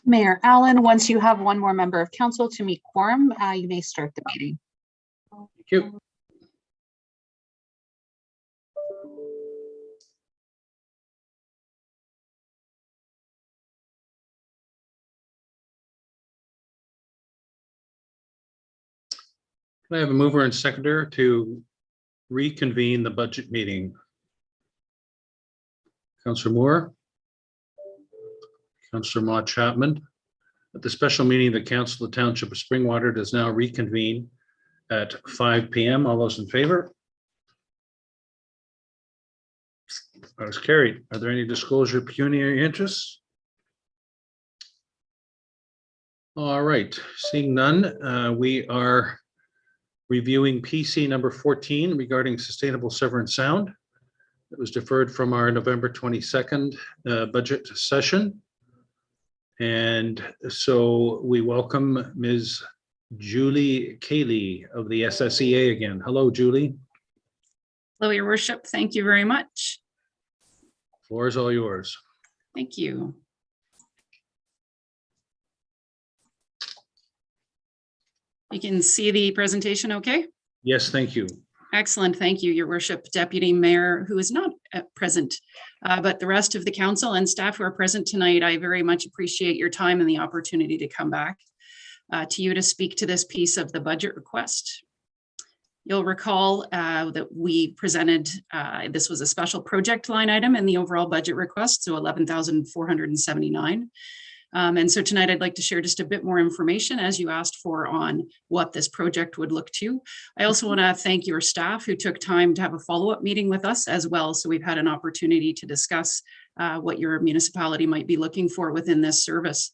Mayor Allen, once you have one more member of council to meet quorum, you may start the meeting. Thank you. Can I have a mover and seconder to reconvene the budget meeting? Councillor Moore. Councillor Maude Chapman. At the special meeting, the Council of the Township of Springwater does now reconvene at 5 p.m. All those in favor? That is carried. Are there any disclosure of pecuniary interests? All right, seeing none, we are reviewing PC number 14 regarding sustainable Severn Sound. It was deferred from our November 22nd budget session. And so we welcome Ms. Julie Cayley of the SSEA again. Hello, Julie. Hello, Your Worship. Thank you very much. Floor is all yours. Thank you. You can see the presentation okay? Yes, thank you. Excellent. Thank you, Your Worship. Deputy Mayor, who is not present, but the rest of the council and staff who are present tonight, I very much appreciate your time and the opportunity to come back to you to speak to this piece of the budget request. You'll recall that we presented, this was a special project line item in the overall budget request, so 11,479. And so tonight I'd like to share just a bit more information as you asked for on what this project would look to. I also want to thank your staff who took time to have a follow-up meeting with us as well. So we've had an opportunity to discuss what your municipality might be looking for within this service.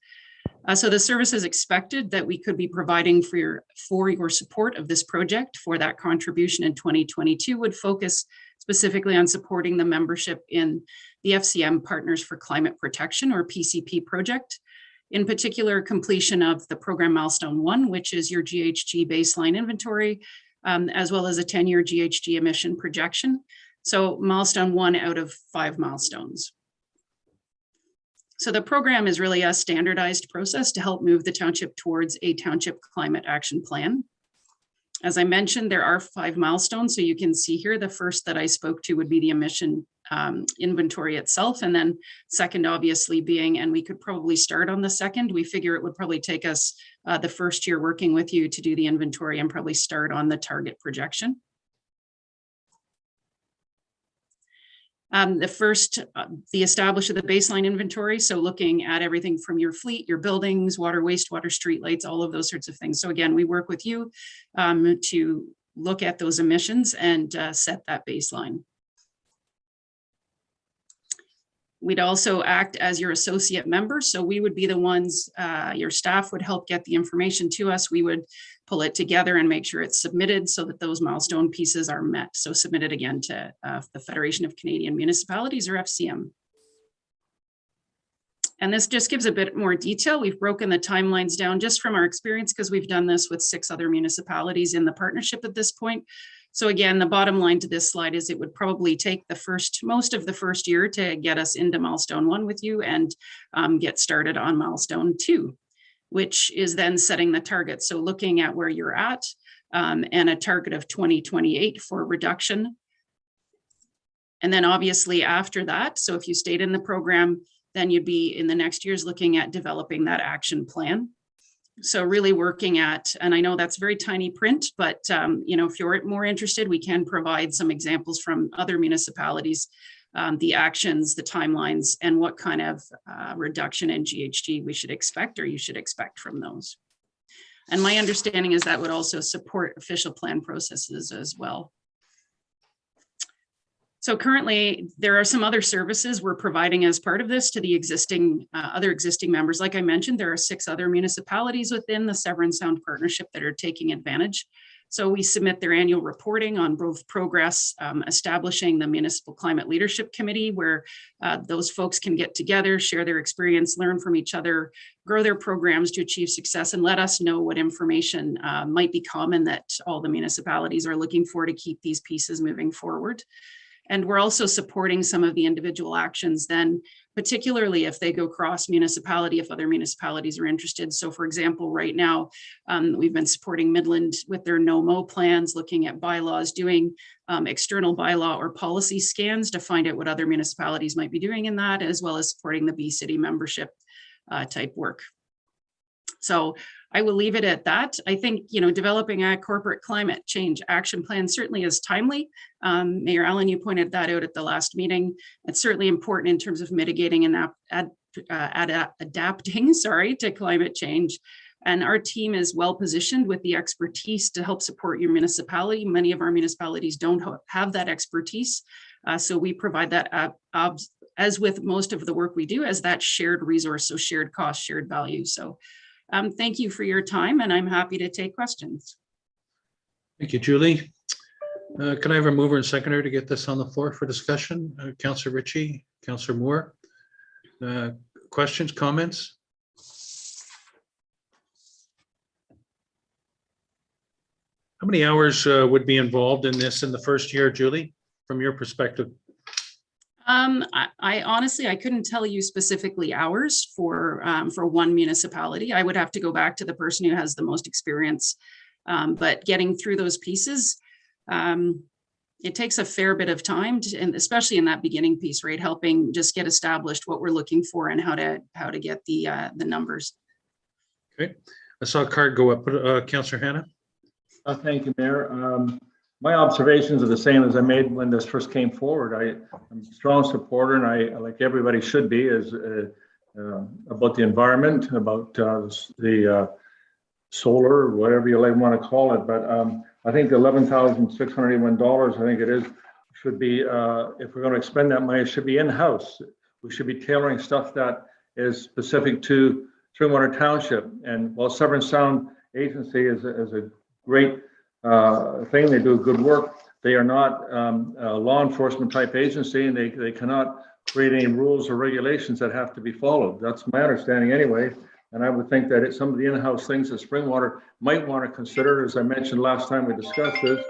So the service is expected that we could be providing for your support of this project for that contribution in 2022 would focus specifically on supporting the membership in the FCM Partners for Climate Protection or PCP project. In particular, completion of the program milestone 1, which is your GHG baseline inventory, as well as a 10-year GHG emission projection. So milestone 1 out of 5 milestones. So the program is really a standardized process to help move the township towards a township climate action plan. As I mentioned, there are 5 milestones. So you can see here, the first that I spoke to would be the emission inventory itself. And then second, obviously being, and we could probably start on the second, we figure it would probably take us the first year working with you to do the inventory and probably start on the target projection. The first, the establish of the baseline inventory. So looking at everything from your fleet, your buildings, water, wastewater, streetlights, all of those sorts of things. So again, we work with you to look at those emissions and set that baseline. We'd also act as your associate member. So we would be the ones, your staff would help get the information to us. We would pull it together and make sure it's submitted so that those milestone pieces are met. So submitted again to the Federation of Canadian Municipalities or FCM. And this just gives a bit more detail. We've broken the timelines down just from our experience because we've done this with 6 other municipalities in the partnership at this point. So again, the bottom line to this slide is it would probably take most of the first year to get us into milestone 1 with you and get started on milestone 2, which is then setting the target. So looking at where you're at and a target of 2028 for reduction. And then obviously after that, so if you stayed in the program, then you'd be in the next years looking at developing that action plan. So really working at, and I know that's very tiny print, but you know, if you're more interested, we can provide some examples from other municipalities, the actions, the timelines, and what kind of reduction in GHG we should expect or you should expect from those. And my understanding is that would also support official plan processes as well. So currently, there are some other services we're providing as part of this to the existing, other existing members. Like I mentioned, there are 6 other municipalities within the Severn Sound Partnership that are taking advantage. So we submit their annual reporting on both progress, establishing the Municipal Climate Leadership Committee, where those folks can get together, share their experience, learn from each other, grow their programs to achieve success, and let us know what information might be common that all the municipalities are looking for to keep these pieces moving forward. And we're also supporting some of the individual actions then, particularly if they go cross municipality, if other municipalities are interested. So for example, right now, we've been supporting Midland with their no-mow plans, looking at bylaws, doing external bylaw or policy scans to find out what other municipalities might be doing in that, as well as supporting the Bee City membership type work. So I will leave it at that. I think, developing a corporate climate change action plan certainly is timely. Mayor Allen, you pointed that out at the last meeting. It's certainly important in terms of mitigating and adapting, to climate change. And our team is well positioned with the expertise to help support your municipality. Many of our municipalities don't have that expertise. So we provide that, as with most of the work we do, as that shared resource, so shared cost, shared value. So thank you for your time, and I'm happy to take questions. Thank you, Julie. Can I have a mover and seconder to get this on the floor for discussion? Councillor Ritchie, Councillor Moore. Questions, comments? How many hours would be involved in this in the first year, Julie, from your perspective? I honestly, I couldn't tell you specifically hours for one municipality. I would have to go back to the person who has the most experience. But getting through those pieces, it takes a fair bit of time, and especially in that beginning piece, right? Helping just get established what we're looking for and how to get the numbers. Okay, I saw a card go up. Councillor Hannah. Thank you, Mayor. My observations are the same as I made when this first came forward. I'm a strong supporter, and I, like everybody should be, is about the environment, about the solar, whatever you want to call it. But I think the $11,681, I think it is, should be, if we're going to expend that money, it should be in-house. We should be tailoring stuff that is specific to Springwater Township. And while Severn Sound Agency is a great thing, they do good work, they are not a law enforcement type agency, and they cannot create any rules or regulations that have to be followed. That's my understanding anyway. And I would think that some of the in-house things that Springwater might want to consider, as I mentioned last time we discussed this,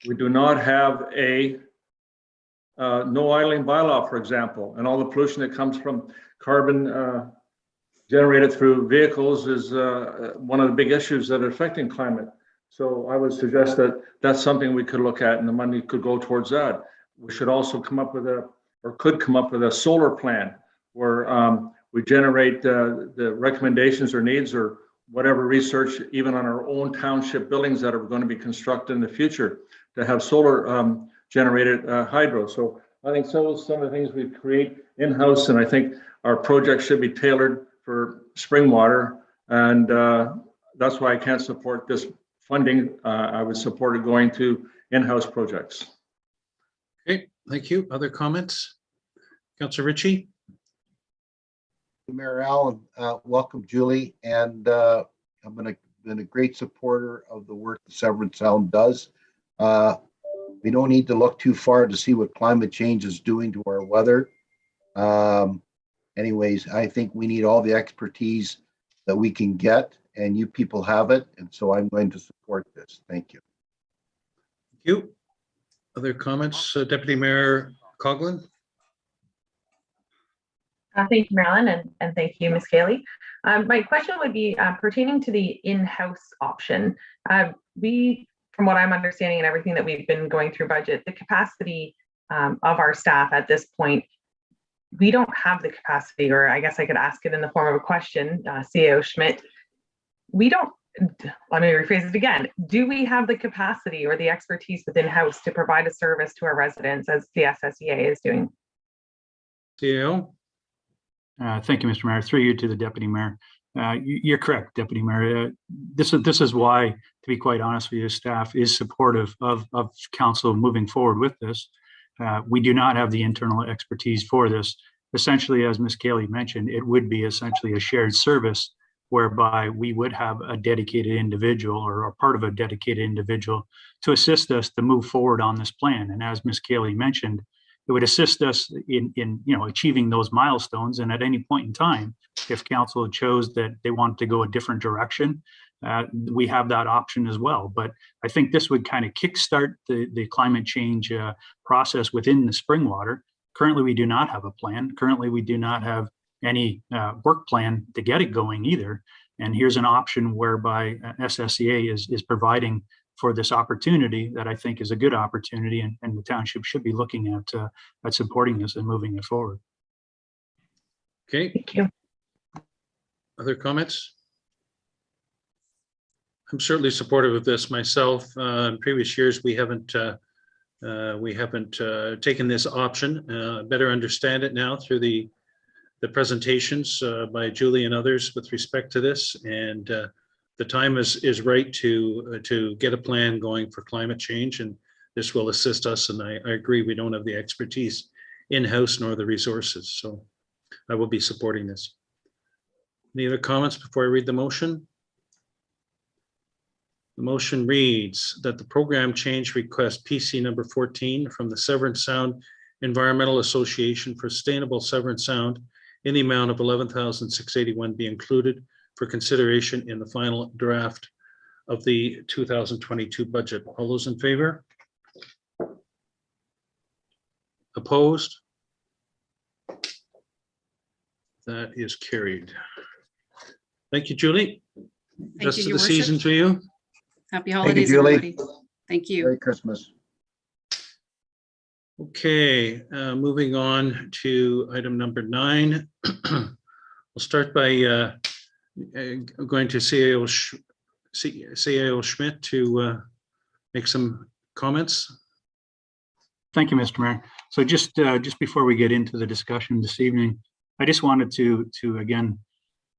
we do not have a no idling bylaw, for example, and all the pollution that comes from carbon generated through vehicles is one of the big issues that are affecting climate. So I would suggest that that's something we could look at, and the money could go towards that. We should also come up with a solar plan where we generate the recommendations or needs or whatever research, even on our own township buildings that are going to be constructed in the future, to have solar generated hydro. So I think some of the things we create in-house, and I think our projects should be tailored for Springwater, and that's why I can't support this funding. I would support it going to in-house projects. Okay, thank you. Other comments? Councillor Ritchie. Mayor Allen, welcome, Julie, and I've been a great supporter of the work the Severn Sound does. We don't need to look too far to see what climate change is doing to our weather. Anyways, I think we need all the expertise that we can get, and you people have it, and so I'm going to support this. Thank you. Thank you. Other comments, Deputy Mayor Coghlan? Thank you, Marilyn, and thank you, Ms. Cayley. My question would be pertaining to the in-house option. From what I'm understanding and everything that we've been going through budget, the capacity of our staff at this point, we don't have the capacity, or I guess I could ask it in the form of a question, CAO Schmidt. Let me rephrase it again. Do we have the capacity or the expertise within house to provide a service to our residents as the SSEA is doing? CAO? Thank you, Mr. Mayor. Through you to the Deputy Mayor. You're correct, Deputy Mayor. This is why, to be quite honest with you, staff is supportive of council moving forward with this. We do not have the internal expertise for this. Essentially, as Ms. Cayley mentioned, it would be essentially a shared service whereby we would have a dedicated individual or a part of a dedicated individual to assist us to move forward on this plan. And as Ms. Cayley mentioned, it would assist us in achieving those milestones. And at any point in time, if council chose that they wanted to go a different direction, we have that option as well. But I think this would kind of kickstart the climate change process within the Springwater. Currently, we do not have a plan. Currently, we do not have any work plan to get it going either. And here's an option whereby SSEA is providing for this opportunity that I think is a good opportunity, and the township should be looking at supporting this and moving it forward. Okay, Thank you. other comments? I'm certainly supportive of this myself. In previous years, we haven't taken this option. Better understand it now through the presentations by Julie and others with respect to this, and the time is right to get a plan going for climate change, and this will assist us. And I agree, we don't have the expertise in-house nor the resources, so I will be supporting this. Any other comments before I read the motion? The motion reads that the program change request PC number 14 from the Severance Sound Environmental Association for Sustainable Severance Sound in the amount of $11,681 be included for consideration in the final draft of the 2022 budget. All those in favor? Opposed? That is carried. Thank you, Julie. Thank Rest you, of Your the Worship. season to you. Happy you, holidays, Julie. everybody. Thank you. Merry Christmas. Okay, moving on to item number 9. We'll start by going to CAO Schmidt to make some comments. Thank you, Mr. Mayor. So just before we get into the discussion this evening, I just wanted to again,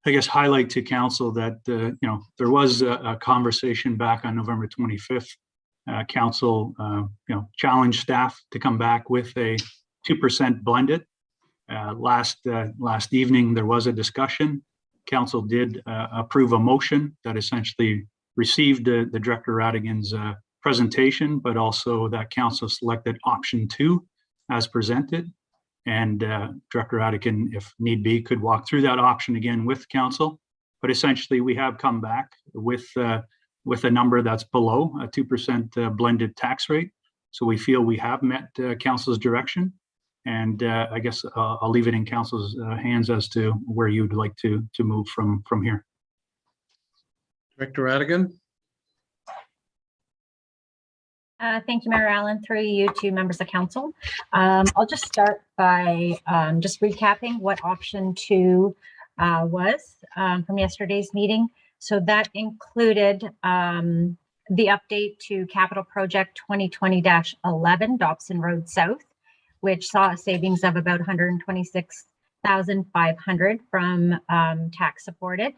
I guess, highlight to council that there was a conversation back on November 25th. Council challenged staff to come back with a 2% blended. Last evening there was a discussion. Council did approve a motion that essentially received the Director Radigan's presentation, but also that council selected option 2 as presented. And Director Radigan, if need be, could walk through that option again with council. But essentially, we have come back with a number that's below a 2% blended tax rate. So we feel we have met council's direction. And I guess I'll leave it in council's hands as to where you'd like to move from here. Director Radigan. Thank you, Mayor Allen, through you to members of council. I'll just start by just recapping what option 2 was from yesterday's meeting. So that included the update to capital project 2020-11 Dobson Road South, which saw a savings of about $126,500 from tax supported.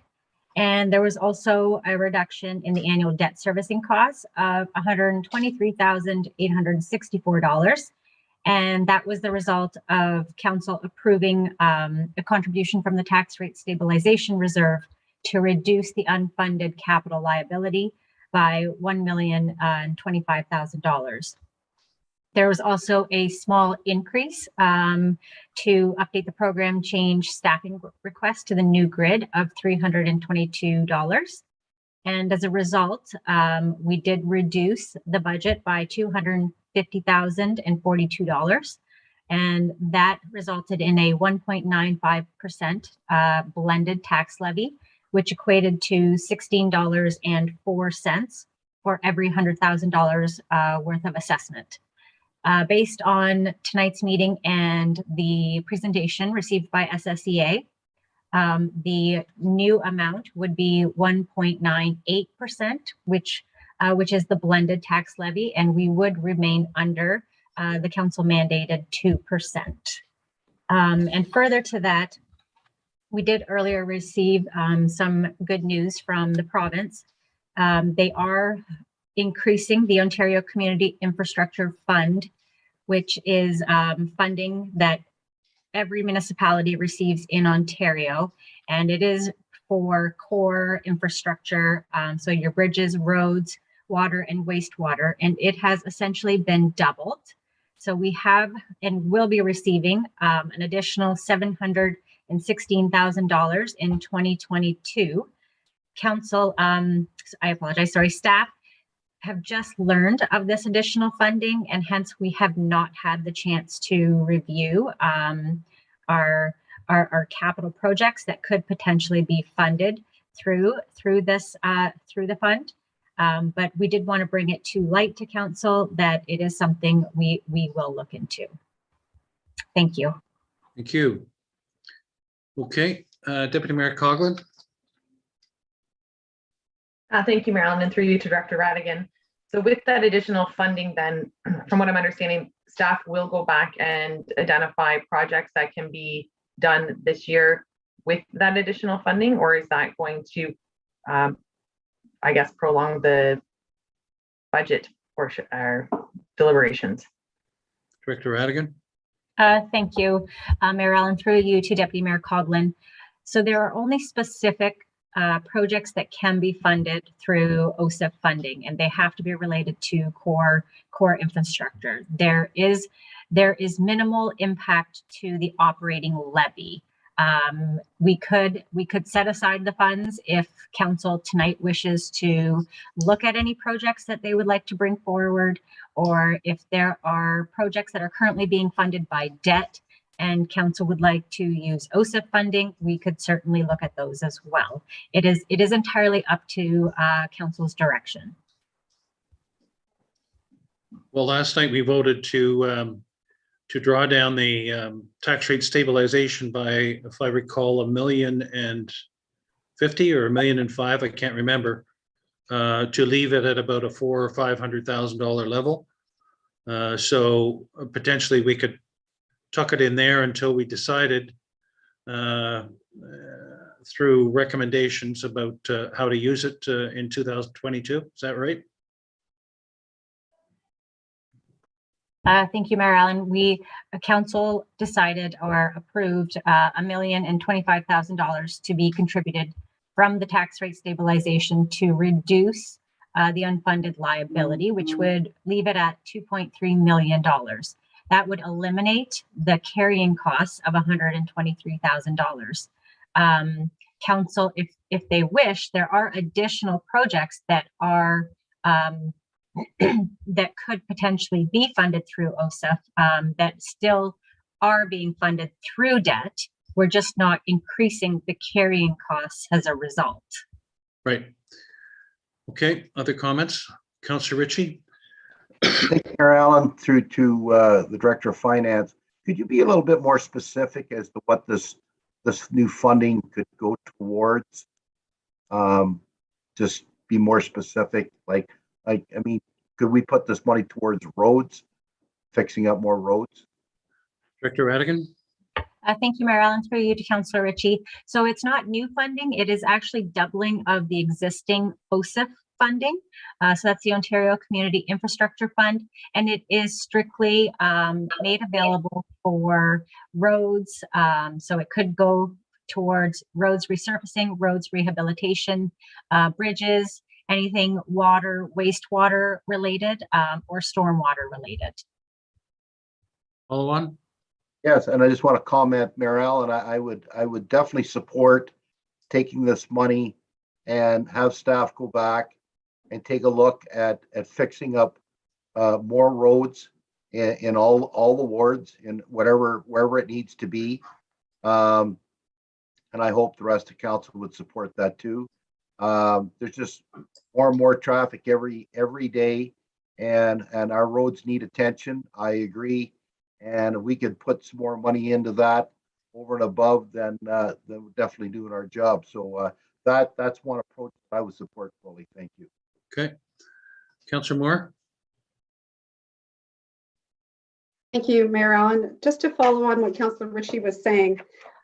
And there was also a reduction in the annual debt servicing costs of $123,864. And that was the result of council approving a contribution from the tax rate stabilization reserve to reduce the unfunded capital liability by $1,025,000. There was also a small increase to update the program change staffing request to the new grid of $322. And as a result, we did reduce the budget by $250,042. And that resulted in a 1.95% blended tax levy, which equated to $16.04 for every $100,000 worth of assessment. Based on tonight's meeting and the presentation received by SSEA, the new amount would be 1.98%, which is the blended tax levy, and we would remain under the council mandated 2%. And further to that, we did earlier receive some good news from the province. They are increasing the Ontario Community Infrastructure Fund, which is funding that every municipality receives in Ontario, and it is for core infrastructure, so your bridges, roads, water, and wastewater, and it has essentially been doubled. So we have and will be receiving an additional $716,000 in 2022. council, I apologize, sorry, staff have just learned of this additional funding, and hence we have not had the chance to review our capital projects that could potentially be funded through the fund. But we did want to bring it to light to council that it is something we will look into. Thank you. Thank you. Okay, Deputy Mayor Coughlin. Thank you, Marilyn, and through you to Director Radigan. So with that additional funding, then, from what I'm understanding, staff will go back and identify projects that can be done this year with that additional funding, or is that going to, I guess, prolong the budget portion or deliberations? Director Radigan. Thank you, Mayor Allen, through you to Deputy Mayor Coughlin. So there are only specific projects that can be funded through OSIP funding, and they have to be related to core infrastructure. There is minimal impact to the operating levy. We could set aside the funds if council tonight wishes to look at any projects that they would like to bring forward, or if there are projects that are currently being funded by debt and council would like to use OSIP funding, we could certainly look at those as well. It is entirely up to council's direction. Well, last night we voted to draw down the tax rate stabilization by, if I recall, $1,050,000 or $1,005,000, I can't remember, to leave it at about a $400,000 or $500,000 level. So potentially we could tuck it in there until we decided through recommendations about how to use it in 2022. Is that right? Thank you, Mayor Allen. Council decided or approved $1,025,000 to be contributed from the tax rate stabilization to reduce the unfunded liability, which would leave it at $2.3 million. That would eliminate the carrying costs of $123,000. Council, if they wish, there are additional projects that are that could potentially be funded through OSIP that still are being funded through debt. We're just not increasing the carrying costs as a result. Right. Okay, other comments? Councillor Ritchie? Thank you, Mayor Allen, through to the Director of Finance. Could you be a little bit more specific as to what this new funding could go towards? Just be more specific. I mean, could we put this money towards roads, fixing up more roads? Director Radigan? Thank you, Mayor Allen, through you to Councillor Ritchie. So it's not new funding. It is actually doubling of the existing OSIP funding. So that's the Ontario Community Infrastructure Fund, and it is strictly made available for roads. So it could go towards roads resurfacing, roads rehabilitation, bridges, anything water, wastewater related, or stormwater related. Follow on? Yes, and I just want to comment, Mayor Allen, I would definitely support taking this money and have staff go back and take a look at fixing up more roads in all the wards, in wherever it needs to be. And I hope the rest of council would support that too. There's just more and more traffic every day, and our roads need attention. I agree. And if we could put some more money into that over and above, then we're definitely doing our job. So that's one approach that I would support fully. Thank you. Okay. Councillor Moore? Thank you, Mayor Allen. Just to follow on what Councillor Ritchie was saying,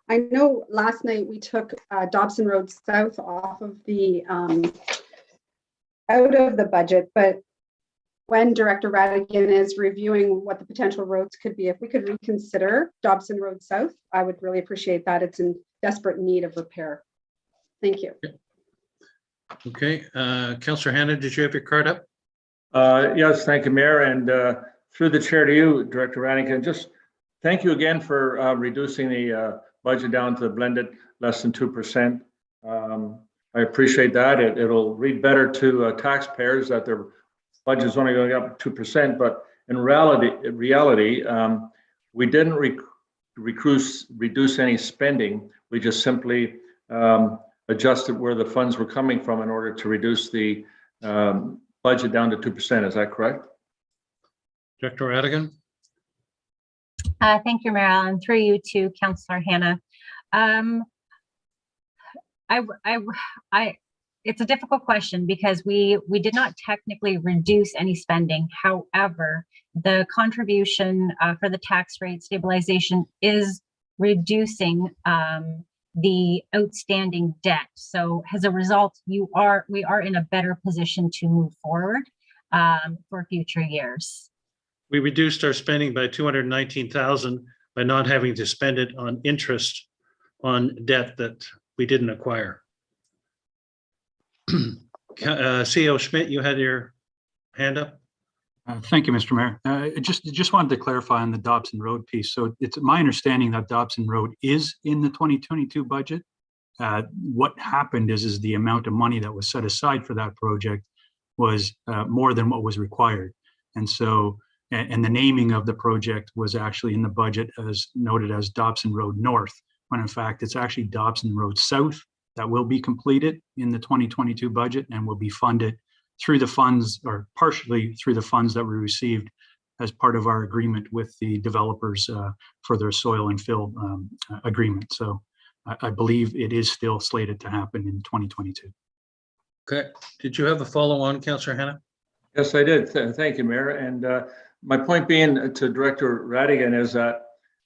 I know last night we took Dobson Road South off of the out of the budget, but when Director Radigan is reviewing what the potential roads could be, if we could reconsider Dobson Road South, I would really appreciate that. It's in desperate need of repair. Thank you. Okay, Councillor Hannan, did you have your card up? Yes, thank you, Mayor, and through the chair to you, Director Radigan, just thank you again for reducing the budget down to the blended less than 2%. I I appreciate that. It'll read better to taxpayers that their budget's only going up 2%, but in reality, we didn't reduce any spending. We just simply adjusted where the funds were coming from in order to reduce the budget down to 2%. Is that correct? Director Radigan? Thank you, Mayor Allen. Through you to Councillor Hannah. It's a difficult question because we did not technically reduce any spending. However, the contribution for the tax rate stabilization is reducing the outstanding debt. So as a result, we are in a better position to move forward for future years. We reduced our spending by 219,000 by not having to spend it on interest on debt that we didn't acquire. CEO Schmidt, you had your hand up. Thank you, Mr. Mayor. Just wanted to clarify on the Dobson Road piece. So it's my understanding that Dobson Road is in the 2022 budget. What happened is the amount of money that was set aside for that project was more than what was required. And so, and the naming of the project was actually in the budget as noted as Dobson Road North, when in fact it's actually Dobson Road South that will be completed in the 2022 budget and will be funded through the funds, or partially through the funds that we received as part of our agreement with the developers for their soil and fill agreement. So I believe it is still slated to happen in 2022. Okay. Did you have a follow-on, Councillor Hannah? Yes, I did. Thank you, Mayor. And my point being to Director Radigan is that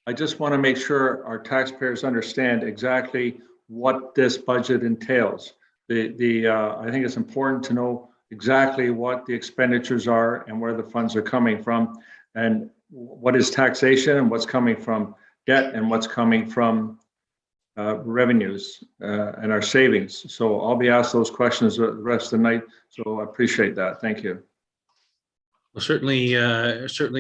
I just want to make sure our taxpayers understand exactly what this budget entails. I think it's important to know exactly what the expenditures are and where the funds are coming from, and what is taxation and what's coming from debt and what's coming from revenues and our savings. So I'll be asked those questions the rest of the night. So I appreciate that. Thank you. Well, certainly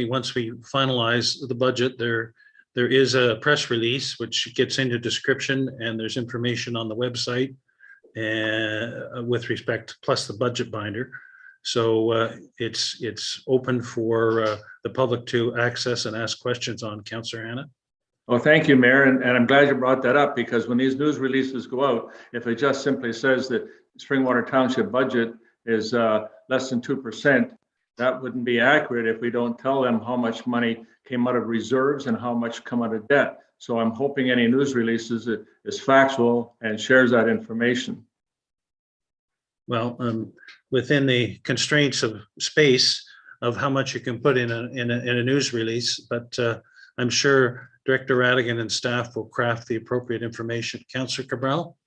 once we finalize the budget, there is a press release which gets into description, and there's information on the website with respect, plus the budget binder. So it's open for the public to access and ask questions on. Councillor Hannah. Well, thank you, Mayor, and I'm glad you brought that up, because when these news releases go out, if it just simply says that Springwater Township budget is less than 2%, that wouldn't be accurate if we don't tell them how much money came out of reserves and how much come out of debt. So I'm hoping any news releases is factual and shares that information. Well, within the constraints of space of how much you can put in a news release, but I'm sure Director Radigan and staff will craft the appropriate information. Councillor Cabral.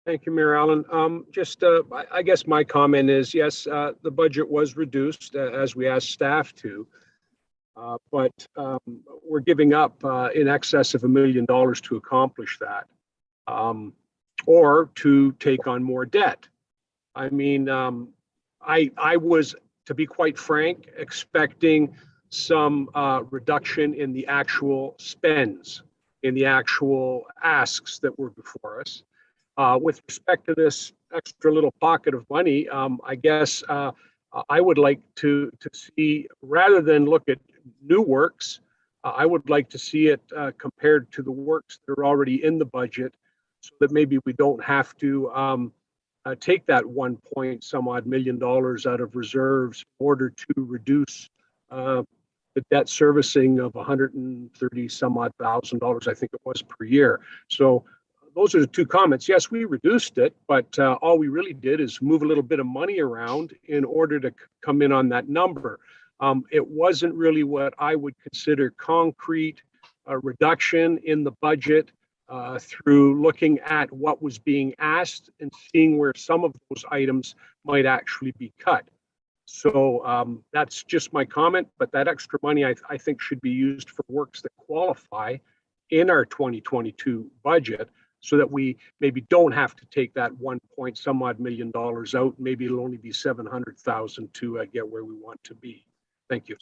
Thank you, Mayor Allen. I guess my comment is, yes, the budget was reduced as we asked staff to, but we're giving up in excess of $1 million to accomplish that, or to take on more debt. I mean, I was, to be quite frank, expecting some reduction in the actual spends, in the actual asks that were before us. With respect to this extra little pocket of money, I guess I would like to see, rather than look at new works, I would like to see it compared to the works that are already in the budget, so that maybe we don't have to take that $1 million out of reserves in order to reduce the debt servicing of $130,000, I think it was, per year. So those are the two comments. Yes, we reduced it, but all we really did is move a little bit of money around in order to come in on that number. It wasn't really what I would consider concrete reduction in the budget through looking at what was being asked and seeing where some of those items might actually be cut. So that's just my comment, but that extra money I think should be used for works that qualify in our 2022 budget, so that we maybe don't have to take that $1 million out. Maybe it'll only be $700,000 to get where we want to be. Thank you.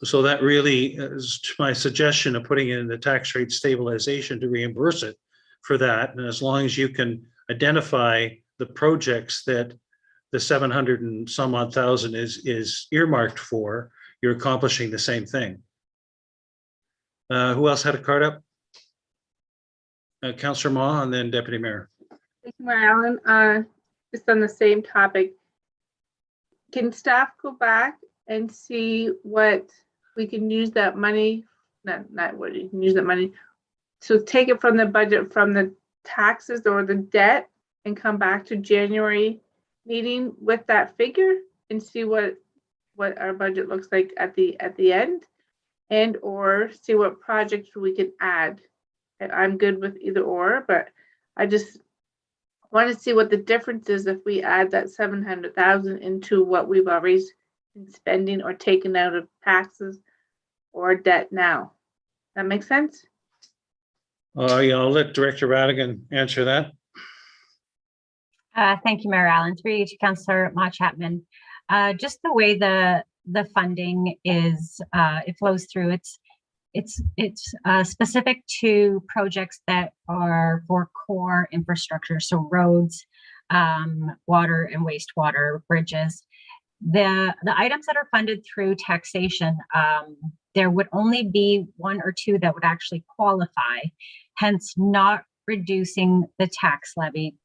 So that really is my suggestion of putting it in the tax rate stabilization to reimburse it, for that. And as long as you can identify the projects that the 700 and some odd thousand is earmarked for, you're accomplishing the same thing. Who else had a card up? Councillor Ma and then Deputy Mayor. Thank you, Mayor Allen. Just on the same topic, can staff go back and see what we can use that money, not what you can use that money, so take it from the budget, from the taxes or the debt, and come back to January meeting with that figure and see what our budget looks like at the end, and or see what projects we can add. I'm good with either or, but I just want to see what the difference is if we add that 700,000 into what we've already been spending or taken out of taxes or debt now. That makes sense? Yeah, I'll let Director Radigan answer that. Thank you, Mayor Allen. Through you to Councillor Ma Chapman. Just the way the funding is, it flows through. It's specific to projects that are for core infrastructure, so roads, water and wastewater, bridges. The items that are funded through taxation, there would only be one or two that would actually qualify, hence not reducing the tax levy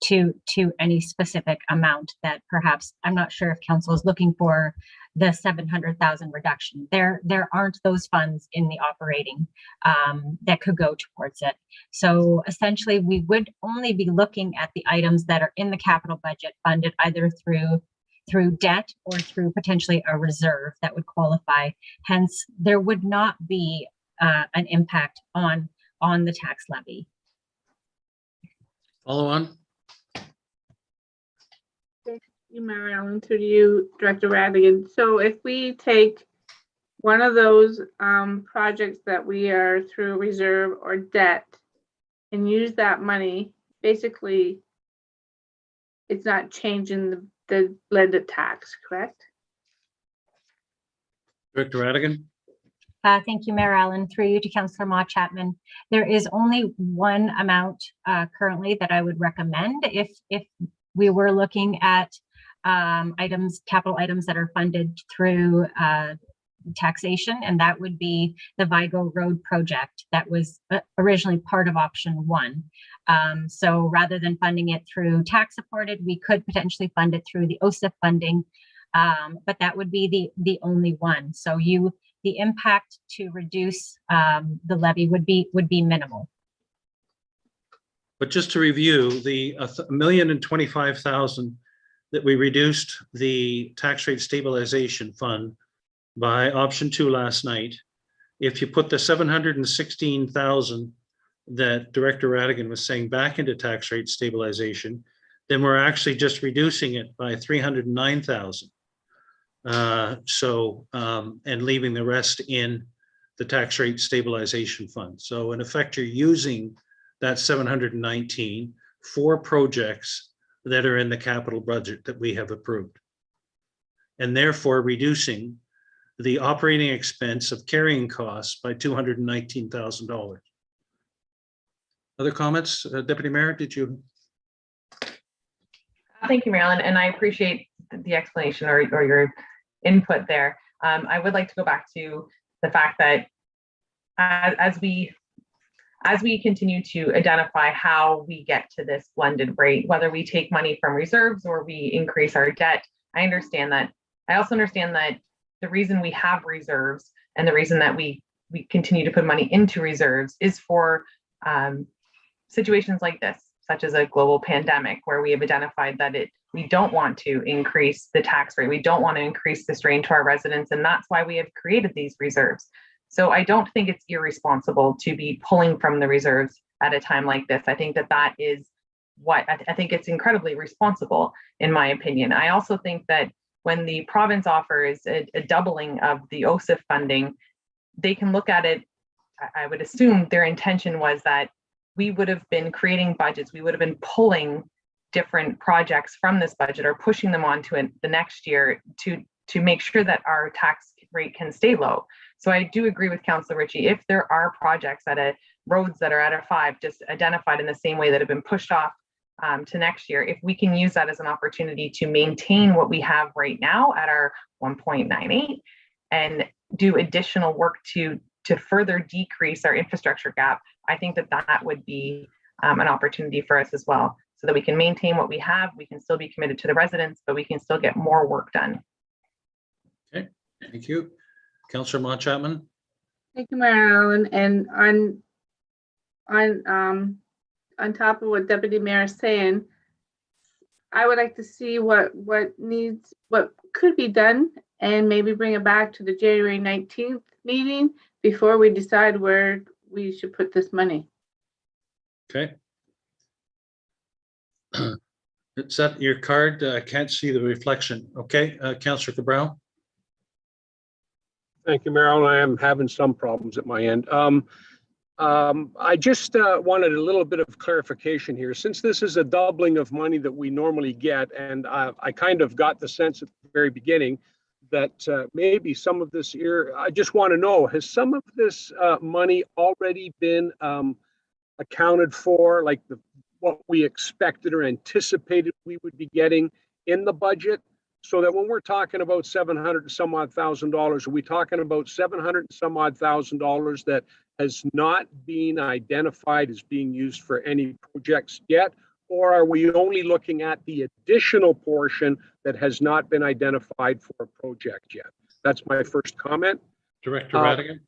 to any specific amount that perhaps, I'm not sure if council is looking for the 700,000 reduction. There aren't those funds in the operating that could go towards it. So essentially we would only be looking at the items that are in the capital budget funded either through debt or through potentially a reserve that would qualify. Hence, there would not be an impact on the tax levy. Follow on. You, Mary Ellen, to you, Director Radigan. So if we take one of those projects that we are through reserve or debt and use that money, basically it's not changing the blended tax, correct? Director Radigan. Thank you, Mayor Allen. Through you to Councillor Ma Chapman. There is only one amount currently that I would recommend if we were looking at capital items that are funded through taxation, and that would be the Vigo Road project that was originally part of option one. So rather than funding it through tax supported, we could potentially fund it through the OSIF funding, but that would be the only one. So the impact to reduce the levy would be minimal. But just to review, the $1,025,000 that we reduced the tax rate stabilization fund by option two last night, if you put the 716,000 that Director Radigan was saying back into tax rate stabilization, then we're actually just reducing it by 309,000. And leaving the rest in the tax rate stabilization fund. So in effect, you're using that 719 for projects that are in the capital budget that we have approved, and therefore reducing the operating expense of carrying costs by $219,000. Other comments? Deputy Mayor, did you? Thank you, Marilyn, and I appreciate the explanation or your input there. I would like to go back to the fact that as we continue to identify how we get to this blended rate, whether we take money from reserves or we increase our debt, I understand that. I also understand that the reason we have reserves and the reason that we continue to put money into reserves is for situations like this, such as a global pandemic, where we have identified that we don't want to increase the tax rate. We don't want to increase the strain to our residents. And that's why we have created these reserves. So I don't think it's irresponsible to be pulling from the reserves at a time like this. I think that is what I think it's incredibly responsible, in my opinion. I also think that when the province offers a doubling of the OSIF funding, they can look at it. I would assume their intention was that we would have been creating budgets. We would have been pulling different projects from this budget or pushing them onto the next year to make sure that our tax rate can stay low. So I do agree with Councillor Ritchie. If there are projects roads that are at a 5, just identified in the same way that have been pushed off to next year, if we can use that as an opportunity to maintain what we have right now at our 1.98 and do additional work to further decrease our infrastructure gap, I think that would be an opportunity for us as well, so that we can maintain what we have. We can still be committed to the residents, but we can still get more work done. Okay, thank you. Councillor Mont Chapman. Thank you, Mayor Allen. And on top of what Deputy Mayor is saying, I would like to see what could be done, and maybe bring it back to the January 19th meeting before we decide where we should put this money. Okay. Is that your card? I can't see the reflection. Okay, Councillor Cabral. Thank you, Mayor Allen. I am having some problems at my end. I just wanted a little bit of clarification here. Since this is a doubling of money that we normally get, and I kind of got the sense at the very beginning that maybe some of this year, I just want to know, has some of this money already been accounted for, like what we expected or anticipated we would be getting in the budget? So that when we're talking about $700 and some odd thousand, are we talking about $700 and some odd thousand that has not been identified as being used for any projects yet? Or are we only looking at the additional portion that has not been identified for a project yet? That's my first comment. Director Radigan.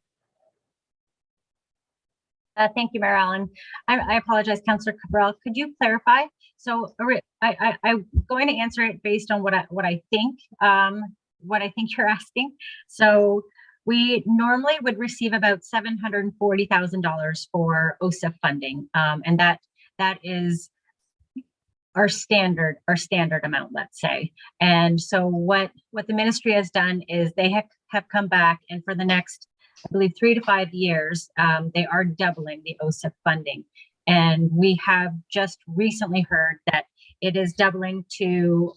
Thank you, Mayor Allen. I apologize, Councillor Cabral. Could you clarify? So I'm going to answer it based on what I think you're asking. So we normally would receive about $740,000 for OSIF funding, and that is our standard amount, let's say. And so what the ministry has done is they have come back, and for the next, I believe, 3 to 5 years, they are doubling the OSIF funding. And we have just recently heard that it is doubling to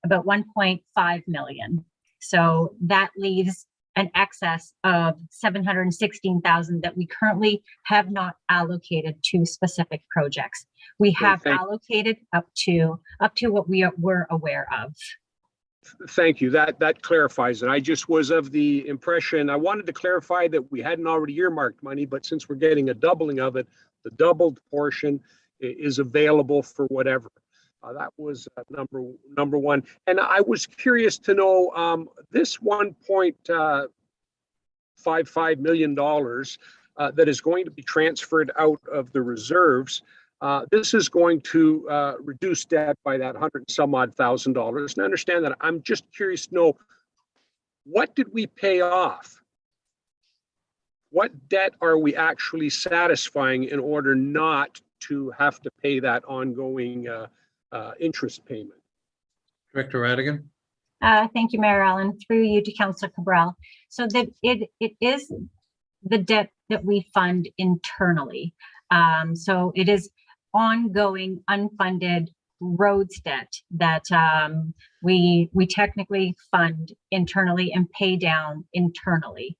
about 1.5 million. So that leaves an excess of 716,000 that we currently have not allocated to specific projects. We have allocated up to what we're aware of. Thank you. That clarifies it. I just was of the impression, I wanted to clarify that we hadn't already earmarked money, but since we're getting a doubling of it, the doubled portion is available for whatever. That was number one. And I was curious to know, this $1.55 million that is going to be transferred out of the reserves, this is going to reduce debt by that $100 and some odd thousand. And I understand that. I'm just curious to know, what did we pay off? What debt are we actually satisfying in order not to have to pay that ongoing interest payment? Director Radigan. Thank you, Mayor Allen. Through you to Councillor Cabral. So that it is the debt that we fund internally. So it is ongoing unfunded roads debt that we technically fund internally and pay down internally.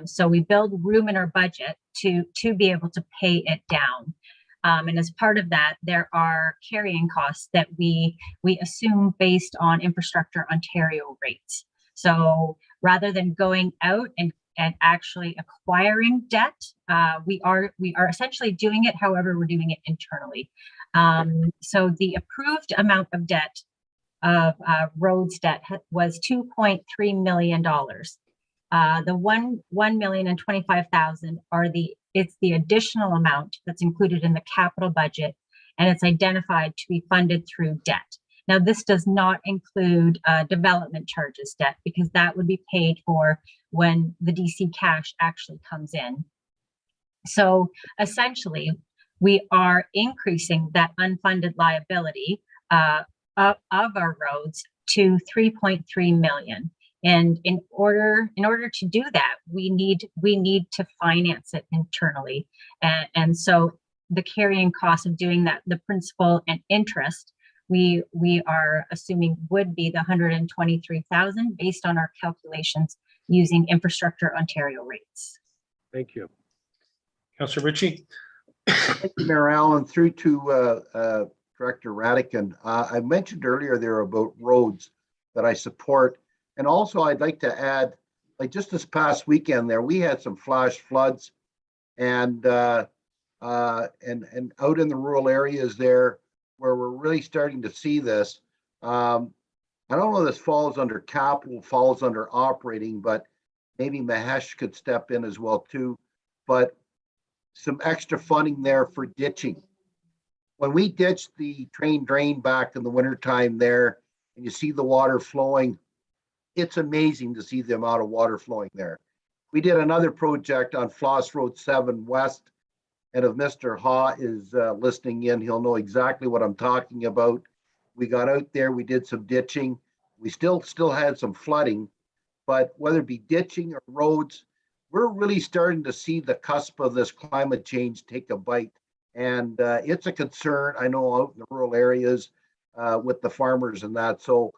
So we build room in our budget to be able to pay it down. And as part of that, there are carrying costs that we assume based on Infrastructure Ontario rates. So rather than going out and actually acquiring debt, we are essentially doing it. However, we're doing it internally. So the approved amount of debt of roads debt was $2.3 million. The 1,025,000 it's the additional amount that's included in the capital budget, and it's identified to be funded through debt. Now, this does not include development charges debt, because that would be paid for when the DC cash actually comes in. So essentially, we are increasing that unfunded liability of our roads to 3.3 million. And in order to do that, we need to finance it internally. And so the carrying cost of doing that, the principal and interest, we are assuming would be the 123,000 based on our calculations using Infrastructure Ontario rates. Thank you. Councillor Ritchie? Thank you, Mayor Allen, through to Director Radican. I mentioned earlier there about roads that I support. And also I'd like to add, like just this past weekend there, we had some flash floods and out in the rural areas there where we're really starting to see this. I don't know if this falls under capital, falls under operating, but maybe Mahesh could step in as well too. But some extra funding there for ditching. When we ditched the train drain back in the wintertime there, and you see the water flowing, it's amazing to see the amount of water flowing there. We did another project on Floss Road 7 West, and if Mr. Ha is listening in, he'll know exactly what I'm talking about. We got out there, we did some ditching. We still had some flooding, but whether it be ditching or roads, we're really starting to see the cusp of this climate change take a bite. And it's a concern, I know, out in the rural areas with the farmers and that. So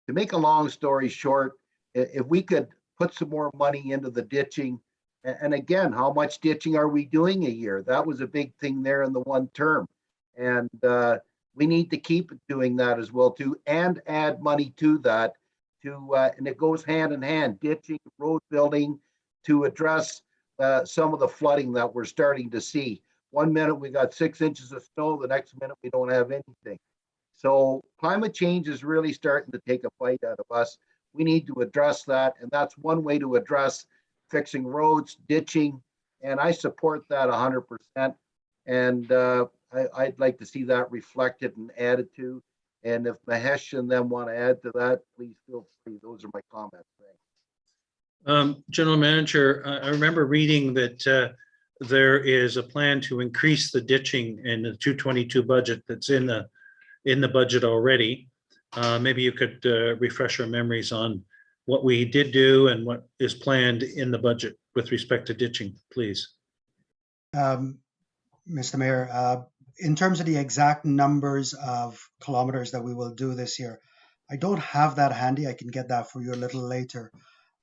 to make a long story short, if we could put some more money into the ditching, and again, how much ditching are we doing a year? That was a big thing there in the one term. And we need to keep doing that as well too, and add money to that and it goes hand in hand, ditching, road building, to address some of the flooding that we're starting to see. 1 minute we got 6 inches of snow, the next minute we don't have anything. So climate change is really starting to take a bite out of us. We need to address that, and that's one way to address fixing roads, ditching, and I support that 100%. And I'd like to see that reflected and added to. And if Mahesh and them want to add to that, please feel free. Those are my comments. Thanks. General Manager, I remember reading that there is a plan to increase the ditching in the 222 budget that's in the budget already. Maybe you could refresh our memories on what we did do and what is planned in the budget with respect to ditching, please. Mr. Mayor, in terms of the exact numbers of kilometers that we will do this year, I don't have that handy. I can get that for you a little later.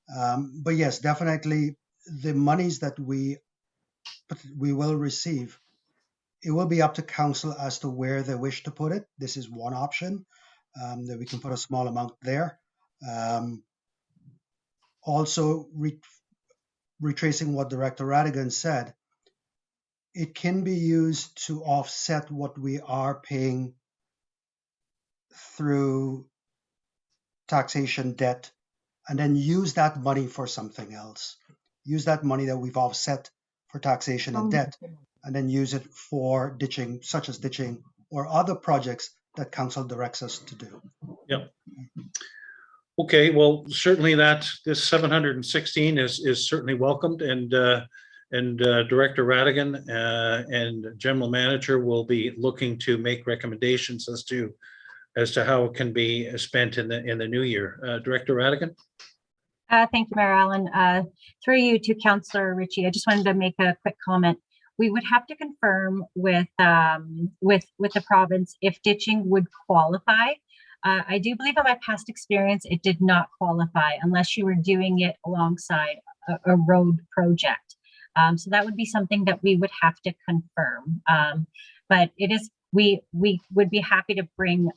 But yes, definitely the monies that we will receive, it will be up to council as to where they wish to put it. This is one option, that we can put a small amount there. Also, retracing what Director Radigan said, it can be used to offset what we are paying through taxation debt, and then use that money for something else. Use that money that we've offset for taxation and debt, and then use it for ditching, such as ditching or other projects that council directs us to do. Yep. Okay, well, certainly this 716 is certainly welcomed, and Director Radigan and General Manager will be looking to make recommendations as to how it can be spent in the new year. Director Radigan? Thank you, Mayor Allen. Through you to Councillor Ritchie, I just wanted to make a quick comment. We would have to confirm with the province if ditching would qualify. I do believe in my past experience, it did not qualify unless you were doing it alongside a road project. So that would be something that we would have to confirm. But it is, we would be happy to bring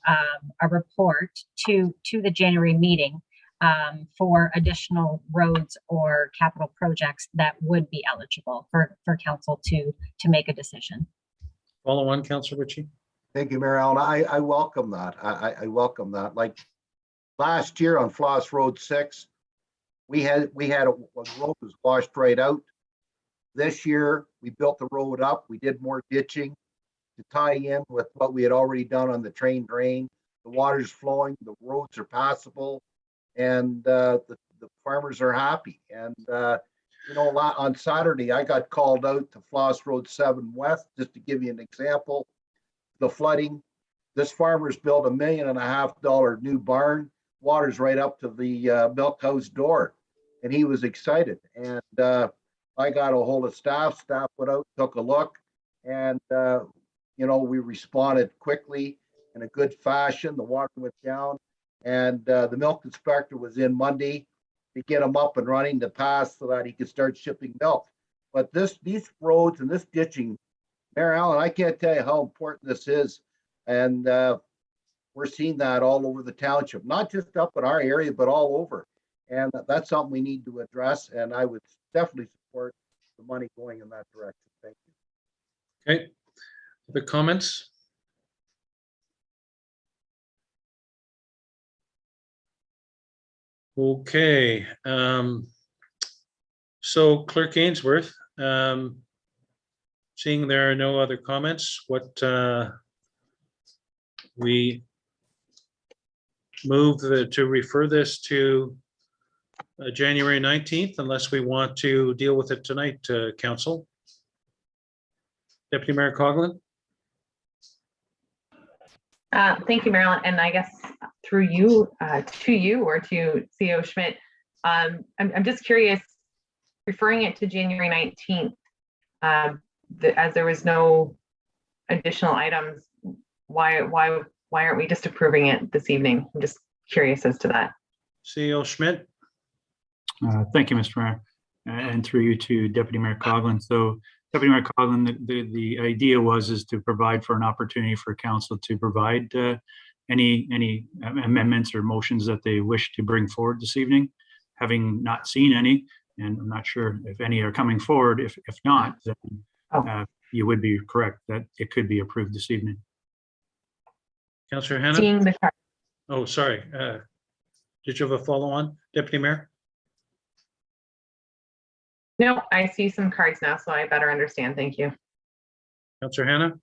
a report to the January meeting for additional roads or capital projects that would be eligible for council to make a decision. Follow on, Councillor Ritchie. Thank you, Mayor Allen. I welcome that. I welcome that. Like last year on Floss Road 6, we had a road was washed right out. This year, we built the road up. We did more ditching to tie in with what we had already done on the train drain. The water's flowing, the roads are passable, and the farmers are happy. And you know, on Saturday, I got called out to Floss Road 7 West, just to give you an example. The flooding, this farmer's built $1.5 million new barn, water's right up to the milk house door, and he was excited. And I got a hold of staff went out, took a look, and you know, we responded quickly in a good fashion. The water went down, and the milk inspector was in Monday, to get him up and running to pass so that he could start shipping milk. But these roads and this ditching, Mayor Allen, I can't tell you how important this is. And we're seeing that all over the township, not just up in our area, but all over. And that's something we need to address. And I would definitely support the money going in that direction. Thank you. Okay. The comments? Okay. So Clerk Ainsworth, seeing there are no other comments, what we move to refer this to January 19th, unless we want to deal with it tonight, Council. Deputy Mayor Coughlin. Thank you, Marilyn. And I guess through you, to you or to CEO Schmidt, I'm just curious, referring it to January 19th, as there was no additional items, why aren't we just approving it this evening? I'm just curious as to that. CEO Schmidt. Thank you, Mr. Mayor, and through you to Deputy Mayor Coughlin. So Deputy Mayor Coughlin, the idea is to provide for an opportunity for council to provide any amendments or motions that they wish to bring forward this evening. Having not seen any, and I'm not sure if any are coming forward, if not, then you would be correct that it could be approved this evening. Councillor Hannah. Seeing the card. Oh, sorry. Did you have a follow on, Deputy Mayor? No, I see some cards now, so I better understand. Thank you. Councillor Hannah.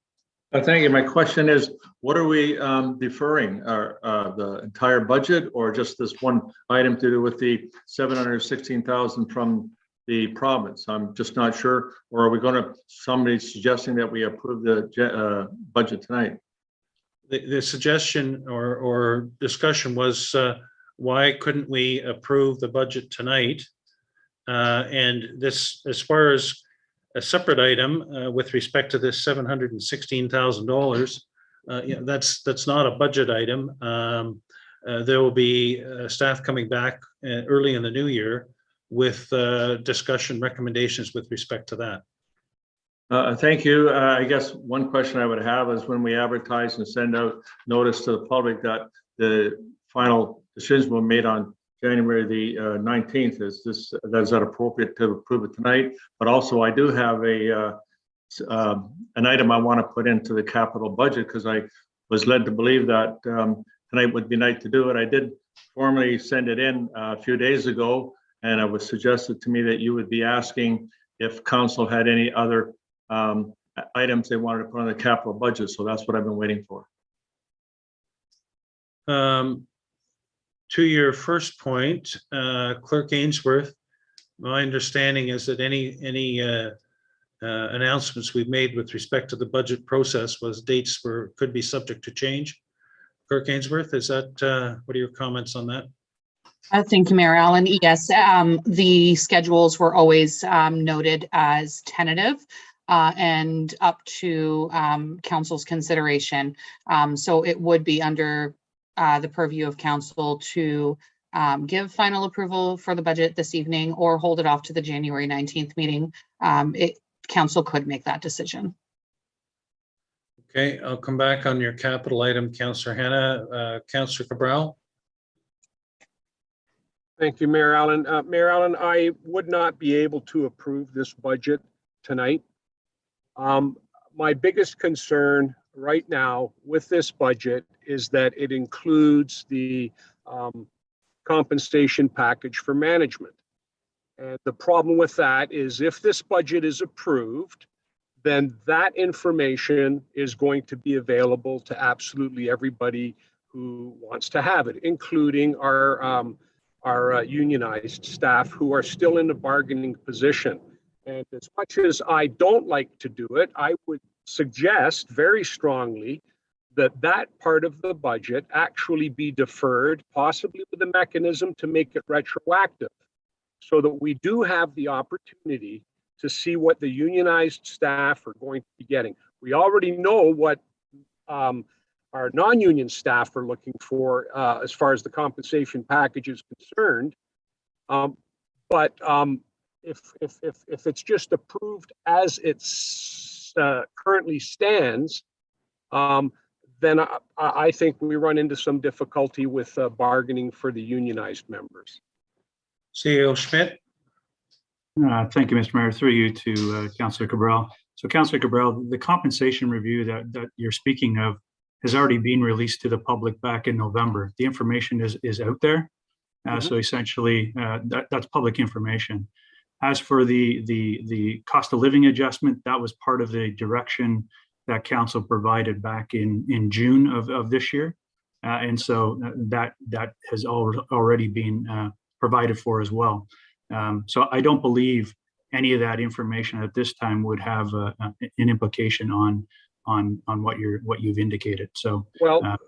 Thank you. My question is, what are we deferring? The entire budget or just this one item to do with the 716,000 from the province? I'm just not sure. Or are we going to, somebody suggesting that we approve the budget tonight? The suggestion or discussion was why couldn't we approve the budget tonight? And this, as far as a separate item with respect to this $716,000, that's not a budget item. There will be staff coming back early in the new year with discussion recommendations with respect to that. Thank you. I guess one question I would have is when we advertise and send out notice to the public that the final decision will be made on January the 19th, is that appropriate to approve it tonight? But also I do have an item I want to put into the capital budget because I was led to believe that tonight would be night to do it. I did formally send it in a few days ago, and it was suggested to me that you would be asking if council had any other items they wanted to put on the capital budget. So that's what I've been waiting for. To your first point, Clerk Ainsworth, my understanding is that any announcements we've made with respect to the budget process was dates could be subject to change. Clerk Ainsworth, is that, what are your comments on that? Thank you, Mayor Allen. Yes, the schedules were always noted as tentative and up to council's consideration. So it would be under the purview of council to give final approval for the budget this evening or hold it off to the January 19th meeting. Council could make that decision. Okay, I'll come back on your capital item, Councillor Hannah. Councillor Cabral. Thank you, Mayor Allen. Mayor Allen, I would not be able to approve this budget tonight. My biggest concern right now with this budget is that it includes the compensation package for management. And the problem with that is if this budget is approved, then that information is going to be available to absolutely everybody who wants to have it, including our unionized staff who are still in a bargaining position. And as much as I don't like to do it, I would suggest very strongly that that part of the budget actually be deferred, possibly with a mechanism to make it retroactive, so that we do have the opportunity to see what the unionized staff are going to be getting. We already know what our non-union staff are looking for as far as the compensation package is concerned. But if it's just approved as it's currently stands, then I think we run into some difficulty with bargaining for the unionized members. CEO Schmidt? Thank you, Mr. Mayor. Through you to Councillor Cabral. So Councillor Cabral, the compensation review that you're speaking of has already been released to the public back in November. The information is out there. So essentially, that's public information. As for the cost of living adjustment, that was part of the direction that council provided back in June of this year. And so that has already been provided for as well. So I don't believe any of that information at this time would have an implication on what you've indicated. So well,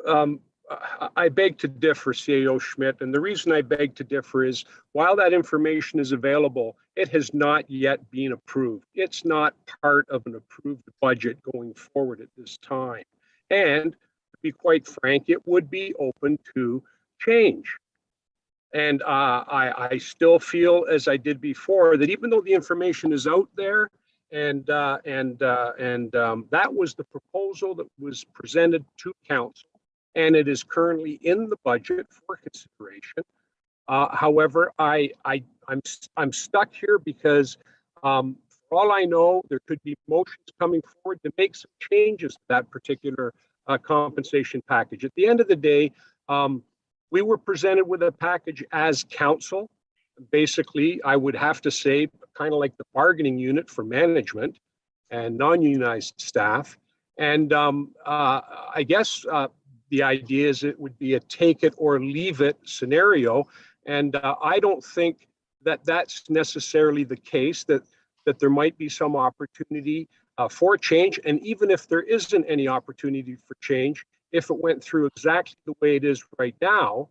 I beg to differ, CEO Schmidt, and the reason I beg to differ is while that information is available, it has not yet been approved. It's not part of an approved budget going forward at this time. And to be quite frank, it would be open to change. And I still feel, as I did before, that even though the information is out there, and that was the proposal that was presented to council, and it is currently in the budget for consideration. However, I'm stuck here because for all I know, there could be motions coming forward to make some changes to that particular compensation package. At the end of the day, we were presented with a package as council. Basically, I would have to say, kind of like the bargaining unit for management and non-unionized staff. And I guess the idea is it would be a take it or leave it scenario. And I don't think that that's necessarily the case, that there might be some opportunity for change. And even if there isn't any opportunity for change, if it went through exactly the way it is right now,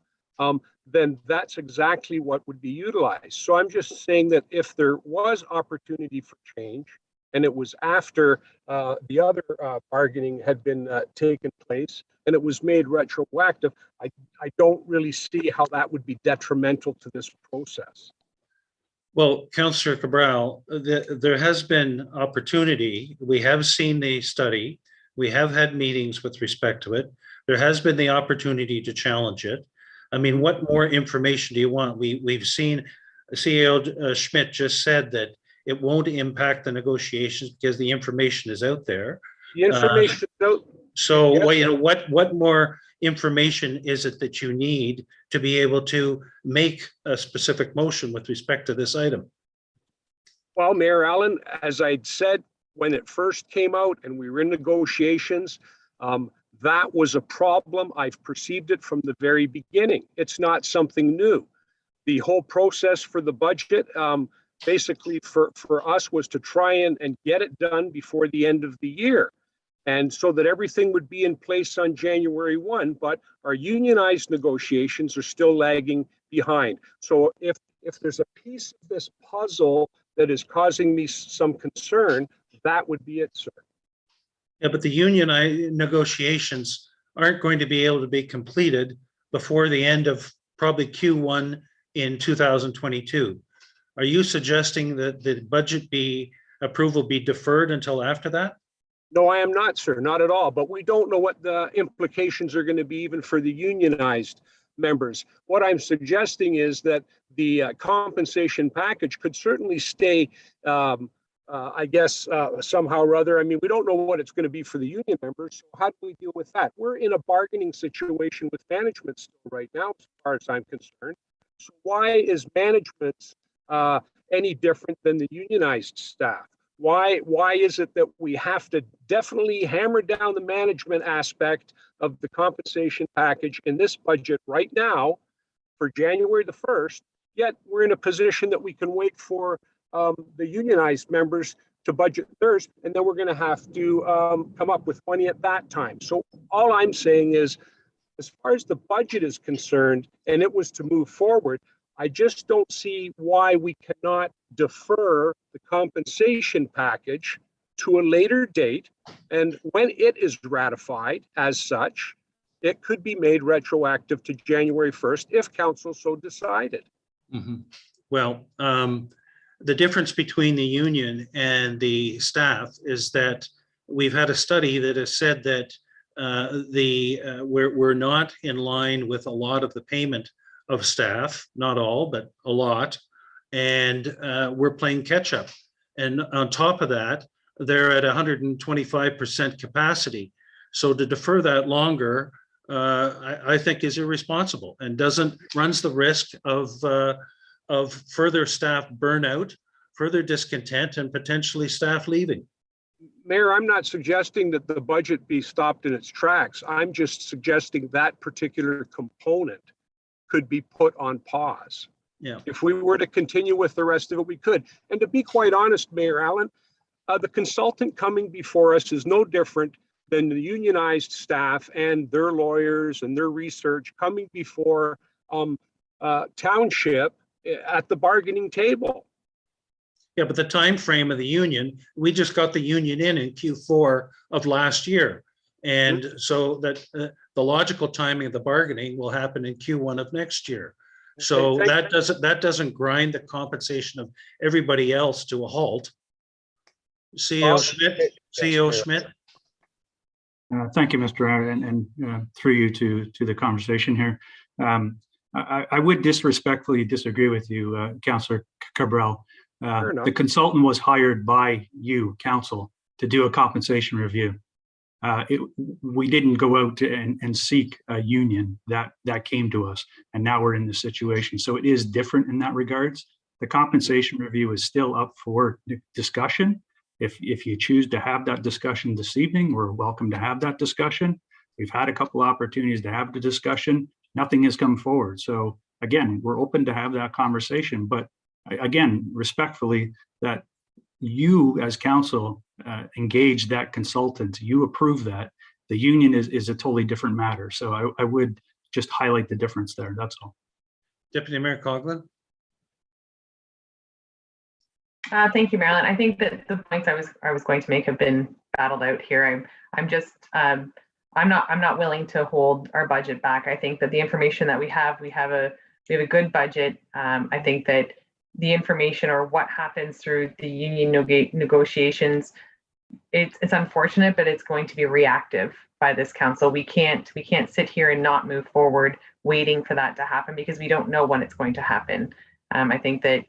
then that's exactly what would be utilized. So I'm just saying that if there was opportunity for change, and it was after the other bargaining had been taken place, and it was made retroactive, I don't really see how that would be detrimental to this process. Well, Councillor Cabral, there has been opportunity. We have seen the study. We have had meetings with respect to it. There has been the opportunity to challenge it. I mean, what more information do you want? We've seen CEO Schmidt just said that it won't impact the negotiations because the information is out there. The information is out. So, yes. well, you know, what more information is it that you need to be able to make a specific motion with respect to this item? Well, Mayor Allen, as I'd said, when it first came out and we were in negotiations, that was a problem. I've perceived it from the very beginning. It's not something new. The whole process for the budget, basically for us, was to try and get it done before the end of the year. And so that everything would be in place on January 1, but our unionized negotiations are still lagging behind. So if there's a piece of this puzzle that is causing me some concern, that would be it, sir. Yeah, but the union negotiations aren't going to be able to be completed before the end of probably Q1 in 2022. Are you suggesting that the budget approval be deferred until after that? No, I am not, sir, not at all. But we don't know what the implications are going to be even for the unionized members. What I'm suggesting is that the compensation package could certainly stay, I guess, somehow or other. I mean, we don't know what it's going to be for the union members. So how do we deal with that? We're in a bargaining situation with management still right now, as far as I'm concerned. So why is management any different than the unionized staff? Why is it that we have to definitely hammer down the management aspect of the compensation package in this budget right now for January the 1st, yet we're in a position that we can wait for the unionized members to budget theirs, and then we're going to have to come up with money at that time. So all I'm saying is, as far as the budget is concerned, and it was to move forward, I just don't see why we cannot defer the compensation package to a later date. And when it is ratified as such, it could be made retroactive to January 1st if council so decided. Mm-hmm. Well, the difference between the union and the staff is that we've had a study that has said that we're not in line with a lot of the payment of staff, not all, but a lot, and we're playing catch up. And on top of that, they're at 125% capacity. So to defer that longer, I think is irresponsible and runs the risk of further staff burnout, further discontent, and potentially staff leaving. Mayor, I'm not suggesting that the budget be stopped in its tracks. I'm just suggesting that particular component could be put on pause. Yeah. If we were to continue with the rest of it, we could. And to be quite honest, Mayor Allen, the consultant coming before us is no different than the unionized staff and their lawyers and their research coming before township at the bargaining table. Yeah, but the time frame of the union, we just got the union in Q4 of last year. And so that the logical timing of the bargaining will happen in Q1 of next year. So that doesn't grind the compensation of everybody else to a halt. CEO Schmidt, CEO Schmidt. Thank you, Mr. Mayor, and through you to the conversation here. I would disrespectfully disagree with you, Councillor Cabral. The consultant was hired by you, council, to do a compensation review. We didn't go out and seek a union. That came to us, and now we're in this situation. So it is different in that regards. The compensation review is still up for discussion. If you choose to have that discussion this evening, we're welcome to have that discussion. We've had a couple opportunities to have the discussion. Nothing has come forward. So again, we're open to have that conversation, but again, respectfully, that you as council engage that consultant, you approve that. The union is a totally different matter. So I would just highlight the difference there. That's all. Deputy Mayor Coughlin. Thank you, Marilyn. I think that the points I was going to make have been battled out here. I'm not willing to hold our budget back. I think that the information that we have a good budget. I think that the information or what happens through the union negotiations, it's unfortunate, but it's going to be reactive by this council. We can't sit here and not move forward waiting for that to happen because we don't know when it's going to happen. I think that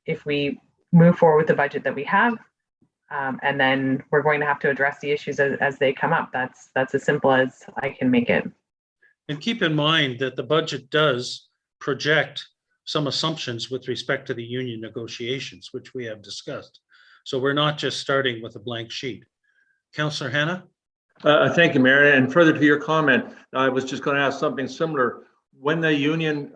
if we move forward with the budget that we have, and then we're going to have to address the issues as they come up. That's as simple as I can make it. And keep in mind that the budget does project some assumptions with respect to the union negotiations, which we have discussed. So we're not just starting with a blank sheet. Councillor Hanna? Thank you, Mayor. And further to your comment, I was just going to ask something similar. When the union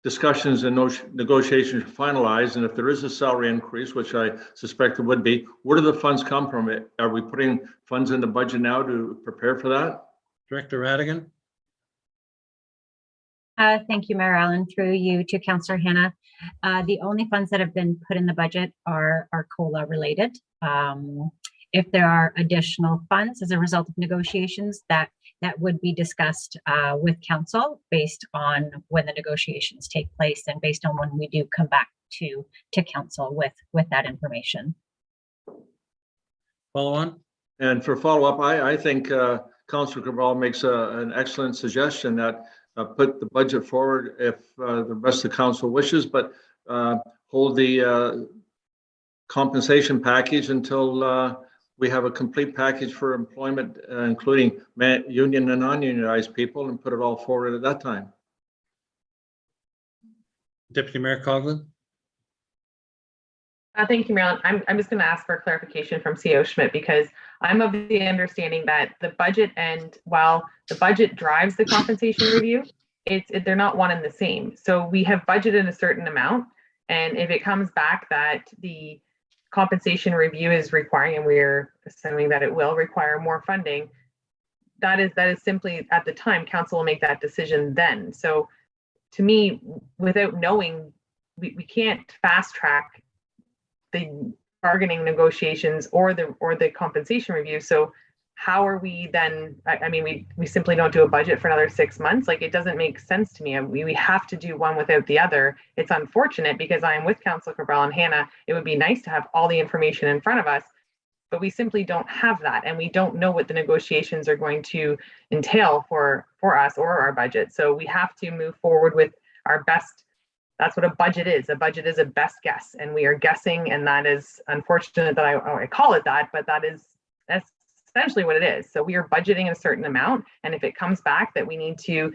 discussions and negotiations are finalized, and if there is a salary increase, which I suspect there would be, where do the funds come from? Are we putting funds in the budget now to prepare for that? Director Radigan? Thank you, Mayor Allen. Through you to Councillor Hanna. The only funds that have been put in the budget are COLA related. If there are additional funds as a result of negotiations, that would be discussed with council based on when the negotiations take place and based on when we do come back to council with that information. Follow on. And for follow up, I think Councillor Cabral makes an excellent suggestion that put the budget forward if the rest of the council wishes, but hold the compensation package until we have a complete package for employment, including union and non-unionized people, and put it all forward at that time. Deputy Mayor Coughlin? Thank you, Marilyn. I'm just going to ask for a clarification from CEO Schmidt because I'm of the understanding that the budget, and while the budget drives the compensation review, they're not one and the same. So we have budgeted a certain amount, and if it comes back that the compensation review is requiring, and we're assuming that it will require more funding, that is simply at the time council will make that decision then. So to me, without knowing, we can't fast track the bargaining negotiations or the compensation review. So how are we then, I mean, we simply don't do a budget for another 6 months. Like, it doesn't make sense to me. We have to do one without the other. It's unfortunate because I'm with Councilor Cabral and Hannah. It would be nice to have all the information in front of us, but we simply don't have that. And we don't know what the negotiations are going to entail for us or our budget. So we have to move forward with our best. That's what a budget is. A budget is a best guess, and we are guessing, and that is unfortunate that I call it that, but that's essentially what it is. So we are budgeting a certain amount, and if it comes back that we need to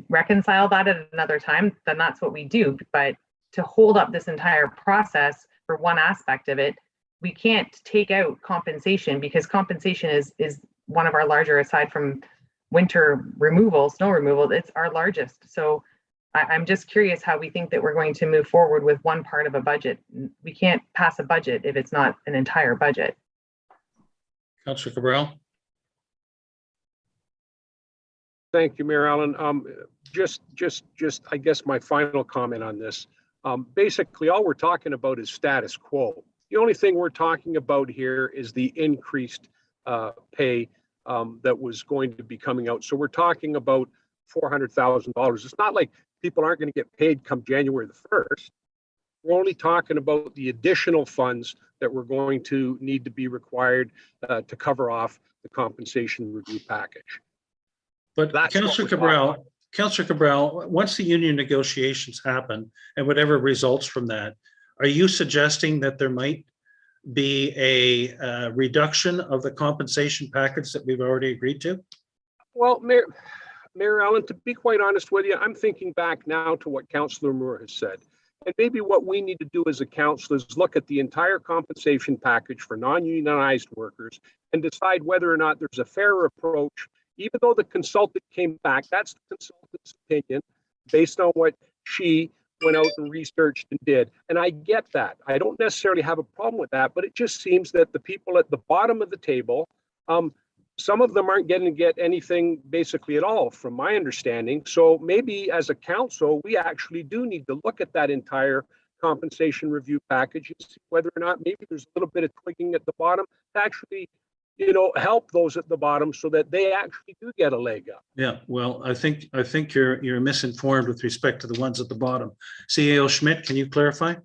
reconcile that at another time, then that's what we do. But to hold up this entire process for one aspect of it, we can't take out compensation, because compensation is one of our larger, aside from winter removal, snow removal, it's our largest. So I'm just curious how we think that we're going to move forward with one part of a budget. We can't pass a budget if it's not an entire budget. Councillor Cabral. Thank you, Mayor Allen. Just, I guess my final comment on this. Basically, all we're talking about is status quo. The only thing we're talking about here is the increased pay that was going to be coming out. So we're talking about $400,000. It's not like people aren't going to get paid come January the 1st. We're only talking about the additional funds that we're going to need to be required to cover off the compensation review package. But Councillor Cabral, once the union negotiations happen and whatever results from that, are you suggesting that there might be a reduction of the compensation package that we've already agreed to? Well, Mayor Allen, to be quite honest with you, I'm thinking back now to what Councillor Moore has said. And maybe what we need to do as a council is look at the entire compensation package for non-unionized workers and decide whether or not there's a fair approach. Even though the consultant came back, that's the consultant's opinion based on what she went out and researched and did. And I get that. I don't necessarily have a problem with that, but it just seems that the people at the bottom of the table, some of them aren't getting to get anything basically at all, from my understanding. So maybe as a council, we actually do need to look at that entire compensation review package and see whether or not maybe there's a little bit of tweaking at the bottom to actually, help those at the bottom so that they actually do get a leg up. Yeah, well, I think you're misinformed with respect to the ones at the bottom. CAO Schmidt, can you clarify?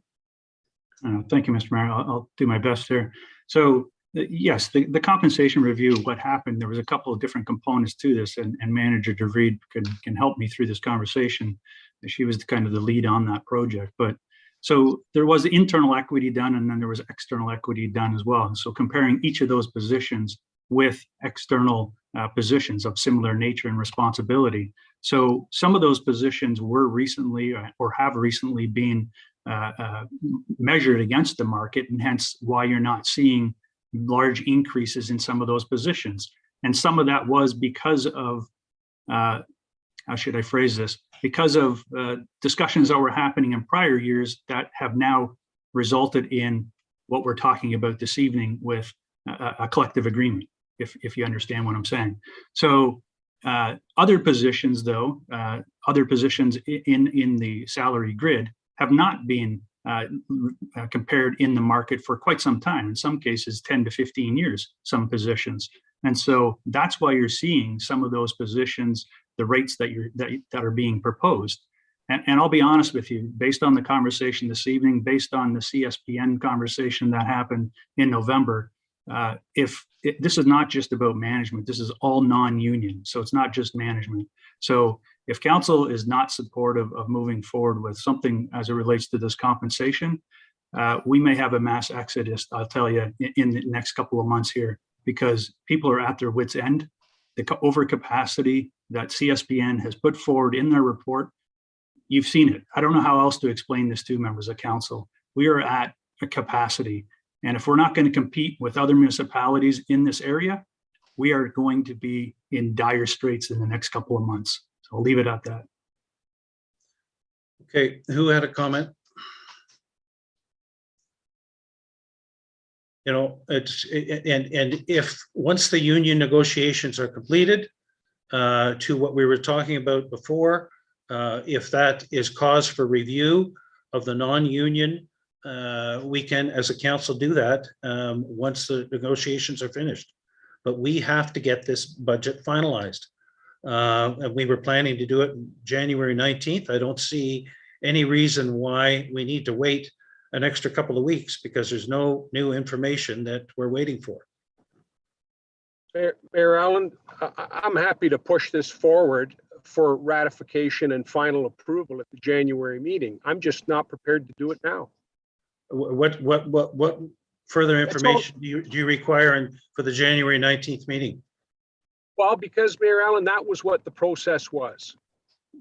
Thank you, Mr. Mayor. I'll do my best here. So yes, the compensation review, what happened, there was a couple of different components to this, and Manager DeVried can help me through this conversation. She was kind of the lead on that project. But so there was internal equity done, and then there was external equity done as well. And so comparing each of those positions with external positions of similar nature and responsibility. So some of those positions were recently or have recently been measured against the market, and hence why you're not seeing large increases in some of those positions. And some of that was because of, how should I phrase this? Because of discussions that were happening in prior years that have now resulted in what we're talking about this evening with a collective agreement, if you understand what I'm saying. So other positions though, other positions in the salary grid have not been compared in the market for quite some time, in some cases 10 to 15 years, some positions. And so that's why you're seeing some of those positions, the rates that are being proposed. And I'll be honest with you, based on the conversation this evening, based on the CSPN conversation that happened in November, this is not just about management, this is all non-union. So it's not just management. So if council is not supportive of moving forward with something as it relates to this compensation, we may have a mass exodus, I'll tell you, in the next couple of months here, because people are at their wits' end. The overcapacity that CSPN has put forward in their report, you've seen it. I don't know how else to explain this to members of council. We are at a capacity. And if we're not going to compete with other municipalities in this area, we are going to be in dire straits in the next couple of months. So I'll leave it at that. Okay, who had a comment? And if once the union negotiations are completed, to what we were talking about before, if that is cause for review of the non-union, we can, as a council, do that once the negotiations are finished. but we have to get this budget finalized. And we were planning to do it January 19th. I don't see any reason why we need to wait an extra couple of weeks because there's no new information that we're waiting for. Mayor Allen, I'm happy to push this forward for ratification and final approval at the January meeting. I'm just not prepared to do it now. What further information do you require for the January 19th meeting? Well, because Mayor Allen, that was what the process was.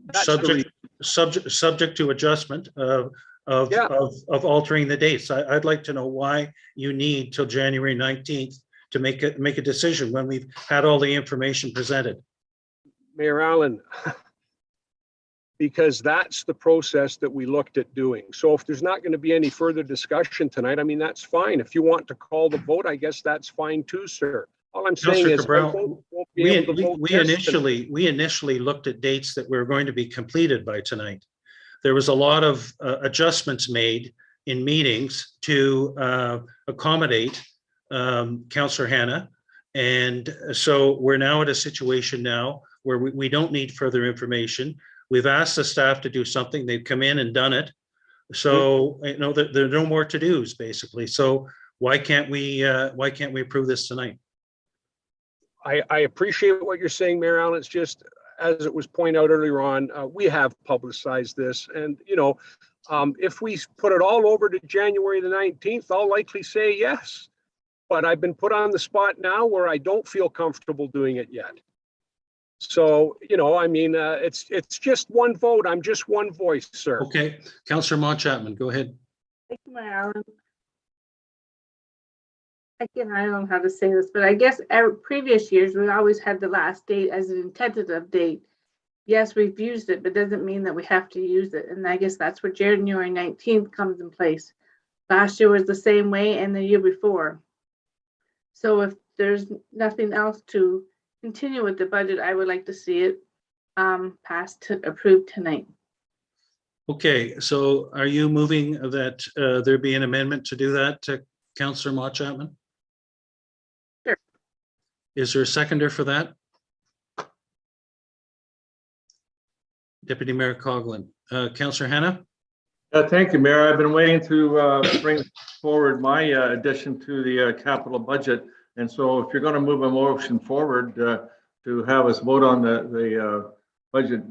That's the Subject to adjustment of altering the dates. I'd like to know why you need till January 19th to make a decision when we've had all the information presented. Mayor Allen, because that's the process that we looked at doing. So if there's not going to be any further discussion tonight, I mean, that's fine. If you want to call the vote, I guess that's fine too, sir. All I'm saying is we initially looked at dates that were going to be completed by tonight. There was a lot of adjustments made in meetings to accommodate Councillor Hanna. And so we're now at a situation now where we don't need further information. We've asked the staff to do something. They've come in and done it. So you know there are no more to-dos basically. So why can't we approve this tonight? I appreciate what you're saying, Mayor Allen. It's just, as it was pointed out earlier on, we have publicized this. And, you know, if we put it all over to January the 19th, I'll likely say yes. But I've been put on the spot now where I don't feel comfortable doing it yet. So, you know, I mean, it's just one vote. I'm just one voice, sir. Okay. Councillor Mont Chapman, go ahead. Thank you, Mayor Allen. Again, I don't know how to say this, but I guess previous years, we always had the last date as an tentative date. Yes, we've used it, but doesn't mean that we have to use it. And I guess that's where January 19th comes in place. Last year was the same way and the year before. So if there's nothing else to continue with the budget, I would like to see it passed to approved tonight. Okay, so are you moving that there be an amendment to do that, Councillor Mont Chapman? Sure. Is there a seconder for that? Deputy Mayor Coughlin. Councillor Hanna? Thank you, Mayor. I've been waiting to bring forward my addition to the capital budget. And so if you're going to move a motion forward to have us vote on the budget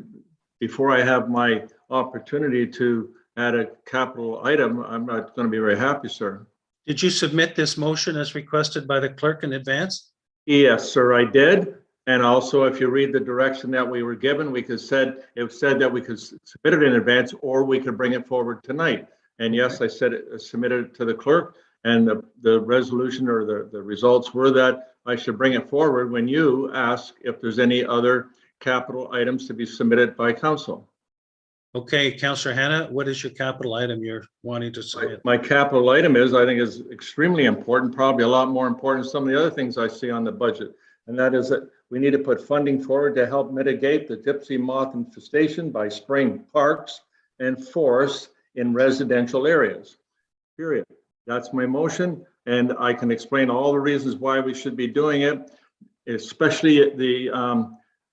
before I have my opportunity to add a capital item, I'm not going to be very happy, sir. Did you submit this motion as requested by the clerk in advance? Yes, sir, I did. And also, if you read the direction that we were given, it said that we could submit it in advance or we could bring it forward tonight. And yes, I said submitted it to the clerk, and the resolution or the results were that I should bring it forward when you ask if there's any other capital items to be submitted by council. Okay, Councillor Hanna, what is your capital item you're wanting to submit? My capital item is extremely important, probably a lot more important than some of the other things I see on the budget. And that is that we need to put funding forward to help mitigate the gypsy moth infestation by spraying parks and forests in residential areas, period. That's my motion, and I can explain all the reasons why we should be doing it, especially the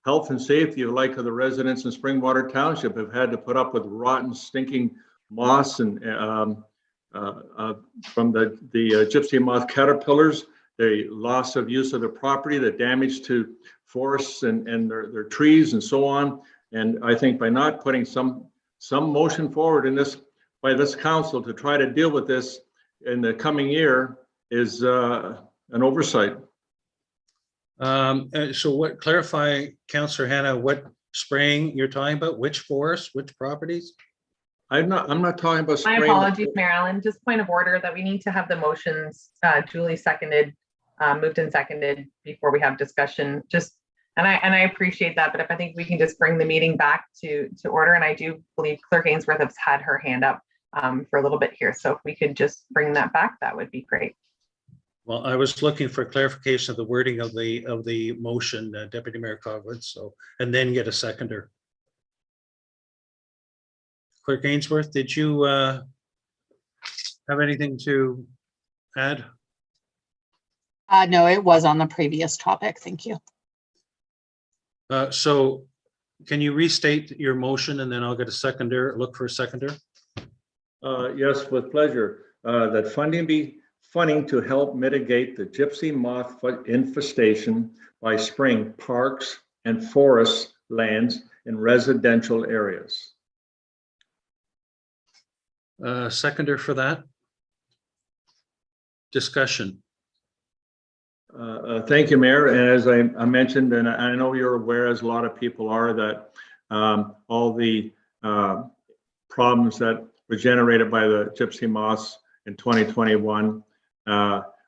health and safety of the residents in Springwater Township have had to put up with rotten, stinking moss and from the gypsy moth caterpillars, the loss of use of the property, the damage to forests and their trees and so on. And I think by not putting some motion forward by this council to try to deal with this in the coming year is an oversight. So clarify, Councillor Hanna, what spraying you're talking about? Which forests, which properties? I'm not talking about My spraying. apologies, Mayor Allen. Just point of order that we need to have the motions duly seconded, moved and seconded before we have discussion. And I appreciate that, but if I think we can just bring the meeting back to order, and I do believe Clerk Ainsworth has had her hand up for a little bit here. So if we could just bring that back, that would be great. Well, I was looking for clarification of the wording of the motion, Deputy Mayor Coughlin, and then get a seconder. Clerk Ainsworth, did you have anything to add? No, it was on the previous topic. Thank you. So can you restate your motion and then I'll get a seconder, look for a seconder? Yes, with pleasure. That funding to help mitigate the gypsy moth infestation by spraying parks and forest lands in residential areas. Seconder for that? Discussion. Thank you, Mayor. And as I mentioned, and I know you're aware, as a lot of people are, that all the problems that were generated by the gypsy moths in 2021.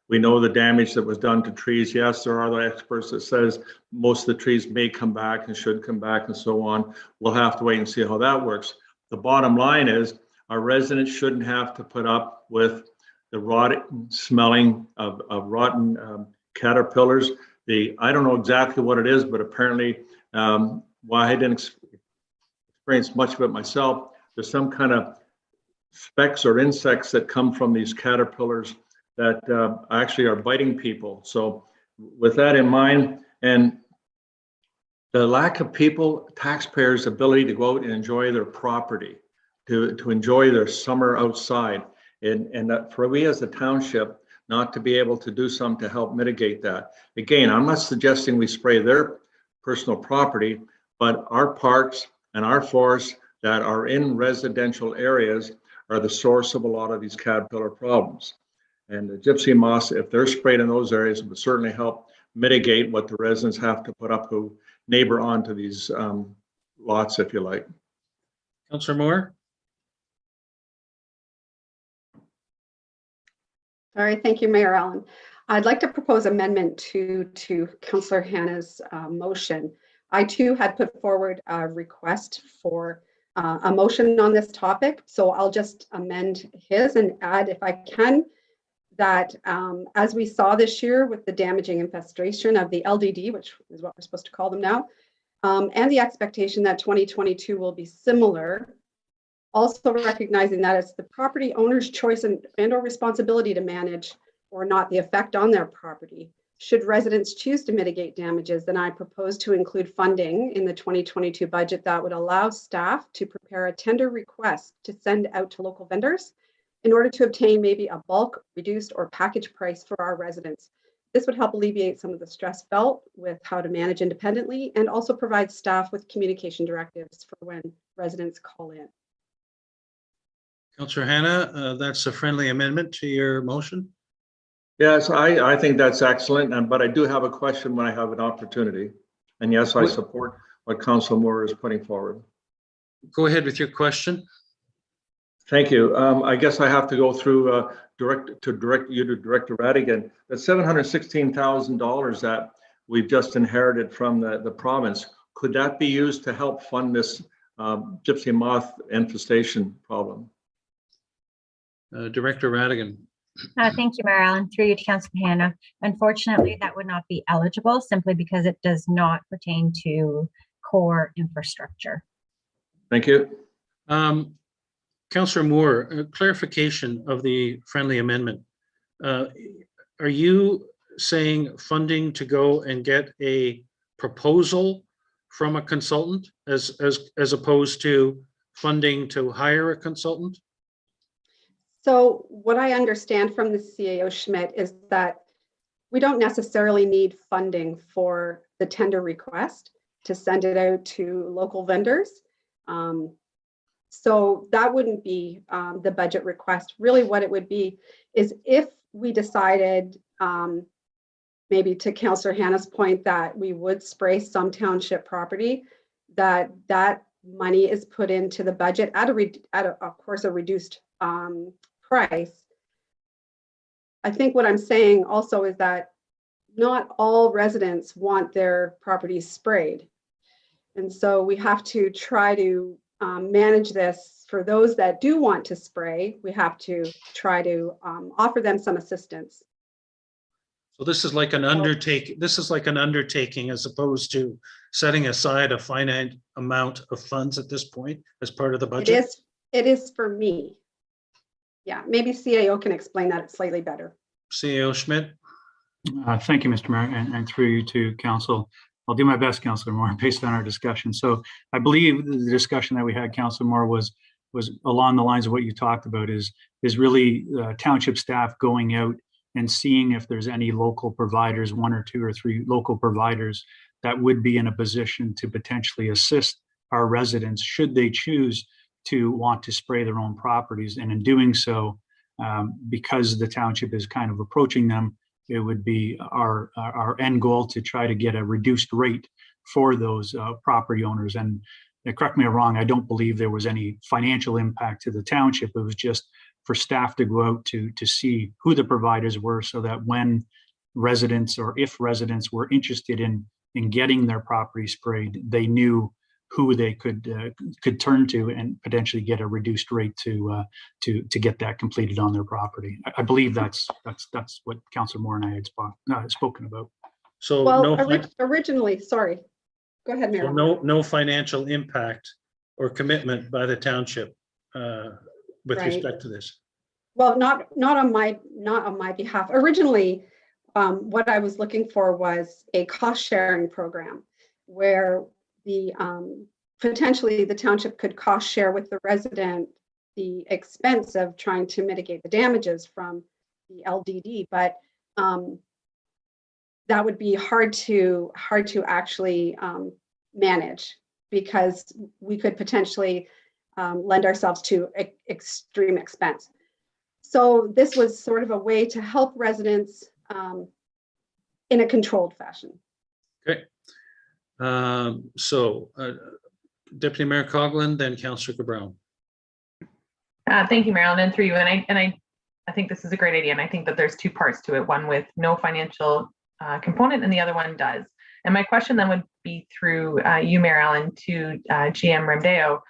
We know the damage that was done to trees. Yes, there are the experts that says most of the trees may come back and should come back and so on. We'll have to wait and see how that works. The bottom line is our residents shouldn't have to put up with the rotten smelling of rotten caterpillars. I don't know exactly what it is, but apparently, while I didn't experience much of it myself, there's some kind of specks or insects that come from these caterpillars that actually are biting people. So with that in mind, and the lack of taxpayers' ability to go out and enjoy their property, to enjoy their summer outside, and that for we as a township not to be able to do something to help mitigate that. Again, I'm not suggesting we spray their personal property, but our parks and our forests that are in residential areas are the source of a lot of these caterpillar problems. And the gypsy moths, if they're sprayed in those areas, would certainly help mitigate what the residents have to put up who neighbor onto these lots, if you like. Councillor Moore? All right, thank you, Mayor Allen. I'd like to propose amendment to Councillor Hannah's motion. I too had put forward a request for a motion on this topic, so I'll just amend his and add, if I can, that as we saw this year with the damaging infestation of the LDD, which is what we're supposed to call them now, and the expectation that 2022 will be similar, also recognizing that it's the property owner's choice and or responsibility to manage or not the effect on their property. Should residents choose to mitigate damages, then I propose to include funding in the 2022 budget that would allow staff to prepare a tender request to send out to local vendors in order to obtain maybe a bulk, reduced, or package price for our residents. This would help alleviate some of the stress felt with how to manage independently and also provide staff with communication directives for when residents call in. Councillor Hannah, that's a friendly amendment to your motion. Yes, I think that's excellent, but I do have a question when I have an opportunity. And yes, I support what Councillor Moore is putting forward. Go ahead with your question. Thank you. I guess I have to go through direct you to Director Radigan. The $716,000 that we've just inherited from the province, could that be used to help fund this gypsy moth infestation problem? Director Radigan. Thank you, Mayor Allen. Through you to Councillor Hannah. Unfortunately, that would not be eligible simply because it does not pertain to core infrastructure. Thank you. Councillor Moore, clarification of the friendly amendment. Are you saying funding to go and get a proposal from a consultant as opposed to funding to hire a consultant? So what I understand from the CAO Schmidt is that we don't necessarily need funding for the tender request to send it out to local vendors. So that wouldn't be the budget request. Really what it would be is if we decided, maybe to Councillor Hannah's point, that we would spray some township property, that money is put into the budget at of course, a reduced price. I think what I'm saying also is that not all residents want their properties sprayed. And so we have to try to manage this. For those that do want to spray, we have to try to offer them some assistance. So this is like an undertaking. This is like an undertaking as opposed to setting aside a finite amount of funds at this point as part of the budget. It is for me. Yeah, maybe CAO can explain that slightly better. CAO Schmidt. Thank you, Mr. Mayor, and through you to council. I'll do my best, Councillor Moore, based on our discussion. So I believe the discussion that we had, Councillor Moore, was along the lines of what you talked about is really township staff going out and seeing if there's any local providers, 1 or 2 or 3 local providers that would be in a position to potentially assist our residents should they choose to want to spray their own properties. And in doing so, because the township is kind of approaching them, it would be our end goal to try to get a reduced rate for those property owners. And correct me if I'm wrong, I don't believe there was any financial impact to the township. It was just for staff to go out to see who the providers were, so that when residents, or if residents were interested in getting their property sprayed, they knew who they could turn to and potentially get a reduced rate to get that completed on their property. I believe that's what Councillor Moore and I had spoken about. So Well, no, originally, sorry. Go ahead, Mayor. so no financial impact or commitment by the township with Right. respect to this. Well, not on my behalf. Originally, what I was looking for was a cost sharing program where the potentially the township could cost share with the resident the expense of trying to mitigate the damages from the LDD, but that would be hard to actually manage, because we could potentially lend ourselves to extreme expense. So this was sort of a way to help residents in a controlled fashion. Okay. Deputy Mayor Coughlin, then Councillor Cabral. Thank you, Marilyn, and through you. And I think this is a great idea, and I think that there's 2 parts to it. One with no financial component, and the other one does. And my question then would be through you, Mayor Allen, to GM Remdeo.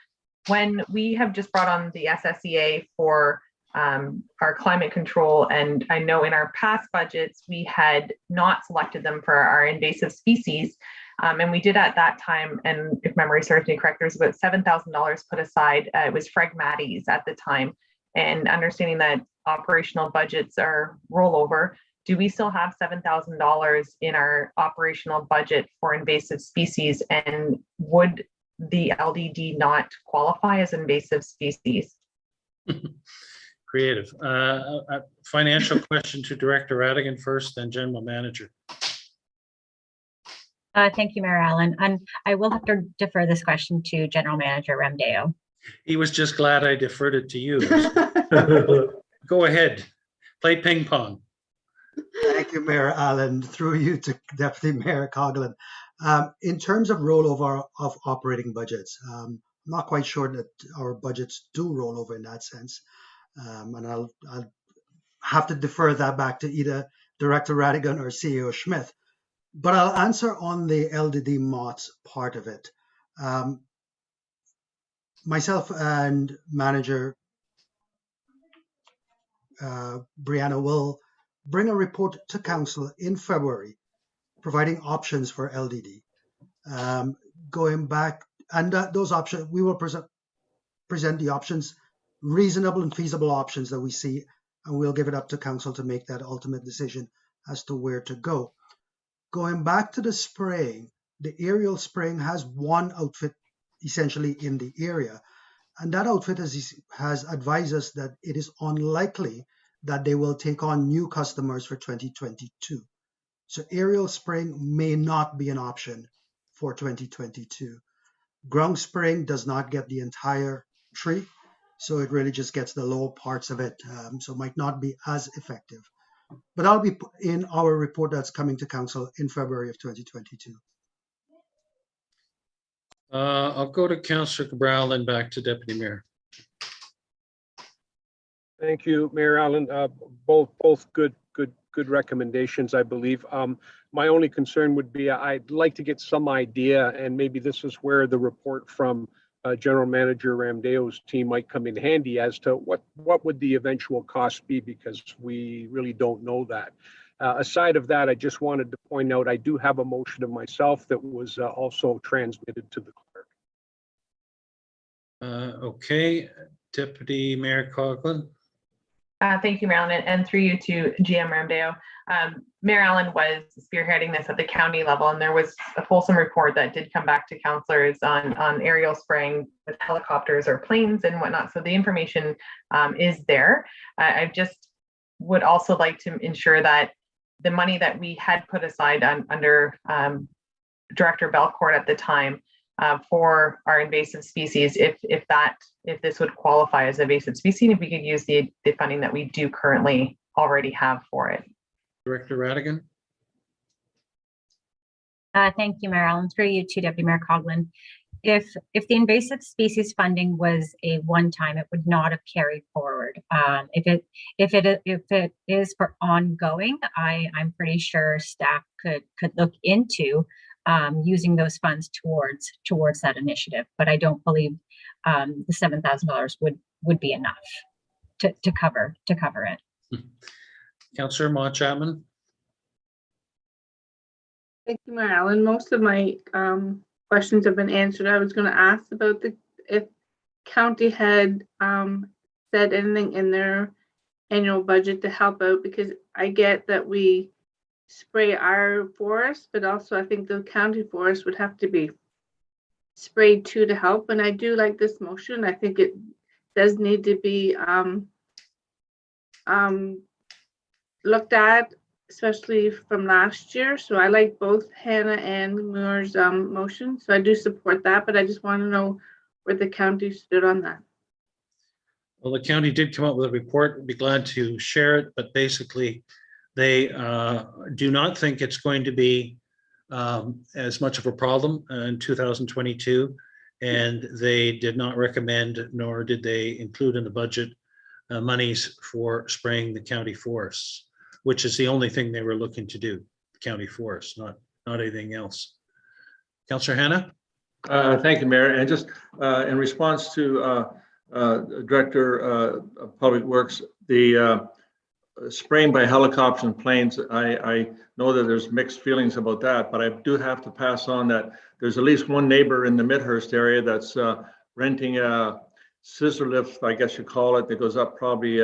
When we have just brought on the SSEA for our climate control, and I know in our past budgets we had not selected them for our invasive species, and we did at that time, and if memory serves me correct, there's about $7,000 put aside. It was Phragmites at the time, and understanding that operational budgets are rollover, do we still have $7,000 in our operational budget for invasive species, and would the LDD not qualify as invasive species? Creative. A financial question to Director Radigan first, then General Manager. Thank you, Mayor Allen. And I will have to defer this question to General Manager Remdeo. He was just glad I deferred it to you. Go ahead, play ping pong. Thank you, Mayor Allen. Through you to Deputy Mayor Coughlin. In terms of rollover of operating budgets, I'm not quite sure that our budgets do roll over in that sense. And I'll have to defer that back to either Director Radigan or CEO Schmidt. But I'll answer on the LDD MOTS part of it. Myself and Manager Brianna will bring a report to Council in February, providing options for LDD. Going back, and those options, we will present the options, reasonable and feasible options that we see, and we'll give it up to Council to make that ultimate decision as to where to go. Going back to the spraying, the aerial spraying has one outfit essentially in the area, and that outfit has advised us that it is unlikely that they will take on new customers for 2022. So aerial spraying may not be an option for 2022. Ground spraying does not get the entire tree, so it really just gets the low parts of it, so it might not be as effective. But that'll be in our report that's coming to Council in February of 2022. I'll go to Councillor Cabral, then back to Deputy Mayor. Thank you, Mayor Allen. Both good recommendations, I believe. My only concern would be I'd like to get some idea, and maybe this is where the report from General Manager Remdeo's team might come in handy as to what would the eventual cost be, because we really don't know that. Aside of that, I just wanted to point out I do have a motion of myself that was also transmitted to the clerk. Okay, Deputy Mayor Coughlin. Thank you, Marilyn, and through you to GM Ramdeo. Mayor Allen was spearheading this at the county level, and there was a fulsome report that did come back to councillors on aerial spraying with helicopters or planes and whatnot. So the information is there. I just would also like to ensure that the money that we had put aside under Director Belcourt at the time for our invasive species, if this would qualify as invasive species, if we could use the funding that we do currently already have for it. Director Radigan. Thank you, Mayor Allen. Through you to Deputy Mayor Coughlin. If the invasive species funding was a one-time, it would not have carried forward. If it is for ongoing, I'm pretty sure staff could look into using those funds towards that initiative. But I don't believe the $7,000 would be enough to cover it. Councillor Maude Chapman. Thank you, Mayor Allen. Most of my questions have been answered. I was going to ask about if county had said anything in their annual budget to help out, because I get that we spray our forest, but also I think the county forest would have to be sprayed too to help. And I do like this motion. I think it does need to be looked at, especially from last year. So I like both Hannah and Moore's motion. So I do support that, but I just want to know where the county stood on that. Well, the county did come up with a report. I'd be glad to share it, but basically they do not think it's going to be as much of a problem in 2022. And they did not recommend, nor did they include in the budget monies for spraying the county forests, which is the only thing they were looking to do, county forests, not anything else. Councillor Hannah? Thank you, Mayor. And just in response to Director of Public Works, the spraying by helicopters and planes, I know that there's mixed feelings about that, but I do have to pass on that there's at least one neighbor in the Midhurst area that's renting a scissor lift, I guess you call it, that goes up probably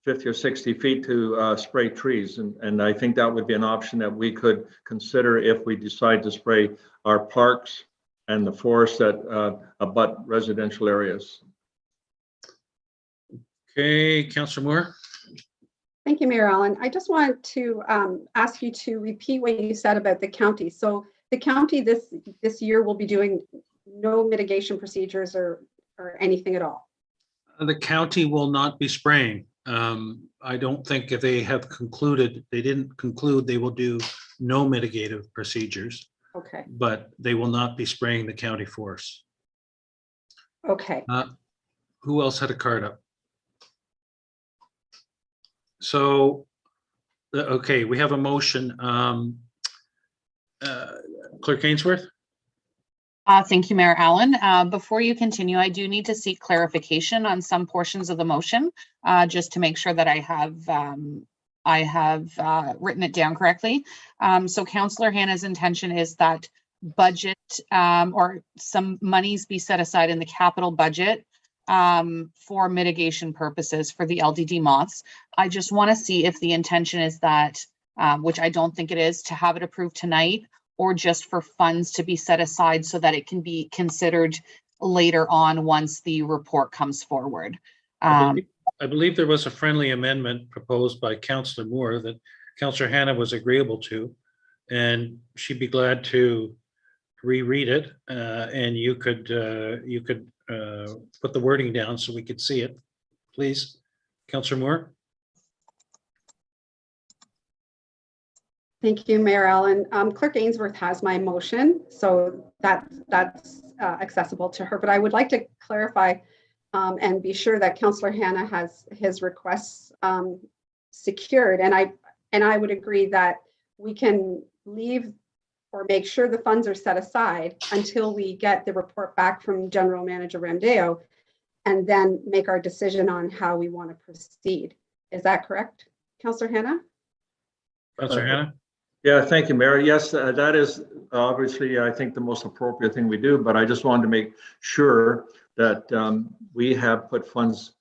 50 or 60 feet to spray trees. And I think that would be an option that we could consider if we decide to spray our parks and the forests that abut residential areas. Okay, Councillor Moore. Thank you, Mayor Allen. I just want to ask you to repeat what you said about the county. So the county this year will be doing no mitigation procedures or anything at all. The county will not be spraying. I don't think if they have concluded, they didn't conclude they will do no mitigative procedures. Okay. But they will not be spraying the county force. Okay. Who else had a card up? So, okay, we have a motion. Clerk Ainsworth? Thank you, Mayor Allen. Before you continue, I do need to seek clarification on some portions of the motion, just to make sure that I have written it down correctly. So Councillor Hannah's intention is that budget or some monies be set aside in the capital budget for mitigation purposes for the LDD moths. I just want to see if the intention is that, which I don't think it is, to have it approved tonight, or just for funds to be set aside so that it can be considered later on once the report comes forward. I believe there was a friendly amendment proposed by Councillor Moore that Councillor Hannah was agreeable to, and she'd be glad to reread it, and you could put the wording down so we could see it, please. Councillor Moore. Thank you, Mayor Allen. Clerk Ainsworth has my motion, so that's accessible to her. But I would like to clarify and be sure that Councillor Hannah has his requests secured. And I would agree that we can leave or make sure the funds are set aside until we get the report back from General Manager Ramdeo, and then make our decision on how we want to proceed. Is that correct, Councillor Hannah? Councillor Hannah? Yeah, thank you, Mayor. Yes, that is obviously, I think, the most appropriate thing we do, but I just wanted to make sure that we have put funds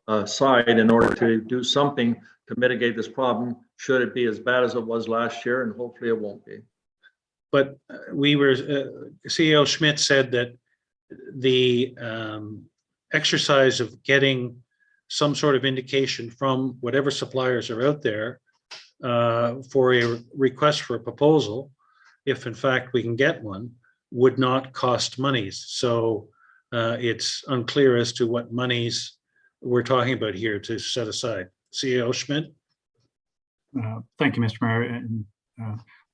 aside in order to do something to mitigate this problem, should it be as bad as it was last year, and hopefully it won't be. But CEO Schmidt said that the exercise of getting some sort of indication from whatever suppliers are out there for a request for a proposal, if in fact we can get one, would not cost monies. So it's unclear as to what monies we're talking about here to set aside. CEO Schmidt? Thank you, Mr. Mayor. And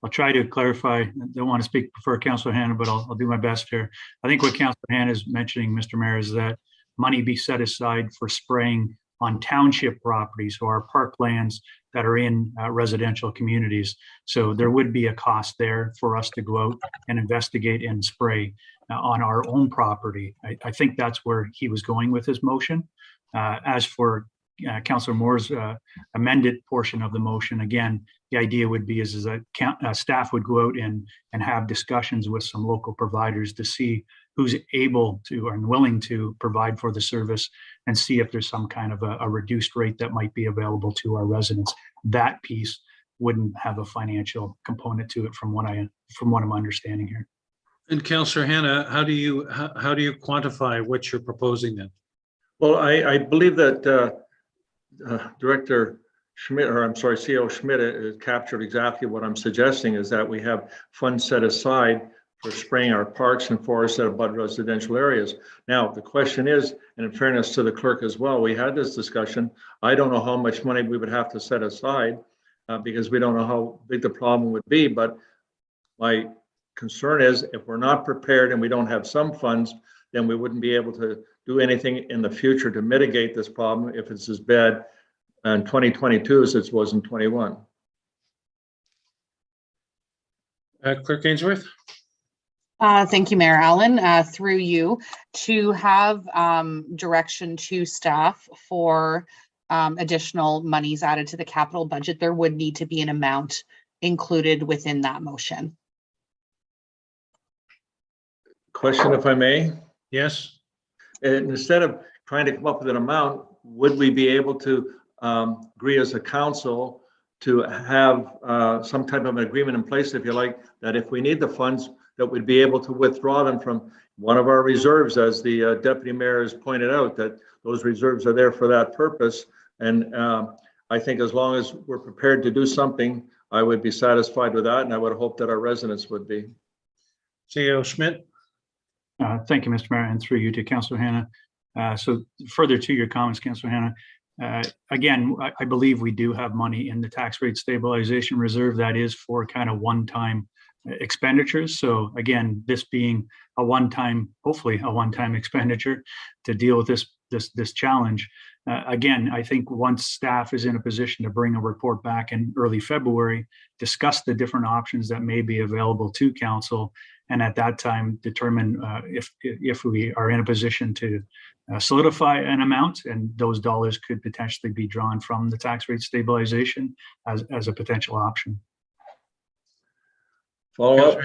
I'll try to clarify. I don't want to speak for Councillor Hanna, but I'll do my best here. I think what Councillor Hanna is mentioning, Mr. Mayor, is that money be set aside for spraying on township properties or our parklands that are in residential communities. So there would be a cost there for us to go out and investigate and spray on our own property. I think that's where he was going with his motion. As for Councillor Moore's amended portion of the motion, again, the idea would be is that staff would go out and have discussions with some local providers to see who's able to and willing to provide for the service, and see if there's some kind of a reduced rate that might be available to our residents. That piece wouldn't have a financial component to it, from what I'm understanding here. And Councillor Hanna, how do you quantify what you're proposing then? Well, I believe that Director Schmidt, or I'm sorry, CEO Schmidt has captured exactly what I'm suggesting, is that we have funds set aside for spraying our parks and forests that abut residential areas. Now, the question is, and in fairness to the clerk as well, we had this discussion. I don't know how much money we would have to set aside because we don't know how big the problem would be. But my concern is, if we're not prepared and we don't have some funds, then we wouldn't be able to do anything in the future to mitigate this problem if it's as bad in 2022 as it was in 21. Clerk Ainsworth? Thank you, Mayor Allen, through you, to have direction to staff for additional monies added to the capital budget. There would need to be an amount included within that motion. Question, if I may? Yes. And instead of trying to come up with an amount, would we be able to agree as a council to have some type of an agreement in place, if you like, that if we need the funds, that we'd be able to withdraw them from one of our reserves, as the deputy mayor has pointed out, that those reserves are there for that purpose. And I think as long as we're prepared to do something, I would be satisfied with that, and I would hope that our residents would be. CEO Schmidt? Thank you, Mr. Mayor, and through you to Councillor Hanna. So further to your comments, Councillor Hanna, again, I believe we do have money in the tax rate stabilization reserve that is for kind of one-time expenditures. So again, this being a one-time, hopefully a one-time expenditure to deal with this challenge. Again, I think once staff is in a position to bring a report back in early February, discuss the different options that may be available to council, and at that time determine if we are in a position to solidify an amount, and those dollars could potentially be drawn from the tax rate stabilization as a potential option. Follow up.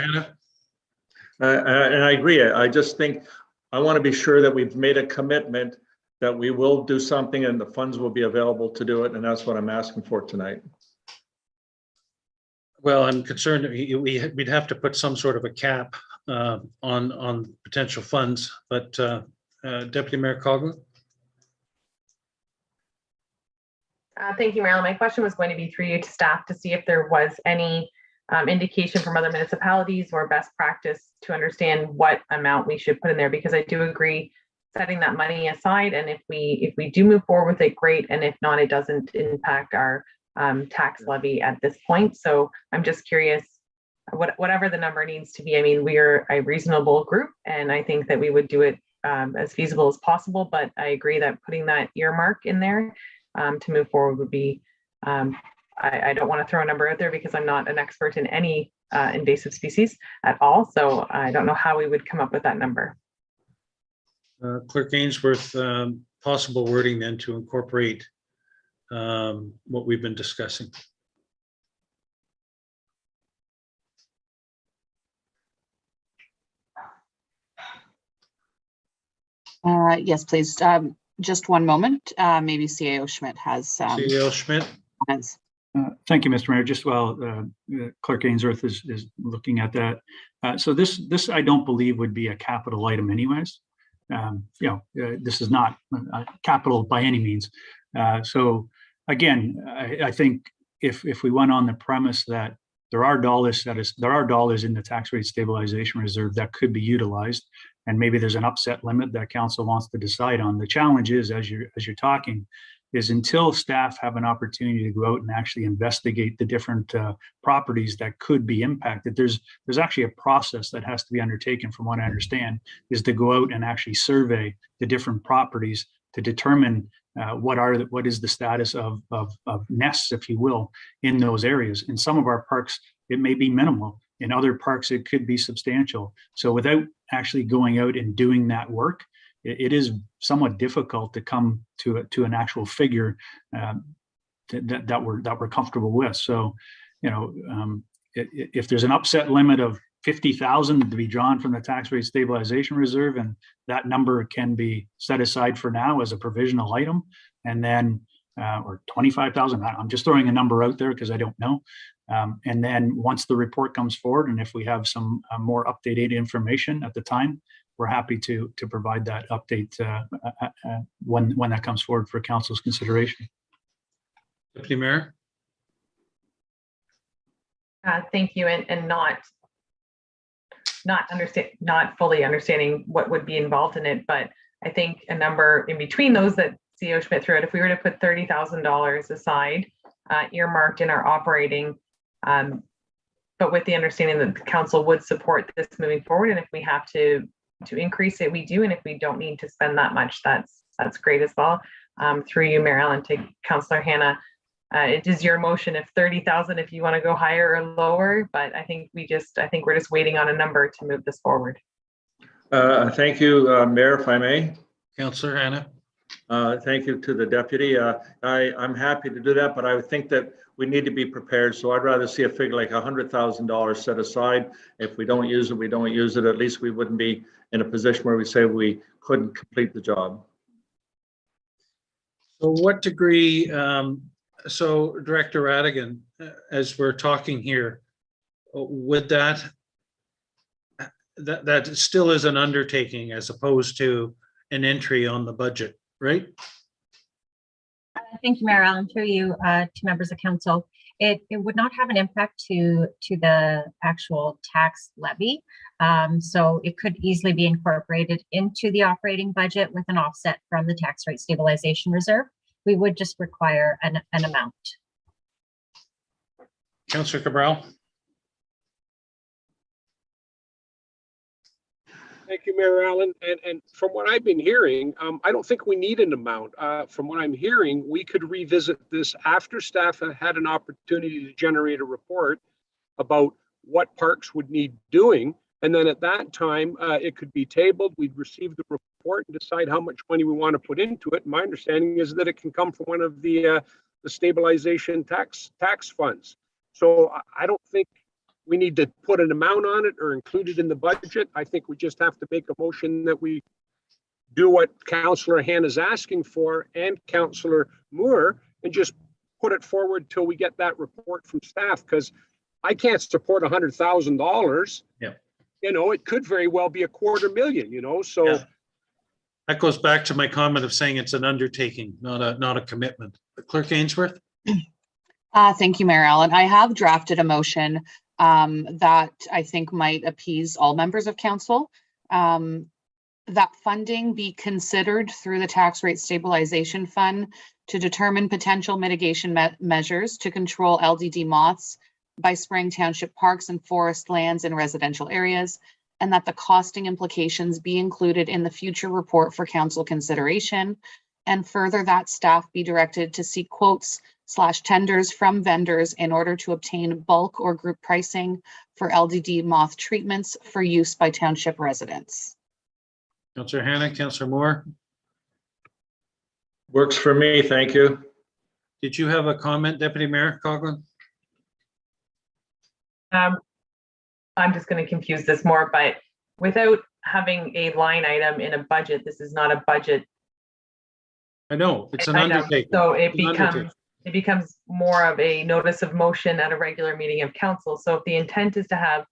And I agree. I just think I want to be sure that we've made a commitment that we will do something and the funds will be available to do it. And that's what I'm asking for tonight. Well, I'm concerned that we'd have to put some sort of a cap on potential funds, but Deputy Mayor Coghlan? Thank you, Marilyn. My question was going to be through you to staff to see if there was any indication from other municipalities or best practice to understand what amount we should put in there, because I do agree setting that money aside, and if we do move forward with it, great, and if not, it doesn't impact our tax levy at this point. So I'm just curious, whatever the number needs to be. I mean, we are a reasonable group, and I think that we would do it as feasible as possible, but I agree that putting that earmark in there to move forward would be, I don't want to throw a number out there because I'm not an expert in any invasive species at all. So I don't know how we would come up with that number. Clerk Ainsworth, possible wording then to incorporate what we've been discussing. Yes, please. Just one moment. Maybe CAO Schmidt has CEO Schmidt? comments. Thank you, Mr. Mayor. Just while Clerk Ainsworth is looking at that. So this I don't believe would be a capital item anyways. This is not capital by any means. So again, I think if we went on the premise that there are dollars in the tax rate stabilization reserve that could be utilized, and maybe there's an upset limit that council wants to decide on. The challenge is, as you're talking, is until staff have an opportunity to go out and actually investigate the different properties that could be impacted. There's actually a process that has to be undertaken, from what I understand, is to go out and actually survey the different properties to determine what is the status of nests, if you will, in those areas. In some of our parks, it may be minimal. In other parks, it could be substantial. So without actually going out and doing that work, it is somewhat difficult to come to an actual figure that we're comfortable with. So, if there's an upset limit of 50,000 to be drawn from the tax rate stabilization reserve, and that number can be set aside for now as a provisional item, and then or 25,000. I'm just throwing a number out there because I don't know. And then once the report comes forward, and if we have some more updated information at the time, we're happy to provide that update when that comes forward for council's consideration. Deputy Mayor? Thank you, and not fully understanding what would be involved in it, but I think a number in between those that CEO Schmidt threw out, if we were to put $30,000 aside, earmarked in our operating, but with the understanding that the council would support this moving forward, and if we have to increase it, we do, and if we don't need to spend that much, that's great as well. Through you, Mayor Allen, to Councillor Hannah, it is your motion if 30,000 if you want to go higher or lower, but I think we're just waiting on a number to move this forward. Thank you, Mayor, if I may. Councillor Hannah? Thank you to the deputy. I'm happy to do that, but I would think that we need to be prepared. So I'd rather see a figure like $100,000 set aside. If we don't use it, we don't use it. At least we wouldn't be in a position where we say we couldn't complete the job. So what degree, so Director Radigan, as we're talking here, would that still is an undertaking as opposed to an entry on the budget, right? Thank you, Mayor Allen. Through you to members of council. It would not have an impact to the actual tax levy. So it could easily be incorporated into the operating budget with an offset from the tax rate stabilization reserve. We would just require an amount. Councillor Cabral? Thank you, Mayor Allen. And from what I've been hearing, I don't think we need an amount. From what I'm hearing, we could revisit this after staff had an opportunity to generate a report about what parks would need doing. And then at that time, it could be tabled. We'd receive the report and decide how much money we want to put into it. My understanding is that it can come from one of the stabilization tax funds. So I don't think we need to put an amount on it or include it in the budget. I think we just have to make a motion that we do what Councillor Hannah is asking for and Councillor Moore, and just put it forward till we get that report from staff, because I can't support $100,000. Yeah. It could very well be $250,000, so. Yeah. That goes back to my comment of saying it's an undertaking, not a commitment. Clerk Ainsworth? Thank you, Mayor Allen. I have drafted a motion that I think might appease all members of council. That funding be considered through the tax rate stabilization fund to determine potential mitigation measures to control LDD moths by spraying township parks and forest lands in residential areas, and that the costing implications be included in the future report for council consideration. And further, that staff be directed to seek quotes/tenders from vendors in order to obtain bulk or group pricing for LDD moth treatments for use by township residents. Councillor Hannah, Councillor Moore? Works for me, thank you. Did you have a comment, Deputy Mayor Coughlin? I'm just going to confuse this more, but without having a line item in a budget, this is not a budget I know, it's an I know. undertaking. So it It's an undertaking. becomes more of a notice of motion at a regular meeting of council. So if the intent is to have,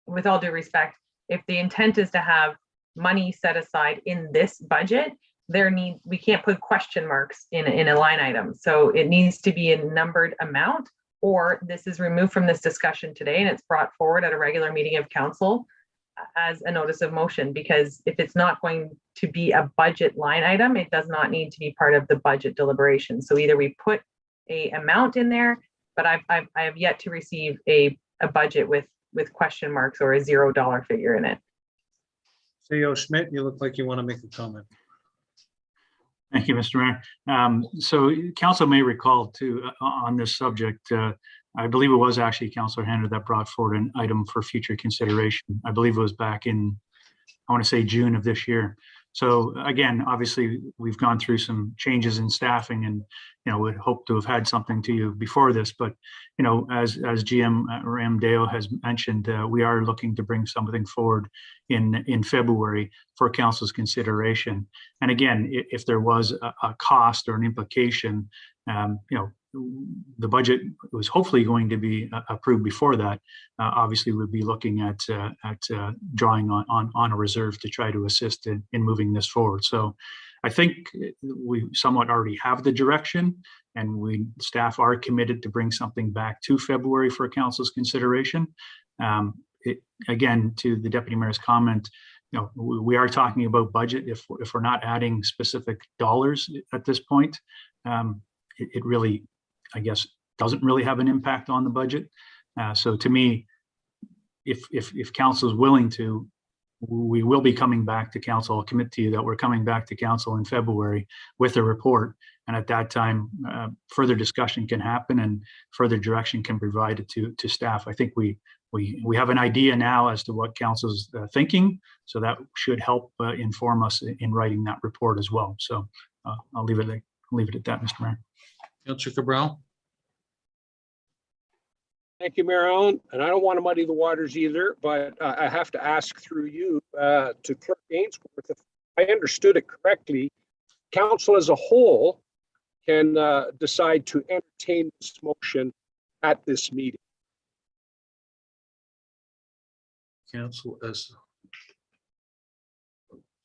with all due respect, if the intent is to have money set aside in this budget, we can't put question marks in a line item. So it needs to be a numbered amount, or this is removed from this discussion today and it's brought forward at a regular meeting of council as a notice of motion, because if it's not going to be a budget line item, it does not need to be part of the budget deliberation. So either we put a amount in there, but I have yet to receive a budget with question marks or a $0 figure in it. CEO Schmidt, you look like you want to make a comment. Thank you, Mr. Mayor. So council may recall too, on this subject, I believe it was actually Councillor Hanna that brought forward an item for future consideration. I believe it was back in, I want to say June of this year. So again, obviously we've gone through some changes in staffing and, would hope to have had something to you before this, but, as GM Ramdale has mentioned, we are looking to bring something forward in February for council's consideration. And again, if there was a cost or an implication, the budget was hopefully going to be approved before that. Obviously, we'd be looking at drawing on a reserve to try to assist in moving this forward. So I think we somewhat already have the direction, and staff are committed to bring something back to February for council's consideration. Again, to the deputy mayor's comment, we are talking about budget. If we're not adding specific dollars at this point, it really, I guess, doesn't really have an impact on the budget. So to me, if council is willing to, we will be coming back to council. I'll commit to you that we're coming back to council in February with a report. And at that time, further discussion can happen and further direction can be provided to staff. I think we have an idea now as to what council's thinking. So that should help inform us in writing that report as well. So I'll leave it at that, Mr. Mayor. Councillor Cabral. Thank you, Mayor Allen. And I don't want to muddy the waters either, but I have to ask through you to Clerk Ainsworth, if I understood it correctly, council as a whole can decide to entertain this motion at this meeting. Council as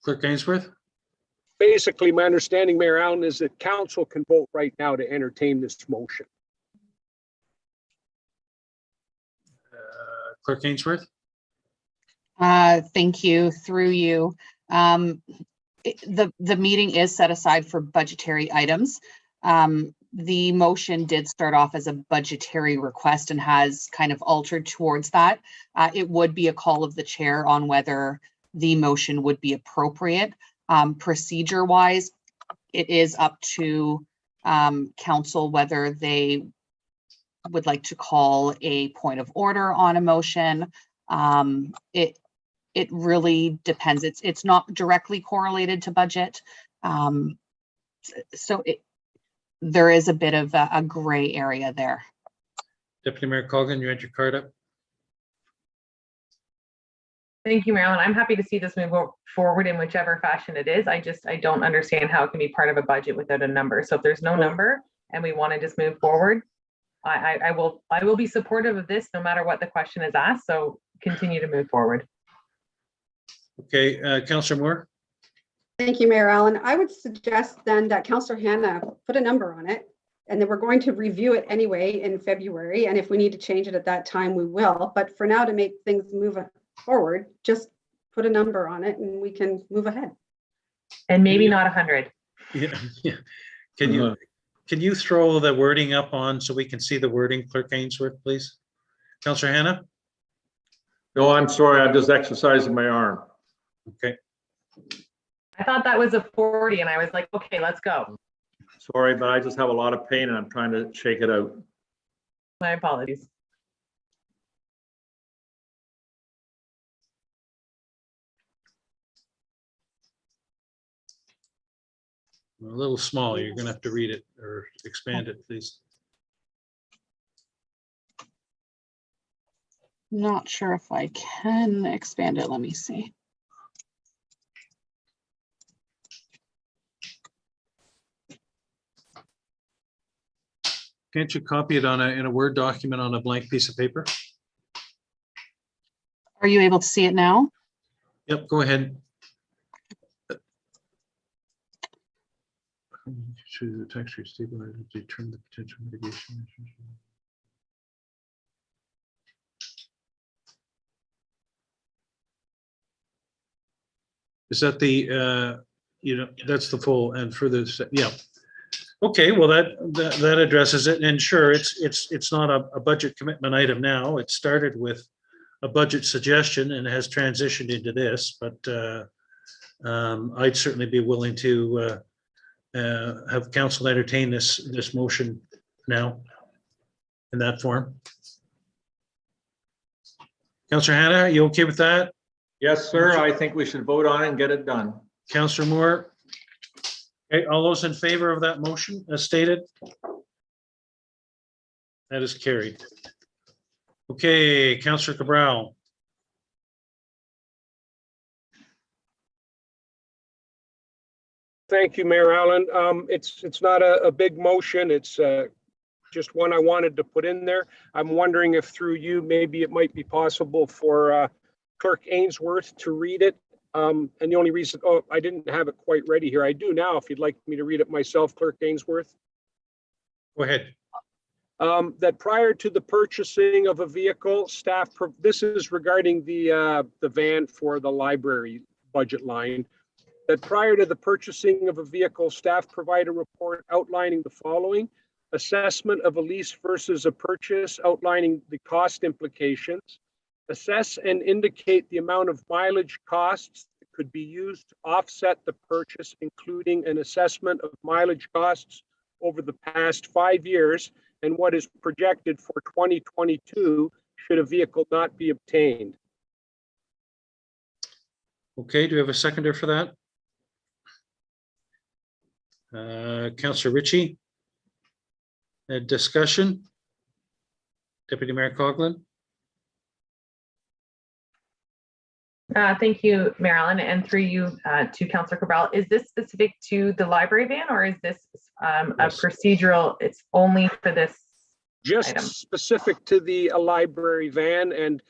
Clerk Ainsworth. Basically, my understanding, Mayor Allen, is that council can vote right now to entertain this motion. Clerk Ainsworth. Thank you, through you. The meeting is set aside for budgetary items. The motion did start off as a budgetary request and has kind of altered towards that. It would be a call of the chair on whether the motion would be appropriate. Procedure wise, it is up to council whether they would like to call a point of order on a motion. It really depends. It's not directly correlated to budget. So there is a bit of a gray area there. Deputy Mayor Colgan, you had your card up. Thank you, Marilyn. I'm happy to see this move forward in whichever fashion it is. I don't understand how it can be part of a budget without a number. So if there's no number and we want to just move forward, I will be supportive of this no matter what the question is asked. So continue to move forward. Okay, Councillor Moore. Thank you, Mayor Allen. I would suggest then that Councillor Hanna put a number on it, and then we're going to review it anyway in February. And if we need to change it at that time, we will. But for now, to make things move forward, just put a number on it and we can move ahead. And maybe not 100. Yeah. Can you throw the wording up on so we can see the wording, Clerk Ainsworth, please? Councillor Hanna? No, I'm sorry. I'm just exercising my arm. Okay. I thought that was a 40 and I was like, okay, let's go. Sorry, but I just have a lot of pain and I'm trying to shake it out. My apologies. A little small. You're going to have to read it or expand it, please. Not sure if I can expand it. Let me see. Can't you copy it in a Word document on a blank piece of paper? Are you able to see it now? Yep, go ahead. Choose the tax rate stabilizer to determine the potential mitigation measures. Is that the, that's the full and for the, yeah. Okay, well, that addresses it. And sure, it's not a budget commitment item now. It started with a budget suggestion and has transitioned into this, but I'd certainly be willing to have council entertain this motion now in that form. Councillor Hannah, are you okay with that? Yes, sir. I think we should vote on it and get it done. Councillor Moore? Okay, all those in favor of that motion as stated? That is carried. Okay, Councillor Cabral. Thank you, Mayor Allen. It's not a big motion. It's just one I wanted to put in there. I'm wondering if through you, maybe it might be possible for Clerk Ainsworth to read it. And the only reason, I didn't have it quite ready here. I do now, if you'd like me to read it myself, Clerk Ainsworth. Go ahead. That prior to the purchasing of a vehicle, staff, this is regarding the van for the library budget line, that prior to the purchasing of a vehicle, staff provide a report outlining the following: assessment of a lease versus a purchase, outlining the cost implications, assess and indicate the amount of mileage costs that could be used to offset the purchase, including an assessment of mileage costs over the past 5 years and what is projected for 2022 should a vehicle not be obtained. Okay, do we have a seconder for that? Councillor Ritchie. A discussion? Deputy Mayor Coughlin. Thank you, Mayor Allen, and through you to Councillor Cabral. Is this specific to the library van, or is this a procedural? It's only for this just item? Specific to the library van, and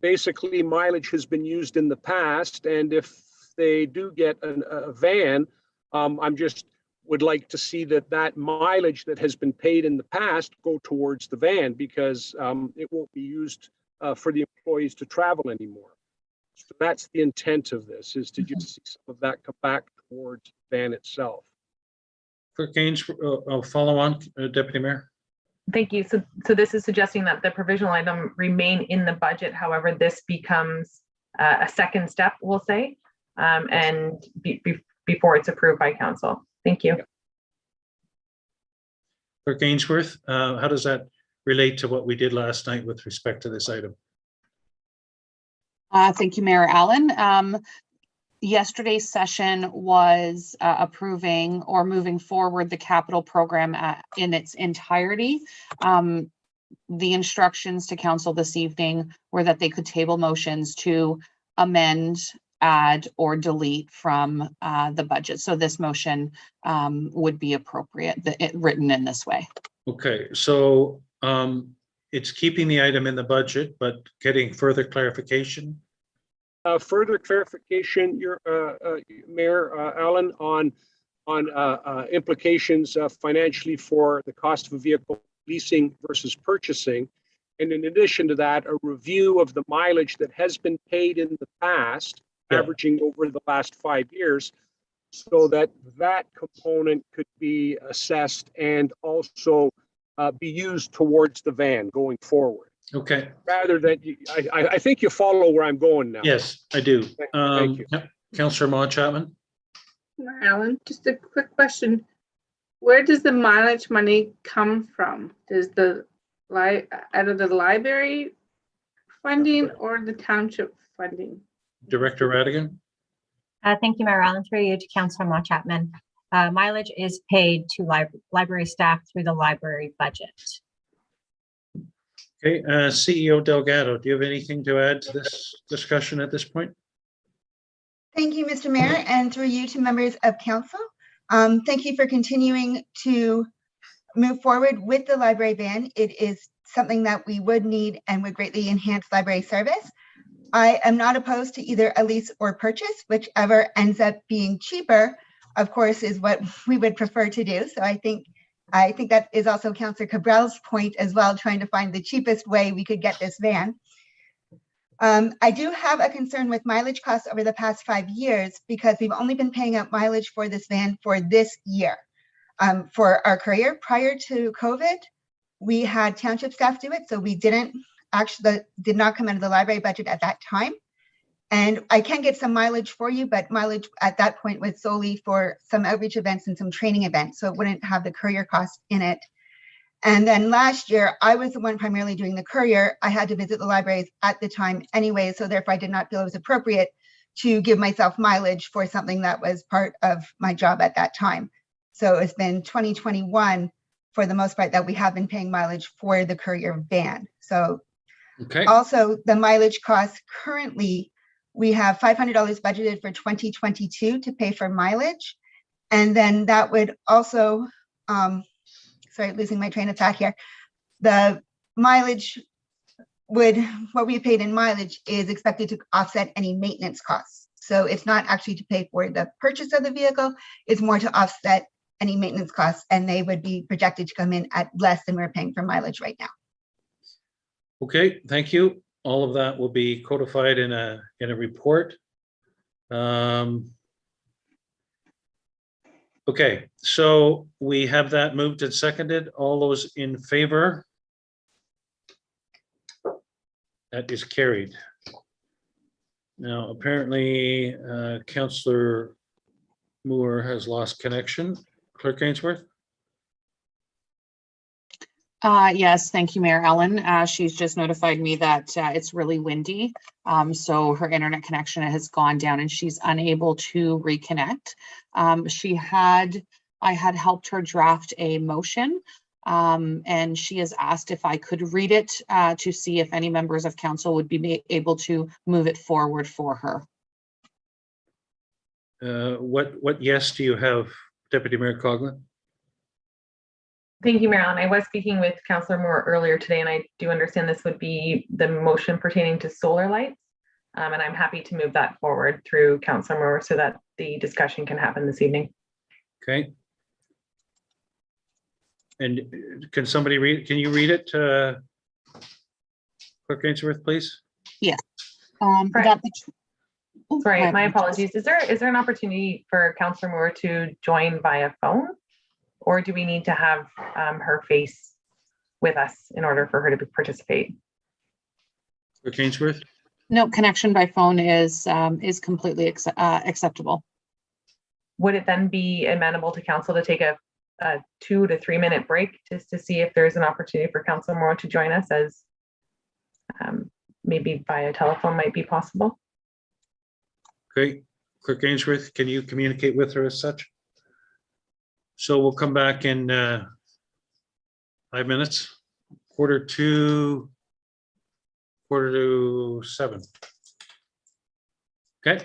basically mileage has been used in the past. And if they do get a van, I'm just would like to see that mileage that has been paid in the past go towards the van, because it won't be used for the employees to travel anymore. So that's the intent of this, is to just see some of that come back towards the van itself. Clerk Gaines, I'll follow on, Deputy Mayor. Thank you. So this is suggesting that the provisional item remain in the budget. However, this becomes a second step, we'll say, and before it's approved by council. Thank you. Clerk Ainsworth, how does that relate to what we did last night with respect to this item? Thank you, Mayor Allen. Yesterday's session was approving or moving forward the capital program in its entirety. The instructions to council this evening were that they could table motions to amend, add, or delete from the budget. So this motion would be appropriate, written in this way. Okay, so it's keeping the item in the budget, but getting further clarification. Further clarification, your Mayor Allen, on implications financially for the cost of a vehicle leasing versus purchasing, and in addition to that, a review of the mileage that has been paid in the past, averaging over the last 5 years, so that component could be assessed and also be used towards the van going forward. Okay. Rather than, I think you follow where I'm going now. Yes, I do. Thank you. Councillor Maude Chapman. Alan, just a quick question. Where does the mileage money come from? Does out of the library funding or the township funding? Director Radigan. Thank you, Mayor Allen. Through you to Councillor Maude Chapman. Mileage is paid to library staff through the library budget. Okay, CEO Delgado, do you have anything to add to this discussion at this point? Thank you, Mr. Mayor, and through you to members of council. Thank you for continuing to move forward with the library van. It is something that we would need and would greatly enhance library service. I am not opposed to either a lease or purchase, whichever ends up being cheaper, of course, is what we would prefer to do. So I think that is also Councillor Cabral's point as well, trying to find the cheapest way we could get this van. I do have a concern with mileage costs over the past 5 years because we've only been paying out mileage for this van for this year. For our courier, prior to COVID, we had township staff do it, so we did not come out of the library budget at that time. And I can get some mileage for you, but mileage at that point was solely for some outreach events and some training events, so it wouldn't have the courier cost in it. And then last year, I was the one primarily doing the courier. I had to visit the libraries at the time anyway, so therefore I did not feel it was appropriate to give myself mileage for something that was part of my job at that time. So it's been 2021 for the most part that we have been paying mileage for the courier van. So Okay. also the mileage costs currently, we have $500 budgeted for 2022 to pay for mileage. And then that would also, sorry, losing my train of thought here. The mileage what we paid in mileage is expected to offset any maintenance costs. So it's not actually to pay for the purchase of the vehicle, it's more to offset any maintenance costs, and they would be projected to come in at less than we're paying for mileage right now. Okay, thank you. All of that will be codified in a report. Okay, so we have that moved and seconded. All those in favor? That is carried. Now, apparently, Councillor Moore has lost connection. Clerk Ainsworth? Yes, thank you, Mayor Ellen. She's just notified me that it's really windy. So her internet connection has gone down and she's unable to reconnect. I had helped her draft a motion and she has asked if I could read it to see if any members of council would be able to move it forward for her. What yes do you have, Deputy Mayor Coughlin? Thank you, Mayor Allen. I was speaking with Councillor Moore earlier today, and I do understand this would be the motion pertaining to solar lights. And I'm happy to move that forward through Councillor Moore so that the discussion can happen this evening. Okay. And can somebody read, can you read it, Clerk Ainsworth, please? Yes. Sorry, my apologies. Is there an opportunity for Councillor Moore to join via phone? Or do we need to have her face with us in order for her to participate? Clerk Ainsworth? No, connection by phone is completely acceptable. Would it then be amenable to council to take a 2 to 3 minute break just to see if there's an opportunity for Councillor Moore to join us, as maybe via telephone might be possible? Great. Clerk Ainsworth, can you communicate with her as such? So we'll come back in 5 minutes, quarter to 7. Okay.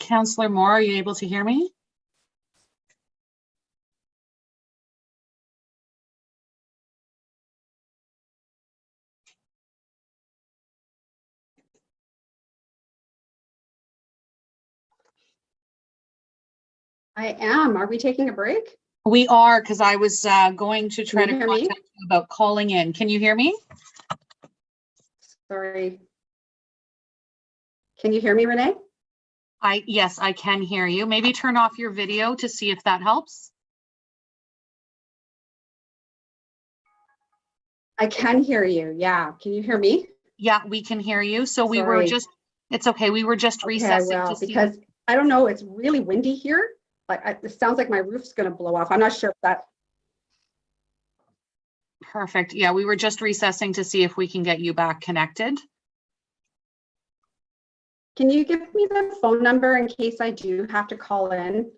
Councillor Moore, are you able to hear me? I am. Are we taking a break? We are, because I was going to try Can you to hear me? contact you about calling in. Can you hear me? Sorry. Can you hear me, Renee? Yes, I can hear you. Maybe turn off your video to see if that helps. I can hear you. Yeah. Can you hear me? Yeah, we can hear you. So we were Sorry. just, it's okay. We were just Okay, I recessing will, to see. because I don't know, it's really windy here. Like, it sounds like my roof's gonna blow off. I'm not sure if that, Perfect. Yeah, we were just recessing to see if we can get you back connected. can you give me the phone number in case I do have to call in?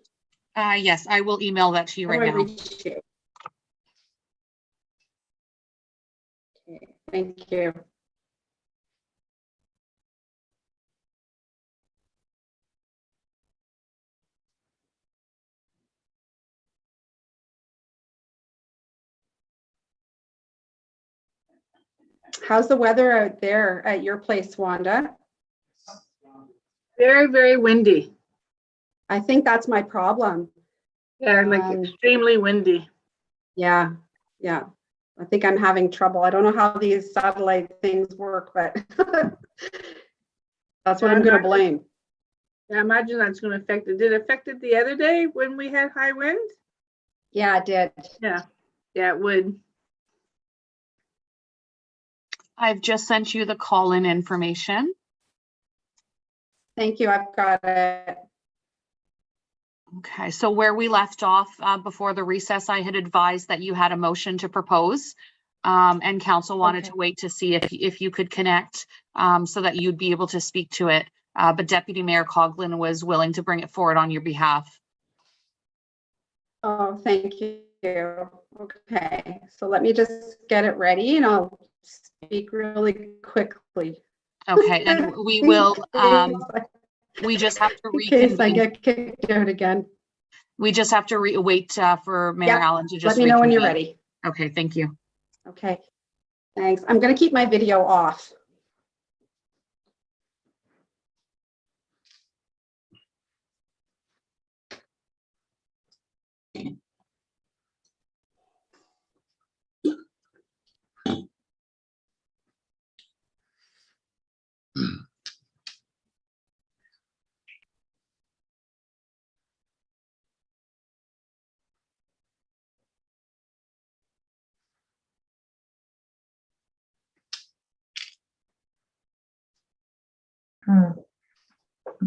Yes, I will email that to you How do right I now. reach you? Okay, thank you. How's the weather out there at your place, Wanda? Very, very windy. I think that's my problem. Yeah, like extremely windy. Yeah, yeah. I think I'm having trouble. I don't know how these satellite things work, but that's what I'm gonna blame. I imagine that's going to affect it. Did it affect it the other day when we had high wind? Yeah, it did. Yeah, yeah, it would. I've just sent you the call-in information. Thank you. I've got it. Okay, so where we left off before the recess, I had advised that you had a motion to propose, and council wanted to wait to see if you could connect so that you'd be able to speak to it. But Deputy Mayor Coughlin was willing to bring it forward on your behalf. Oh, thank you. Okay, so let me just get it ready and I'll speak really quickly. Okay, and we will, we just have to In case I reconvene. get kicked out again. We just have to wait for Mayor Yep. Allen to just Let me know when you're reconvene. ready. Okay, thank you. Okay, thanks. I'm gonna keep my video off.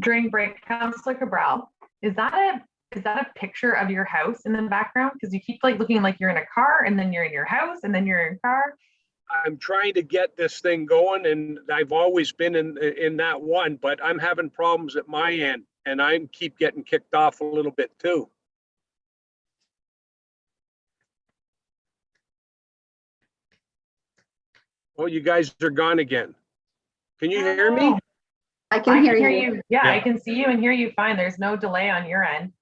During break, Councillor Cabral, is that a picture of your house in the background? Because you keep like looking like you're in a car and then you're in your house and then you're in a car. I'm trying to get this thing going, and I've always been in that one, but I'm having problems at my end, and I keep getting kicked off a little bit too. Oh, you guys are gone again. Can you hear me? I can hear you. Yeah, Yeah. I can see you and hear you fine. There's no delay on your end.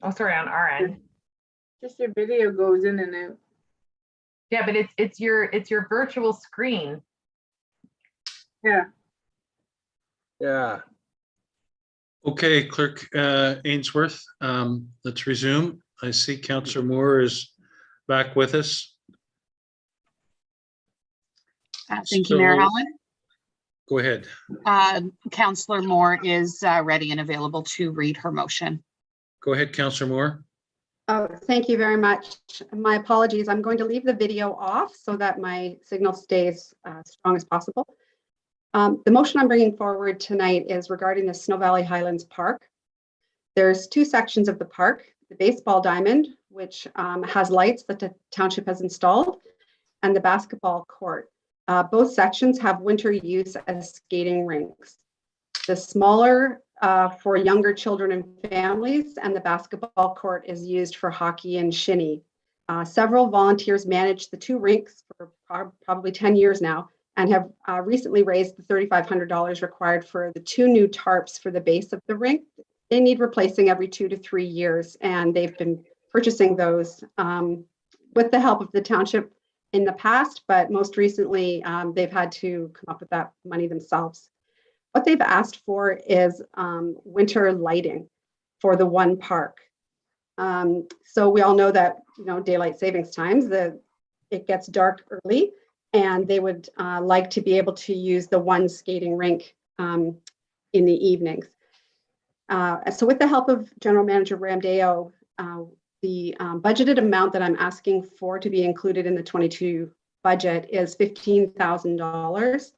Oh, sorry, on our end. Just your video goes in and out. Yeah, but it's your virtual screen. Yeah. Yeah. Okay, Clerk Ainsworth, let's resume. I see Councillor Moore is back with us. Thank you, Mayor So- Allen. Go ahead. Councillor Moore is ready and available to read her motion. Go ahead, Councillor Moore. Oh, thank you very much. My apologies. I'm going to leave the video off so that my signal stays as strong as possible. The motion I'm bringing forward tonight is regarding the Snow Valley Highlands Park. There's two sections of the park, the baseball diamond, which has lights that the township has installed, and the basketball court. Both sections have winter use as skating rinks. The smaller for younger children and families, and the basketball court is used for hockey and shinny. Several volunteers manage the two rinks for probably 10 years now, and have recently raised the $3,500 required for the two new tarps for the base of the rink. They need replacing every 2 to 3 years, and they've been purchasing those with the help of the township in the past, but most recently they've had to come up with that money themselves. What they've asked for is winter lighting for the one park. So we all know that, daylight savings times, it gets dark early, and they would like to be able to use the one skating rink in the evenings. So with the help of General Manager Ramdeo, the budgeted amount that I'm asking for to be included in the 22 budget is $15,000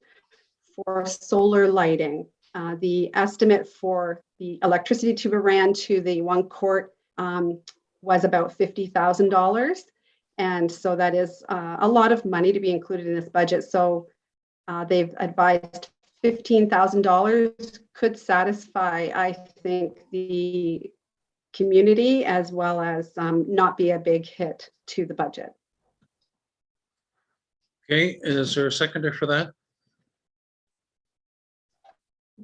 for solar lighting. The estimate for the electricity to be ran to the one court was about $50,000. And so that is a lot of money to be included in this budget. So they've advised $15,000 could satisfy, I think, the community, as well as not be a big hit to the budget. Okay, is there a seconder for that?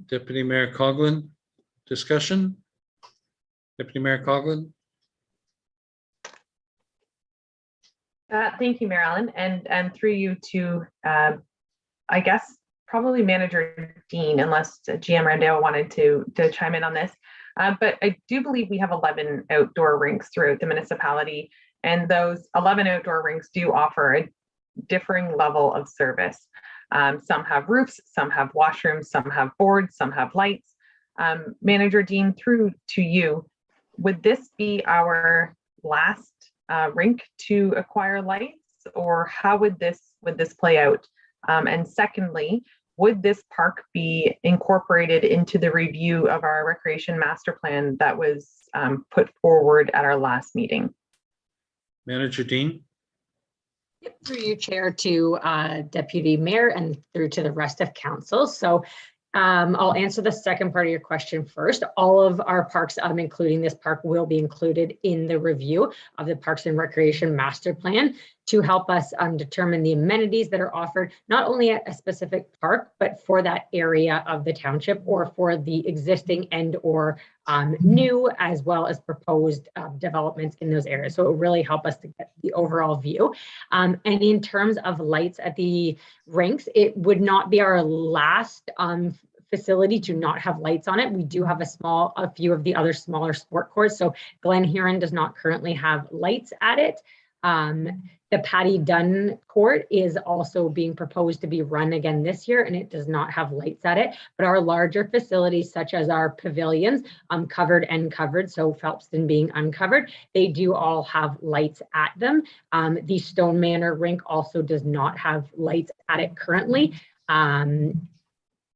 Deputy Mayor Coughlin, discussion? Deputy Mayor Coughlin? Thank you, Mayor Allen, and through you to, I guess, probably Manager Dean, unless GM Ramdeo wanted to chime in on this. But I do believe we have 11 outdoor rinks throughout the municipality, and those 11 outdoor rinks do offer a differing level of service. Some have roofs, some have washrooms, some have boards, some have lights. Manager Dean, through to you, would this be our last rink to acquire lights, or how would this play out? And secondly, would this park be incorporated into the review of our recreation master plan that was put forward at our last meeting? Manager Dean? Yep, through you, Chair, to Deputy Mayor and through to the rest of council. So I'll answer the second part of your question first. All of our parks, including this park, will be included in the review of the Parks and Recreation Master Plan to help us determine the amenities that are offered, not only at a specific park, but for that area of the township, or for the existing and or new, as well as proposed developments in those areas. So it will really help us to get the overall view. And in terms of lights at the rinks, it would not be our last facility to not have lights on it. We do have a few of the other smaller sport courts. So Glen Huron does not currently have lights at it. The Patty Dunn court is also being proposed to be run again this year, and it does not have lights at it. But our larger facilities, such as our pavilions, covered and covered, so Phelpston being uncovered, they do all have lights at them. The Stone Manor rink also does not have lights at it currently. And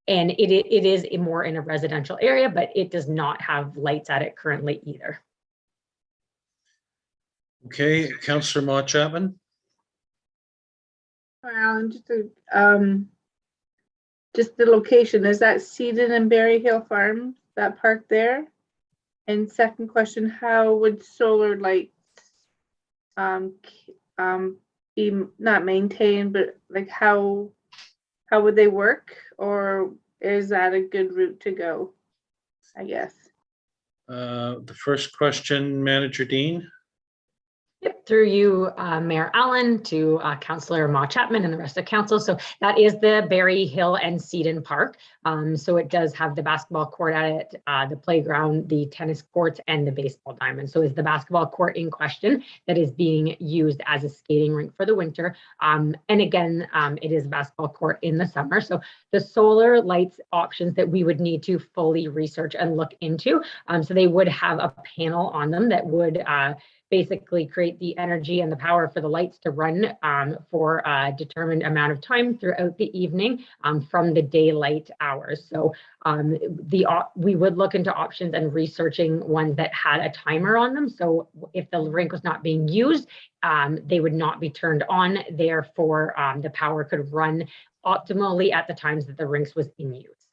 it is more in a residential area, but it does not have lights at it currently either. Okay, Councillor Maude Chapman? Alan, just the location, is that Seaton and Berry Hill Farms, that park there? And second question, how would solar lights be not maintained, but like how would they work, or is that a good route to go, I guess? The first question, Manager Dean? Yep, through you, Mayor Allen, to Councillor Maude Chapman and the rest of council. So that is the Berry Hill and Seaton Park. So it does have the basketball court at it, the playground, the tennis courts, and the baseball diamond. So is the basketball court in question that is being used as a skating rink for the winter. And again, it is a basketball court in the summer. So the solar lights options that we would need to fully research and look into. So they would have a panel on them that would basically create the energy and the power for the lights to run for a determined amount of time throughout the evening from the daylight hours. So we would look into options and researching ones that had a timer on them. So if the rink was not being used, they would not be turned on. Therefore, the power could run optimally at the times that the rinks was in use.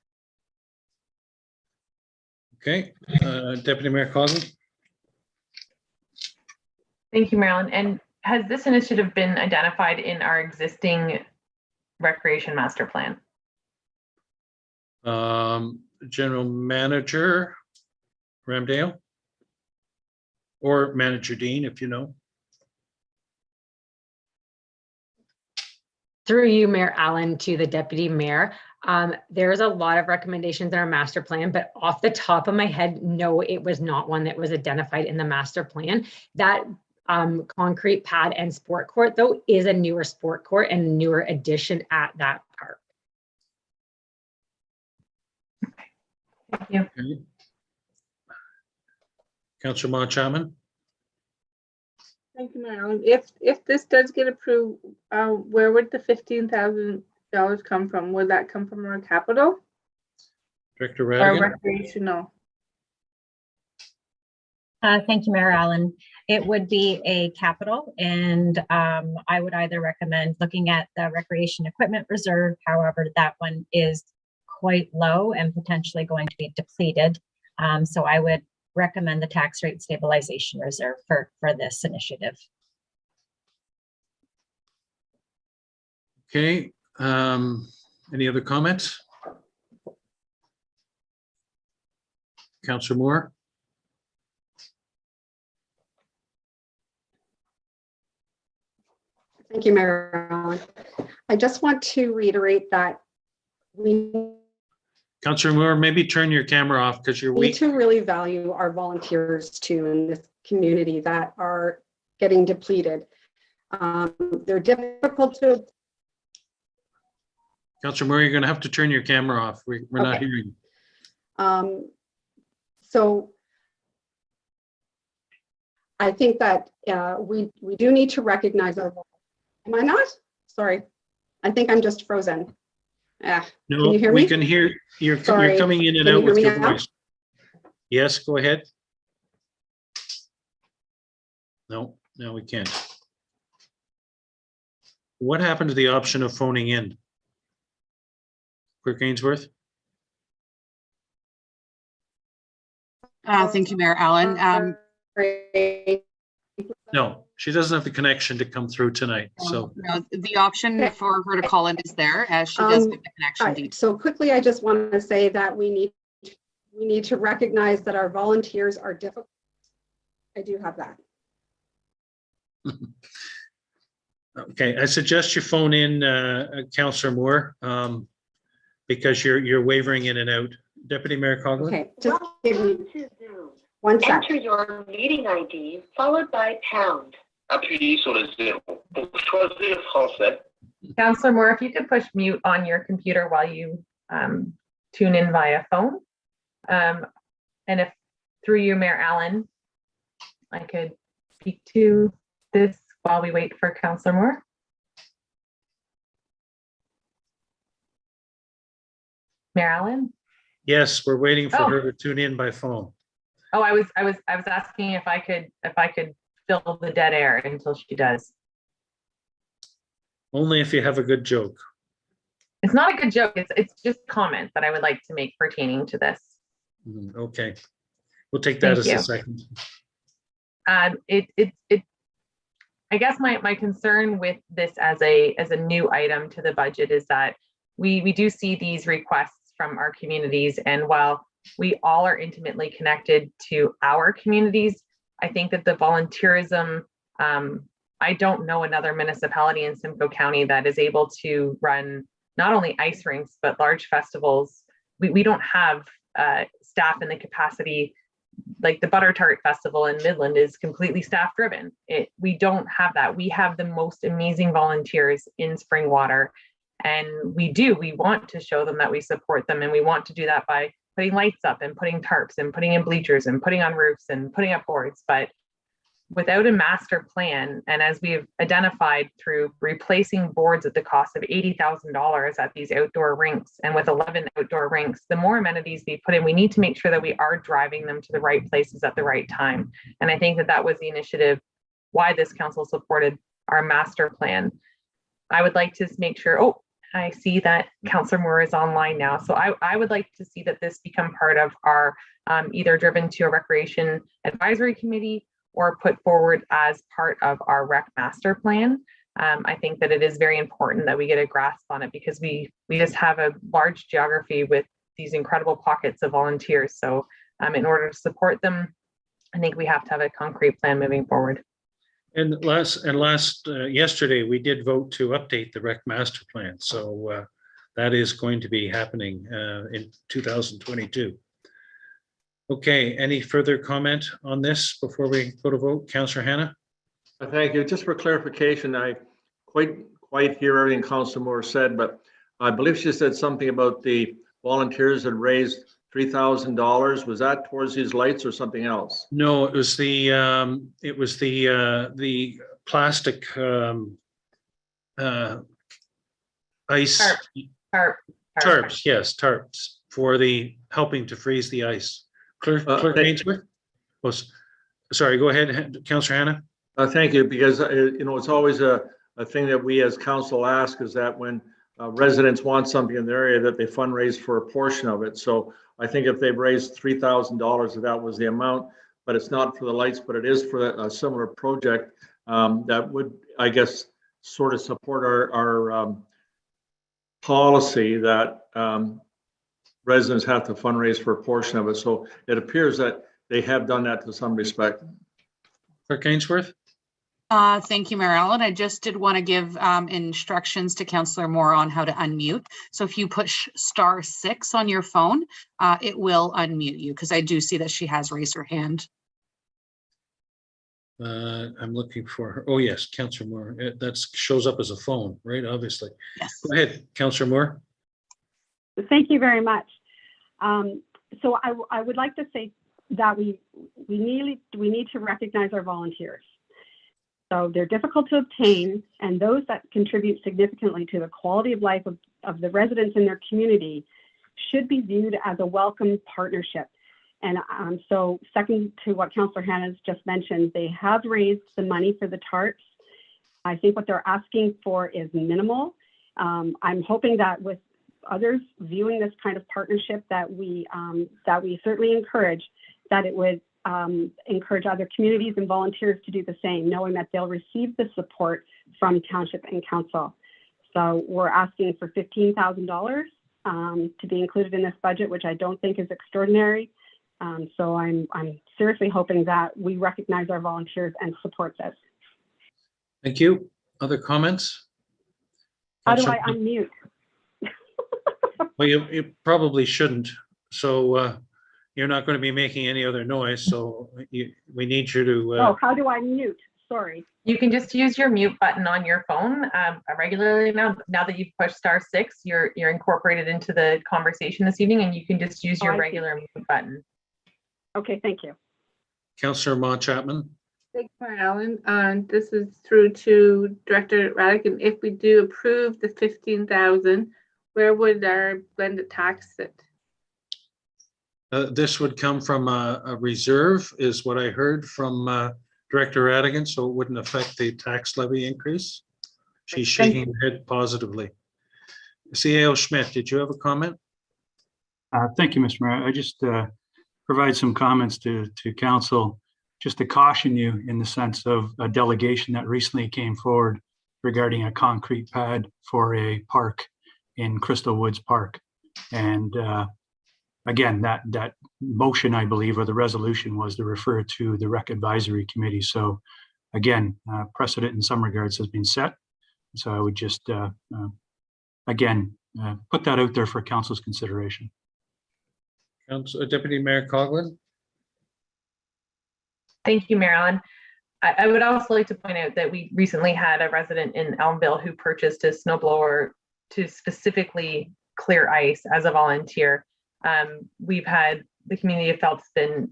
Okay, Deputy Mayor Coughlin? Thank you, Marilyn. And has this initiative been identified in our existing recreation master plan? General Manager Ramdeo? Or Manager Dean, if you know. Through you, Mayor Allen, to the Deputy Mayor. There's a lot of recommendations in our master plan, but off the top of my head, no, it was not one that was identified in the master plan. That concrete pad and sport court, though, is a newer sport court and a newer addition at that park. Thank you. Okay. Councillor Mon-Chaman? Thank you, Marilyn. If this does get approved, where would the $15,000 come from? Would that come from our capital Director or Radigan? recreational? Thank you, Mayor Allen. It would be a capital, and I would either recommend looking at the recreation equipment reserve. However, that one is quite low and potentially going to be depleted. So I would recommend the tax rate stabilization reserve for this initiative. Okay, any other comments? Councillor Moore? Thank you, Mayor Allen. I just want to reiterate that we Councillor Moore, maybe turn your camera off because you're need weak. to really value our volunteers too in this community that are getting depleted. They're difficult to. Councillor Moore, you're going to have to turn your camera off. We're not Okay. hearing. So I think that we do need to recognize our. Am I not? Sorry. I think I'm just frozen. No, can you hear we me? can hear you're Sorry. coming in and Can you out with hear your me now? voice. Yes, go ahead. No, no, we can't. What happened to the option of phoning in? Clerk Ainsworth? Thank you, Mayor Allen. No, she doesn't have the connection to come through tonight, so. No, the option for her to call in is there as she does have the connection Right. details. So quickly, I just want to say that we need to recognize that our volunteers are difficult. I do have that. Okay, I suggest you phone in Councillor Moore because you're wavering in and out. Deputy Mayor Coughlin? Okay, just give me 1 sec. Enter your meeting ID followed by pound. Appuyez sur le 0 pour choisir français. Councillor Moore, if you could push mute on your computer while you tune in via phone. And if through you, Mayor Allen, I could speak to this while we wait for Councillor Moore. Mayor Allen? Yes, we're waiting for Oh. her to tune in by phone. Oh, I was asking if I could fill the dead air until she does. Only if you have a good joke. It's not a good joke. It's just a comment that I would like to make pertaining to this. Okay, we'll take that Thank as you. a second. I guess my concern with this as a new item to the budget is that we do see these requests from our communities, and while we all are intimately connected to our communities, I think that the volunteerism, I don't know another municipality in Simcoe County that is able to run not only ice rinks, but large festivals. We don't have staff in the capacity, like the Butter Tart Festival in Midland is completely staff driven. We don't have that. We have the most amazing volunteers in Springwater, and we want to show them that we support them, and we want to do that by putting lights up and putting tarps and putting in bleachers and putting on roofs and putting up boards. But without a master plan, and as we've identified through replacing boards at the cost of $80,000 at these outdoor rinks, and with 11 outdoor rinks, the more amenities we put in, we need to make sure that we are driving them to the right places at the right time. And I think that was the initiative why this council supported our master plan. I would like to make sure, oh, I see that Councillor Moore is online now. So I would like to see that this become part of our either driven to a recreation advisory committee or put forward as part of our rec master plan. I think that it is very important that we get a grasp on it because we just have a large geography with these incredible pockets of volunteers. So in order to support them, I think we have to have a concrete plan moving forward. And yesterday, we did vote to update the rec master plan. So that is going to be happening in 2022. Okay, any further comment on this before we go to vote? Councillor Hannah? Thank you. Just for clarification, I quite hear everything Councillor Moore said, but I believe she said something about the volunteers had raised $3,000. Was that towards these lights or something else? No, it was the plastic ice tarps. Yes, tarps for the helping to freeze the ice. Clerk Ainsworth? Oh, sorry, go ahead, Councillor Hannah. Thank you, because it's always a thing that we as council ask is that when residents want something in their area, that they fundraise for a portion of it. So I think if they've raised $3,000, if that was the amount, but it's not for the lights, but it is for a similar project, that would, I guess, sort of support our policy that residents have to fundraise for a portion of it. So it appears that they have done that to some respect. Clerk Ainsworth? Thank you, Mayor Allen. I just did want to give instructions to Councillor Moore on how to unmute. So if you push *6 on your phone, it will unmute you, because I do see that she has raised her hand. I'm looking for her. Oh, yes, Councillor Moore. That shows up as a phone, right? Obviously. Yes. Go ahead, Councillor Moore. Thank you very much. So I would like to say that we need to recognize our volunteers. So they're difficult to obtain, and those that contribute significantly to the quality of life of the residents in their community should be viewed as a welcome partnership. And so second to what Councillor Hannah's just mentioned, they have raised the money for the tarps. I think what they're asking for is minimal. I'm hoping that with others viewing this kind of partnership that we certainly encourage, that it would encourage other communities and volunteers to do the same, knowing that they'll receive the support from township and council. So we're asking for $15,000 to be included in this budget, which I don't think is extraordinary. So I'm seriously hoping that we recognize our volunteers and support this. Thank you. Other comments? How do I unmute? Well, you probably shouldn't. So you're not going to be making any other noise. So we need you to. Oh, how do I mute? Sorry. You can just use your mute button on your phone regularly now. Now that you've pushed *6, you're incorporated into the conversation this evening, and you can just use your regular mute button. Okay, thank you. Councillor Ma Chapman. Thank you, Mayor Allen. This is through to Director Radigan. If we do approve the $15,000, where would our blended tax sit? This would come from a reserve, is what I heard from Director Radigan, so it wouldn't affect the tax levy increase. She's shaking her head positively. CAO Schmidt, did you have a comment? Thank you, Mr. Mayor. I just provide some comments to council, just to caution you in the sense of a delegation that recently came forward regarding a concrete pad for a park in Crystal Woods Park. And again, that motion, I believe, or the resolution was to refer to the Rec Advisory Committee. So again, precedent in some regards has been set. So I would just, again, put that out there for council's consideration. Deputy Mayor Coughlin. Thank you, Mayor Allen. I would also like to point out that we recently had a resident in Elmville who purchased a snowblower to specifically clear ice as a volunteer. We've had the community of Phelpston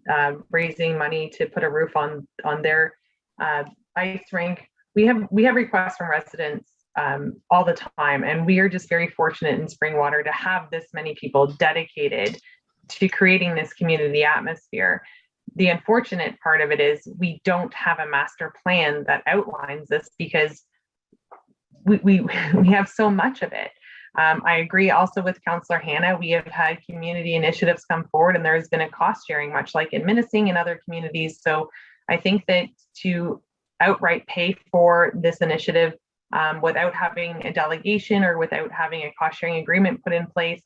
raising money to put a roof on their ice rink. We have requests from residents all the time, and we are just very fortunate in Springwater to have this many people dedicated to creating this community atmosphere. The unfortunate part of it is we don't have a master plan that outlines this because we have so much of it. I agree also with Councillor Hannah. We have had community initiatives come forward, and there has been a cost sharing, much like in Minising and other communities. So I think that to outright pay for this initiative without having a delegation or without having a cost sharing agreement put in place,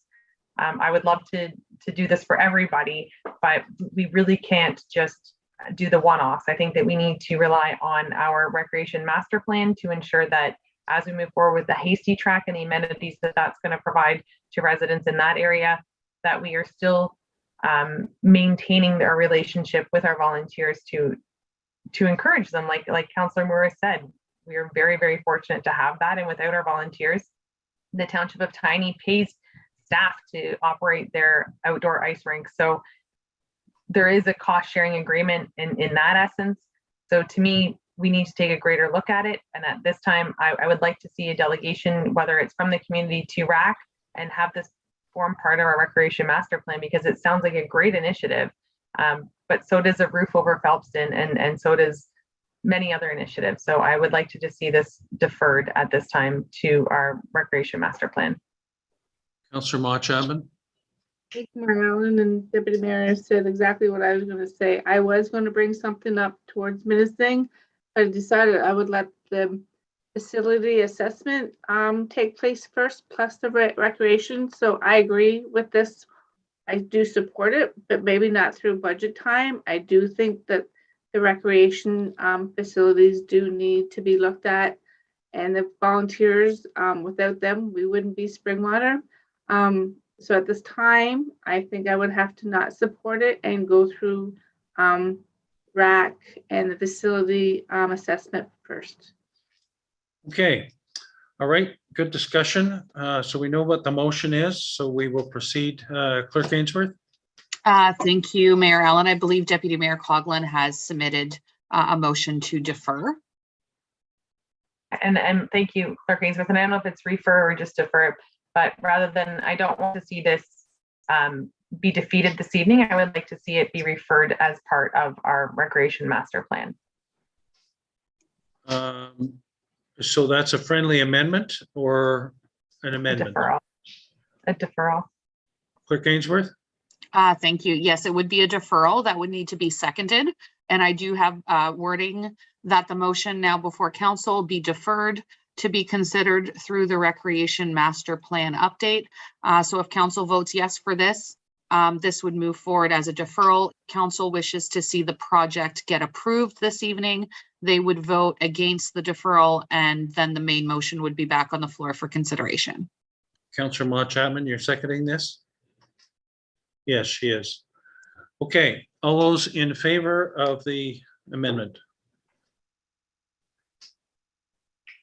I would love to do this for everybody, but we really can't just do the one-offs. I think that we need to rely on our recreation master plan to ensure that as we move forward with the Hasty Track and the amenities that that's going to provide to residents in that area, that we are still maintaining our relationship with our volunteers to encourage them. Like Councillor Morris said, we are very, very fortunate to have that. And without our volunteers, the Township of Tiny pays staff to operate their outdoor ice rink. So there is a cost sharing agreement in that essence. So to me, we need to take a greater look at it. And at this time, I would like to see a delegation, whether it's from the community to RAC, and have this form part of our recreation master plan, because it sounds like a great initiative. But so does a roof over Phelpston, and so does many other initiatives. So I would like to just see this deferred at this time to our recreation master plan. Councillor Ma Chapman. Thank you, Mayor Allen, and Deputy Mayor said exactly what I was going to say. I was going to bring something up towards Minising, but I decided I would let the facility assessment take place first, plus the recreation. So I agree with this. I do support it, but maybe not through budget time. I do think that the recreation facilities do need to be looked at, and the volunteers, without them, we wouldn't be Springwater. So at this time, I think I would have to not support it and go through RAC and the facility assessment first. Okay. All right. Good discussion. So we know what the motion is, so we will proceed. Clerk Ainsworth. Thank you, Mayor Allen. I believe Deputy Mayor Coughlin has submitted a motion to defer. And thank you, Clerk Ainsworth. And I don't know if it's refer or just defer, but rather than, I don't want to see this be defeated this evening. I would like to see it be referred as part of our recreation master plan. So that's a friendly amendment or an amendment? A deferral. Clerk Ainsworth? Thank you. Yes, it would be a deferral that would need to be seconded. And I do have wording that the motion now before council be deferred to be considered through the recreation master plan update. So if council votes yes for this, this would move forward as a deferral. Council wishes to see the project get approved this evening, they would vote against the deferral, and then the main motion would be back on the floor for consideration. Councillor Ma Chapman, you're seconding this? Yes, she is. Okay, all those in favor of the amendment?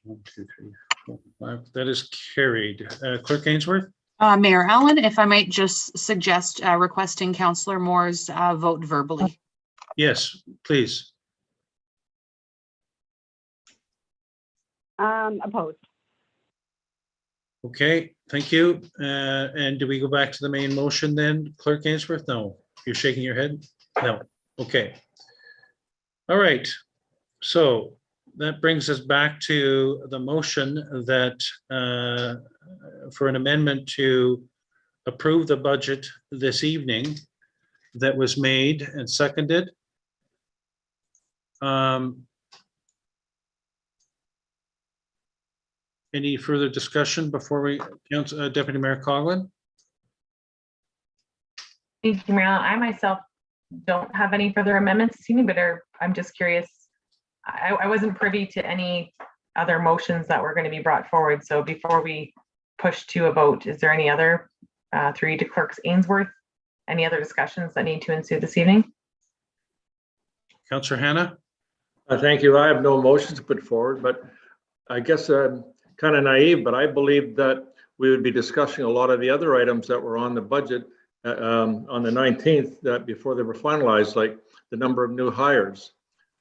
1, 2, 3, 4, 5. That is carried. Clerk Ainsworth? Mayor Allen, if I might just suggest requesting Councillor Moore's vote verbally. Yes, please. Opposed. Okay, thank you. And do we go back to the main motion then, Clerk Ainsworth? No, you're shaking your head? No, okay. All right, so that brings us back to the motion that for an amendment to approve the budget this evening that was made and seconded. Any further discussion before we, Deputy Mayor Coughlin? Thank you, Mayor Allen. I myself don't have any further amendments this evening, but I'm just curious. I wasn't privy to any other motions that were going to be brought forward. So before we push to a vote, is there any other, through you to Clerks Ainsworth, any other discussions that need to ensue this evening? Councillor Hannah? Thank you. I have no motions to put forward, but I guess I'm kind of naive, but I believe that we would be discussing a lot of the other items that were on the budget on the 19th, that before they were finalized, like the number of new hires.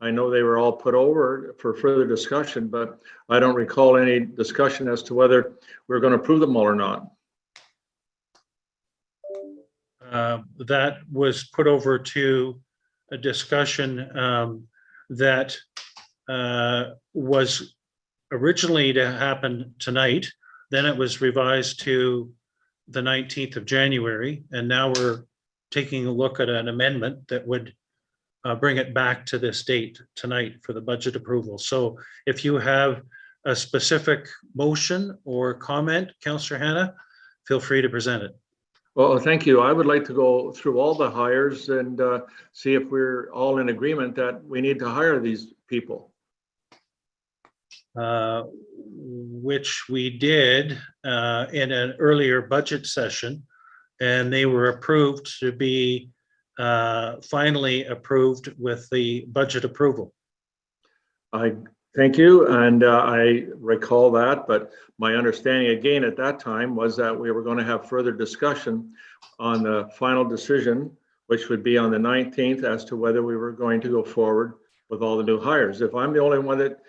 I know they were all put over for further discussion, but I don't recall any discussion as to whether we're going to approve them all or not. That was put over to a discussion that was originally to happen tonight. Then it was revised to the 19th of January. And now we're taking a look at an amendment that would bring it back to this date tonight for the budget approval. So if you have a specific motion or comment, Councillor Hannah, feel free to present it. Well, thank you. I would like to go through all the hires and see if we're all in agreement that we need to hire these people. which we did in an earlier budget session, and they were approved to be finally approved with the budget approval. I thank you, and I recall that, but my understanding again at that time was that we were going to have further discussion on the final decision, which would be on the 19th, as to whether we were going to go forward with all the new hires. If I'm the only one that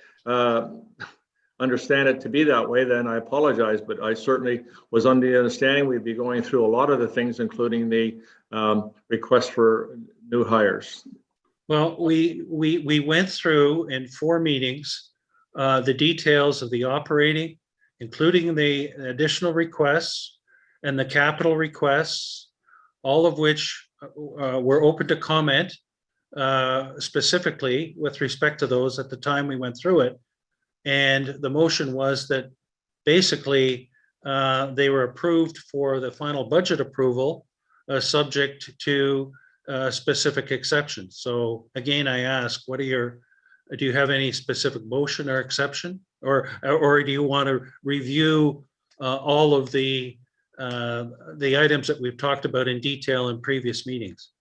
understand it to be that way, then I apologize, but I certainly was under the understanding we'd be going through a lot of the things, including the request for new hires. Well, we went through in 4 meetings the details of the operating, including the additional requests and the capital requests, all of which were open to comment specifically with respect to those at the time we went through it. And the motion was that basically they were approved for the final budget approval, subject to specific exceptions. So again, I ask, do you have any specific motion or exception, or do you want to review all of the items that we've talked about in detail in previous meetings?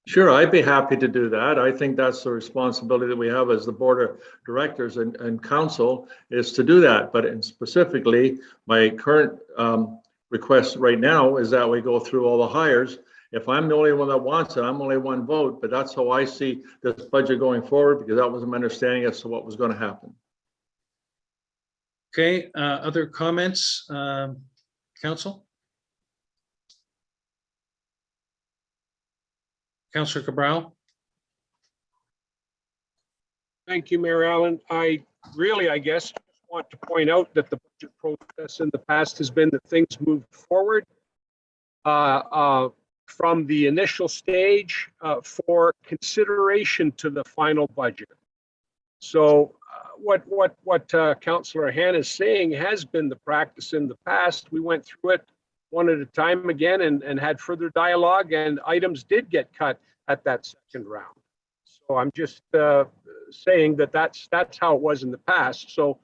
Sure, I'd be happy to do that. I think that's the responsibility that we have as the board of directors and council, is to do that. But specifically, my current request right now is that we go through all the hires. If I'm the only one that wants it, I'm only one vote, but that's how I see this budget going forward, because that was my understanding as to what was going to happen. Okay, other comments, council? Councillor Cabral. Thank you, Mayor Allen. I guess, want to point out that the budget process in the past has been that things moved forward from the initial stage for consideration to the final budget. So what Councillor Han is saying has been the practice in the past. We went through it one at a time again and had further dialogue, and items did get cut at that second round. So I'm just saying that that's how it was in the past. So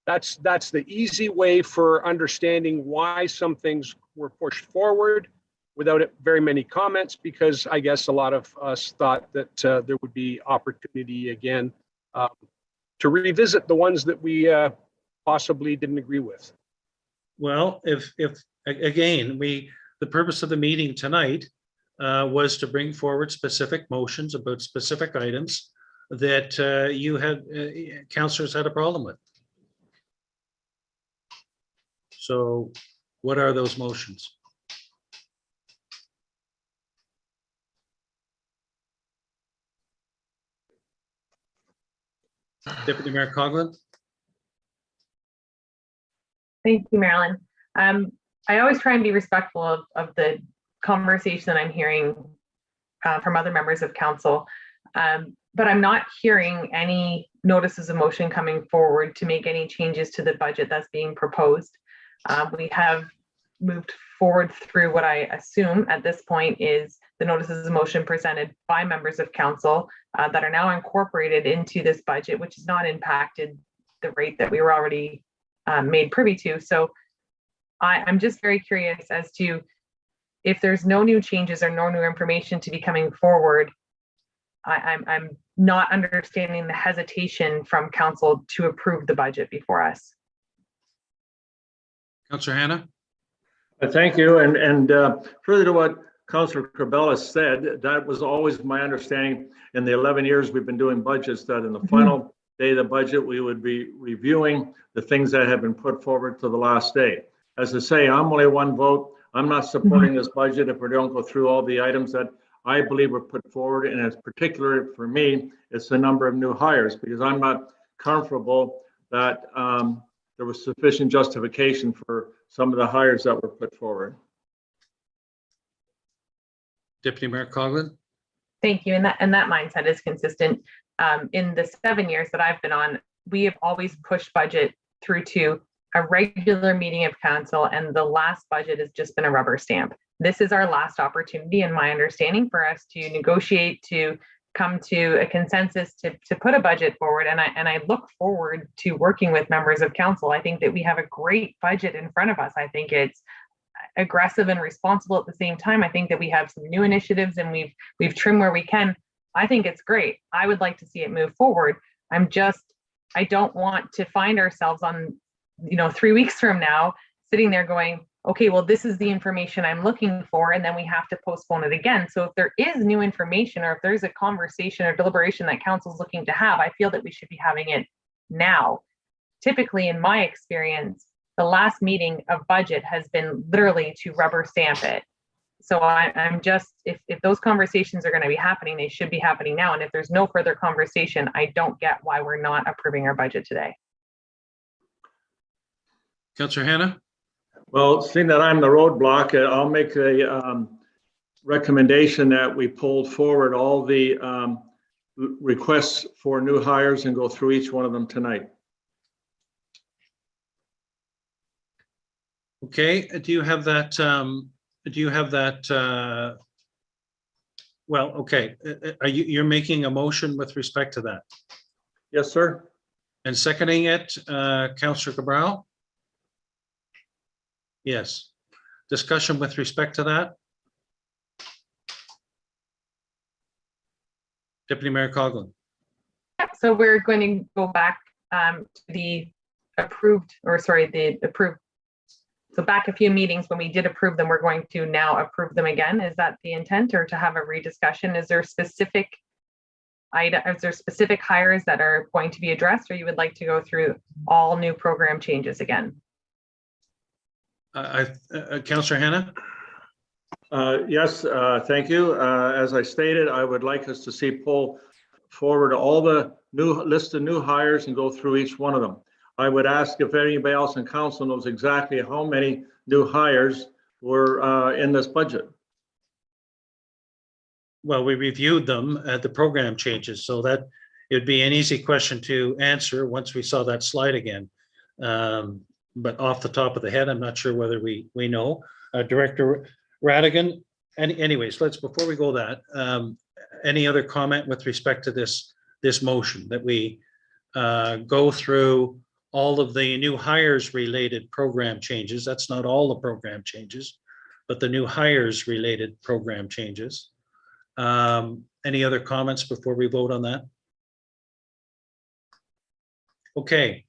that's the easy way for understanding why some things were pushed forward without very many comments, because I guess a lot of us thought that there would be opportunity again to revisit the ones that we possibly didn't agree with. Well, if again, the purpose of the meeting tonight was to bring forward specific motions about specific items that councillors had a problem with. So what are those motions? Deputy Mayor Coughlin. Thank you, Marilyn. I always try and be respectful of the conversation that I'm hearing from other members of council, but I'm not hearing any notices of motion coming forward to make any changes to the budget that's being proposed. We have moved forward through what I assume at this point is the notices of motion presented by members of council that are now incorporated into this budget, which has not impacted the rate that we were already made privy to. So I'm just very curious as to if there's no new changes or no new information to be coming forward. I'm not understanding the hesitation from council to approve the budget before us. Councillor Hanna. Thank you. And further to what Councillor Corbella said, that was always my understanding in the 11 years we've been doing budgets, that in the final day of the budget, we would be reviewing the things that have been put forward to the last day. As I say, I'm only one vote. I'm not supporting this budget if we don't go through all the items that I believe were put forward. And it's particular for me, it's the number of new hires, because I'm not comfortable that there was sufficient justification for some of the hires that were put forward. Deputy Mayor Coughlin. Thank you. And that mindset is consistent. In the 7 years that I've been on, we have always pushed budget through to a regular meeting of council, and the last budget has just been a rubber stamp. This is our last opportunity, in my understanding, for us to negotiate, to come to a consensus to put a budget forward. And I look forward to working with members of council. I think that we have a great budget in front of us. I think it's aggressive and responsible at the same time. I think that we have some new initiatives and we've trimmed where we can. I think it's great. I would like to see it move forward. I don't want to find ourselves on, 3 weeks from now, sitting there going, okay, well, this is the information I'm looking for, and then we have to postpone it again. So if there is new information, or if there's a conversation or deliberation that council's looking to have, I feel that we should be having it now. Typically, in my experience, the last meeting of budget has been literally to rubber stamp it. So I'm just, if those conversations are going to be happening, they should be happening now. And if there's no further conversation, I don't get why we're not approving our budget today. Councillor Hannah? Well, seeing that I'm the roadblock, I'll make a recommendation that we pulled forward all the requests for new hires and go through each one of them tonight. Okay, do you have that? Well, okay. You're making a motion with respect to that? Yes, sir. And seconding it, Councillor Cabral? Yes. Discussion with respect to that? Deputy Mayor Coughlin. Yep, so we're going to go back to the approved. So back a few meetings when we did approve them, we're going to now approve them again. Is that the intent, or to have a rediscussion? Is there specific hires that are going to be addressed, or you would like to go through all new program changes again? Councillor Hannah? Yes, thank you. As I stated, I would like us to see pull forward all the list of new hires and go through each one of them. I would ask if anybody else in council knows exactly how many new hires were in this budget. Well, we reviewed them at the program changes, so that it'd be an easy question to answer once we saw that slide again. But off the top of the head, I'm not sure whether we know. Director Radigan, anyways, before we go that, any other comment with respect to this motion that we go through all of the new hires related program changes? That's not all the program changes, but the new hires related program changes. Any other comments before we vote on that? Okay,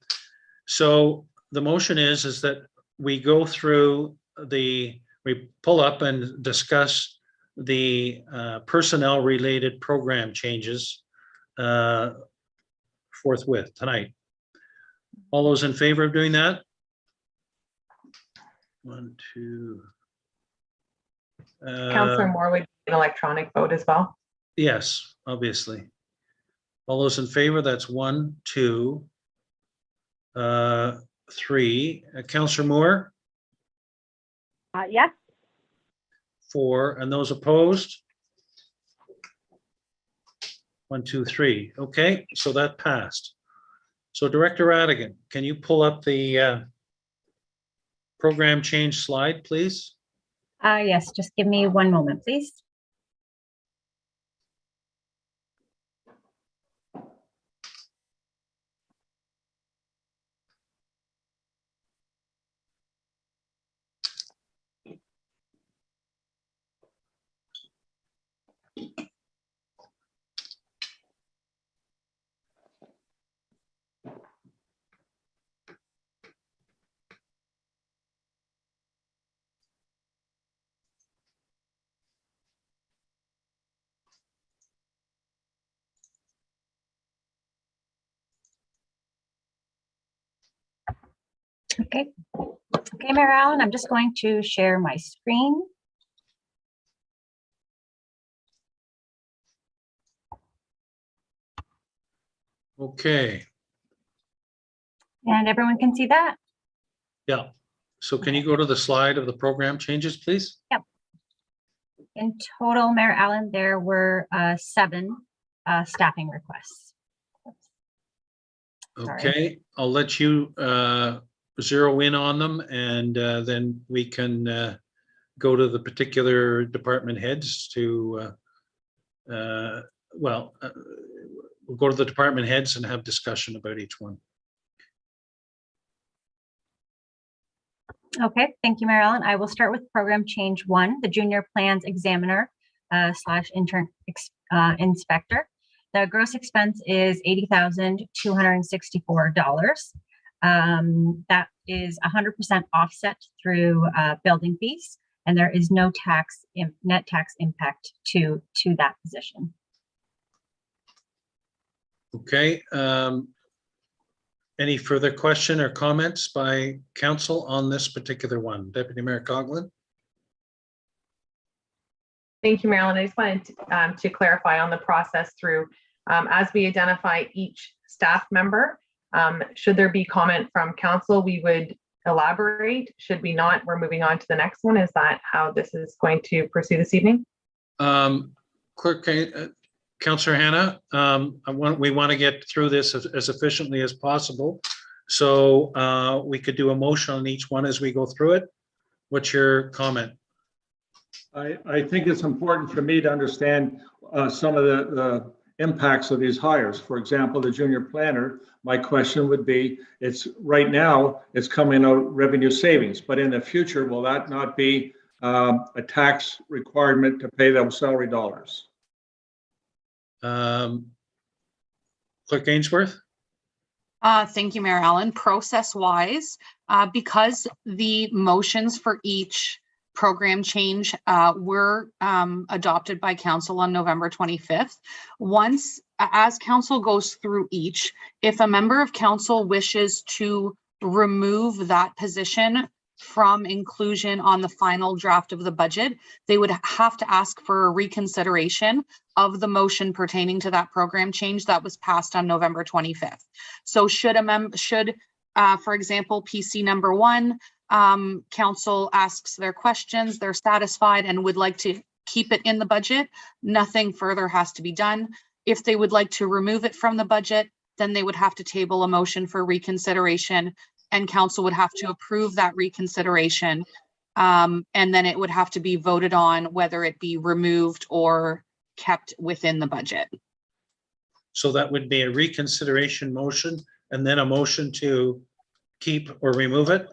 so the motion is that we go through we pull up and discuss the personnel related program changes forthwith tonight. All those in favor of doing that? 1, 2. Councillor Moore would be an electronic vote as well. Yes, obviously. All those in favor, that's 1, 2, 3. Councillor Moore? Yes. 4, and those opposed? 1, 2, 3. Okay, so that passed. So Director Radigan, can you pull up the program change slide, please? Yes, just give me one moment, please. Okay. Okay, Mayor Allen, I'm just going to share my screen. Okay. And everyone can see that? Yeah. So can you go to the slide of the program changes, please? Yep. In total, Mayor Allen, there were 7 staffing requests. Sorry. Okay, I'll let you zero in on them, and then we can go to the particular department heads to well, we'll go to the department heads and have discussion about each one. Okay, thank you, Mary Ellen. I will start with program change 1, the junior plans examiner slash intern inspector. The gross expense is $80,264. That is 100% offset through building fees, and there is no net tax impact to that position. Okay. Any further question or comments by council on this particular one? Deputy Mayor Coughlin? Thank you, Marilyn. I just wanted to clarify on the process through, as we identify each staff member, should there be comment from council, we would elaborate. Should we not, we're moving on to the next one. Is that how this is going to proceed this evening? Clerk, Councillor Hannah, we want to get through this as efficiently as possible. So we could do a motion on each one as we go through it. What's your comment? I think it's important for me to understand some of the impacts of these hires. For example, the junior planner, my question would be, it's right now, it's coming out revenue savings, but in the future, will that not be a tax requirement to pay those salary dollars? Clerk Ainsworth? Thank you, Mayor Allen. Process-wise, because the motions for each program change were adopted by council on November 25th. Once, as council goes through each, if a member of council wishes to remove that position from inclusion on the final draft of the budget, they would have to ask for a reconsideration of the motion pertaining to that program change that was passed on November 25th. So should for example, PC number 1, council asks their questions, they're satisfied and would like to keep it in the budget, nothing further has to be done. If they would like to remove it from the budget, then they would have to table a motion for reconsideration, and council would have to approve that reconsideration. And then it would have to be voted on whether it be removed or kept within the budget. So that would be a reconsideration motion and then a motion to keep or remove it?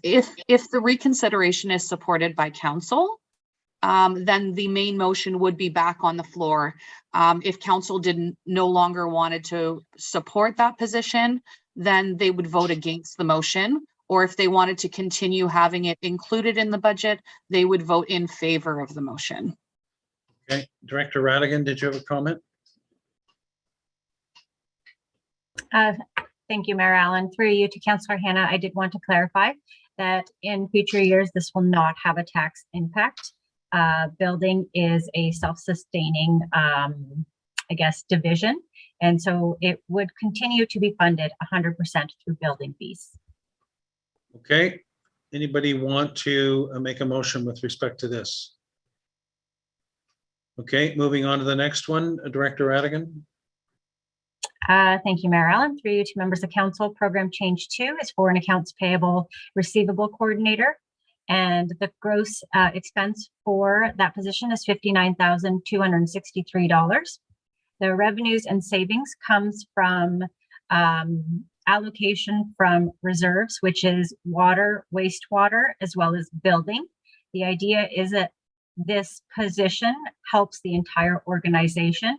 If the reconsideration is supported by council, then the main motion would be back on the floor. If council no longer wanted to support that position, then they would vote against the motion. Or if they wanted to continue having it included in the budget, they would vote in favor of the motion. Okay, Director Radigan, did you have a comment? Thank you, Mayor Allen. Through you to Councillor Hannah, I did want to clarify that in future years, this will not have a tax impact. Building is a self-sustaining, division. And so it would continue to be funded 100% through building fees. Okay, anybody want to make a motion with respect to this? Okay, moving on to the next one, Director Radigan. Thank you, Mayor Allen. Through you to members of council, program change 2 is for an accounts payable receivable coordinator. And the gross expense for that position is $59,263. The revenues and savings comes from allocation from reserves, which is water, wastewater, as well as building. The idea is that this position helps the entire organization,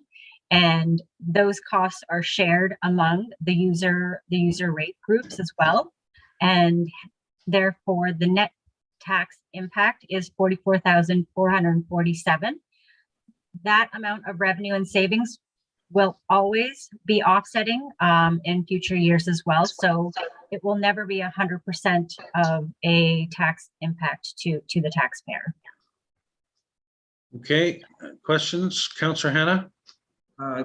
and those costs are shared among the user rate groups as well. And therefore, the net tax impact is $44,447. That amount of revenue and savings will always be offsetting in future years as well. So it will never be 100% of a tax impact to the taxpayer. Okay, questions, Councillor Hannah?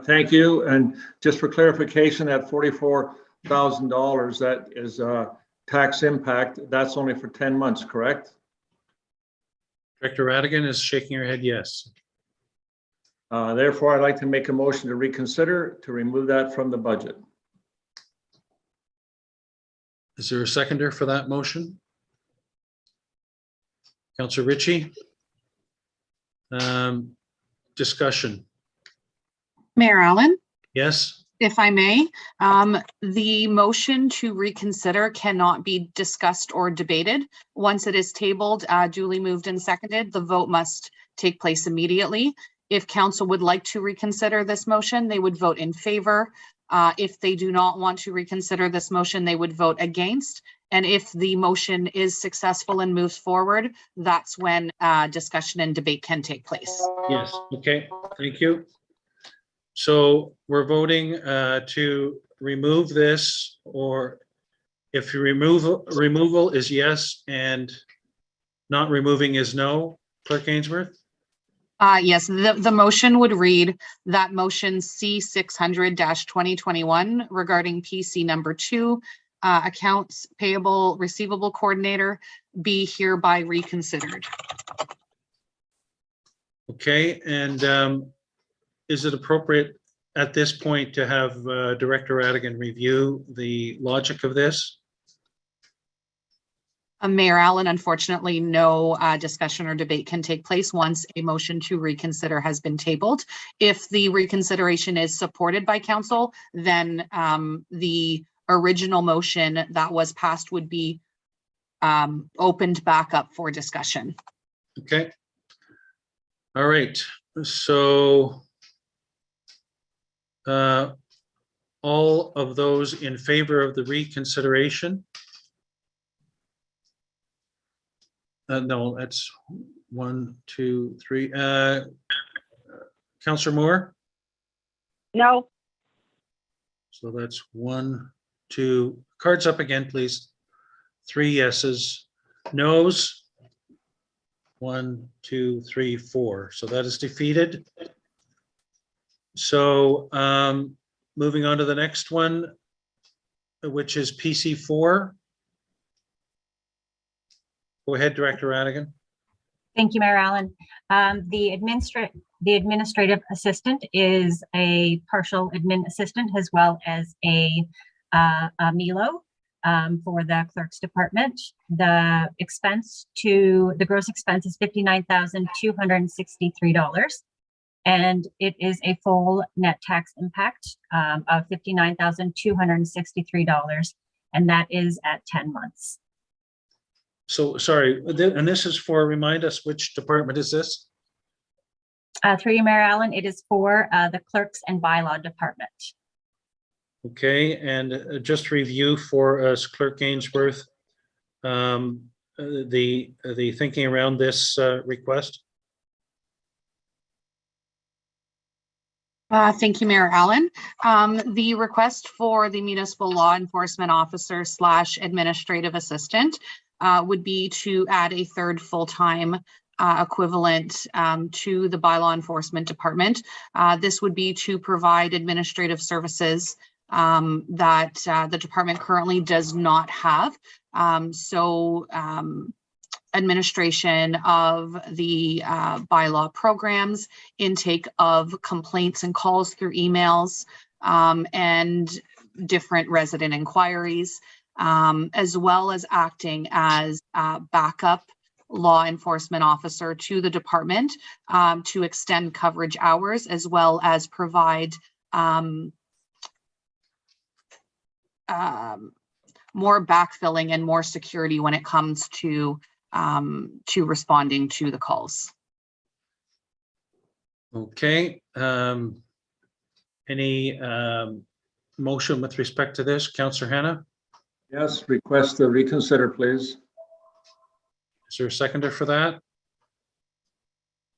Thank you. And just for clarification, that $44,000, that is tax impact, that's only for 10 months, correct? Director Radigan is shaking her head yes. Therefore, I'd like to make a motion to reconsider to remove that from the budget. Is there a seconder for that motion? Councillor Ritchie? Discussion. Mayor Allen, Yes? if I may, the motion to reconsider cannot be discussed or debated. Once it is tabled, duly moved and seconded, the vote must take place immediately. If council would like to reconsider this motion, they would vote in favor. If they do not want to reconsider this motion, they would vote against. And if the motion is successful and moves forward, that's when discussion and debate can take place. Yes, okay, thank you. So we're voting to remove this, or if removal is yes and not removing is no, Clerk Ainsworth? Yes, the motion would read that motion C600-2021 regarding PC number 2, accounts payable receivable coordinator, be hereby reconsidered. Okay, and is it appropriate at this point to have Director Radigan review the logic of this? Mayor Allen, unfortunately, no discussion or debate can take place once a motion to reconsider has been tabled. If the reconsideration is supported by council, then the original motion that was passed would be opened back up for discussion. Okay. All right, so all of those in favor of the reconsideration? No, that's 1, 2, 3. Councillor Moore? No. So that's 1, 2. Cards up again, please. 3 yeses. Noes? 1, 2, 3, 4. So that is defeated. So moving on to the next one, which is PC4. Go ahead, Director Radigan. Thank you, Mayor Allen. The administrative assistant is a partial admin assistant as well as a Milo for the clerk's department. The gross expense is $59,263. And it is a full net tax impact of $59,263. And that is at 10 months. So sorry, and this is for, remind us, which department is this? Through you, Mayor Allen, it is for the clerks and bylaw department. Okay, and just review for us, Clerk Ainsworth, the thinking around this request. Thank you, Mayor Allen. The request for the municipal law enforcement officer / administrative assistant would be to add a third full-time equivalent to the bylaw enforcement department. This would be to provide administrative services that the department currently does not have. Administration of the bylaw programs, intake of complaints and calls through emails, and different resident inquiries, as well as acting as backup law enforcement officer to the department to extend coverage hours, as well as provide more backfilling and more security when it comes to responding to the calls. Okay. Any motion with respect to this, Councillor Hannah? Yes, request to reconsider, please. Is there a seconder for that?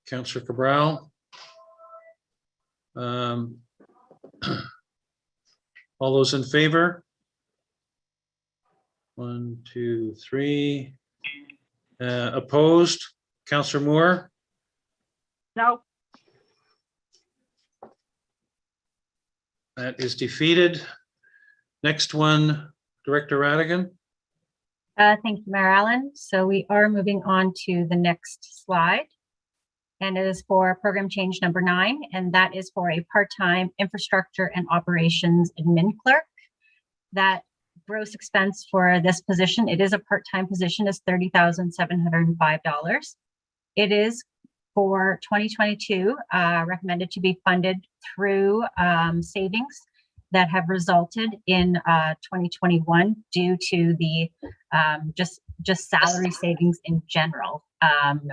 Councillor Cabral. All those in favor? 1, 2, 3. Opposed? Councillor Moore? No. That is defeated. Next one, Director Radigan. Thank you, Mayor Allen. So we are moving on to the next slide. And it is for program change number 9, and that is for a part-time infrastructure and operations admin clerk. That gross expense for this position, it is a part-time position, is $30,705. It is for 2022, recommended to be funded through savings that have resulted in 2021 due to the just salary savings in general,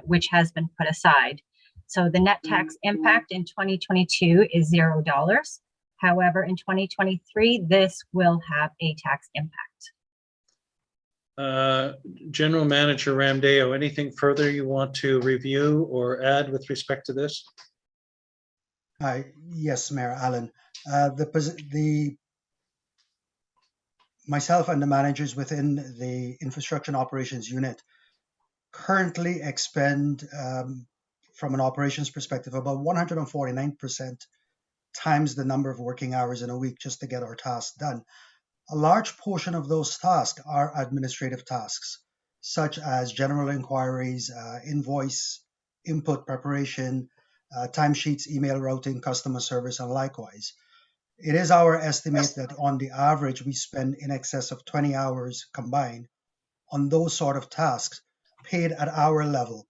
which has been put aside. So the net tax impact in 2022 is $0. However, in 2023, this will have a tax impact. General Manager Ramdeo, anything further you want to review or add with respect to this? Yes, Mayor Allen. Myself and the managers within the Infrastructure and Operations Unit currently expend, from an operations perspective, about 149% times the number of working hours in a week just to get our tasks done. A large portion of those tasks are administrative tasks, such as general inquiries, invoice input preparation, timesheets, email routing, customer service, and likewise. It is our estimate that on the average, we spend in excess of 20 hours combined on those sort of tasks paid at our level.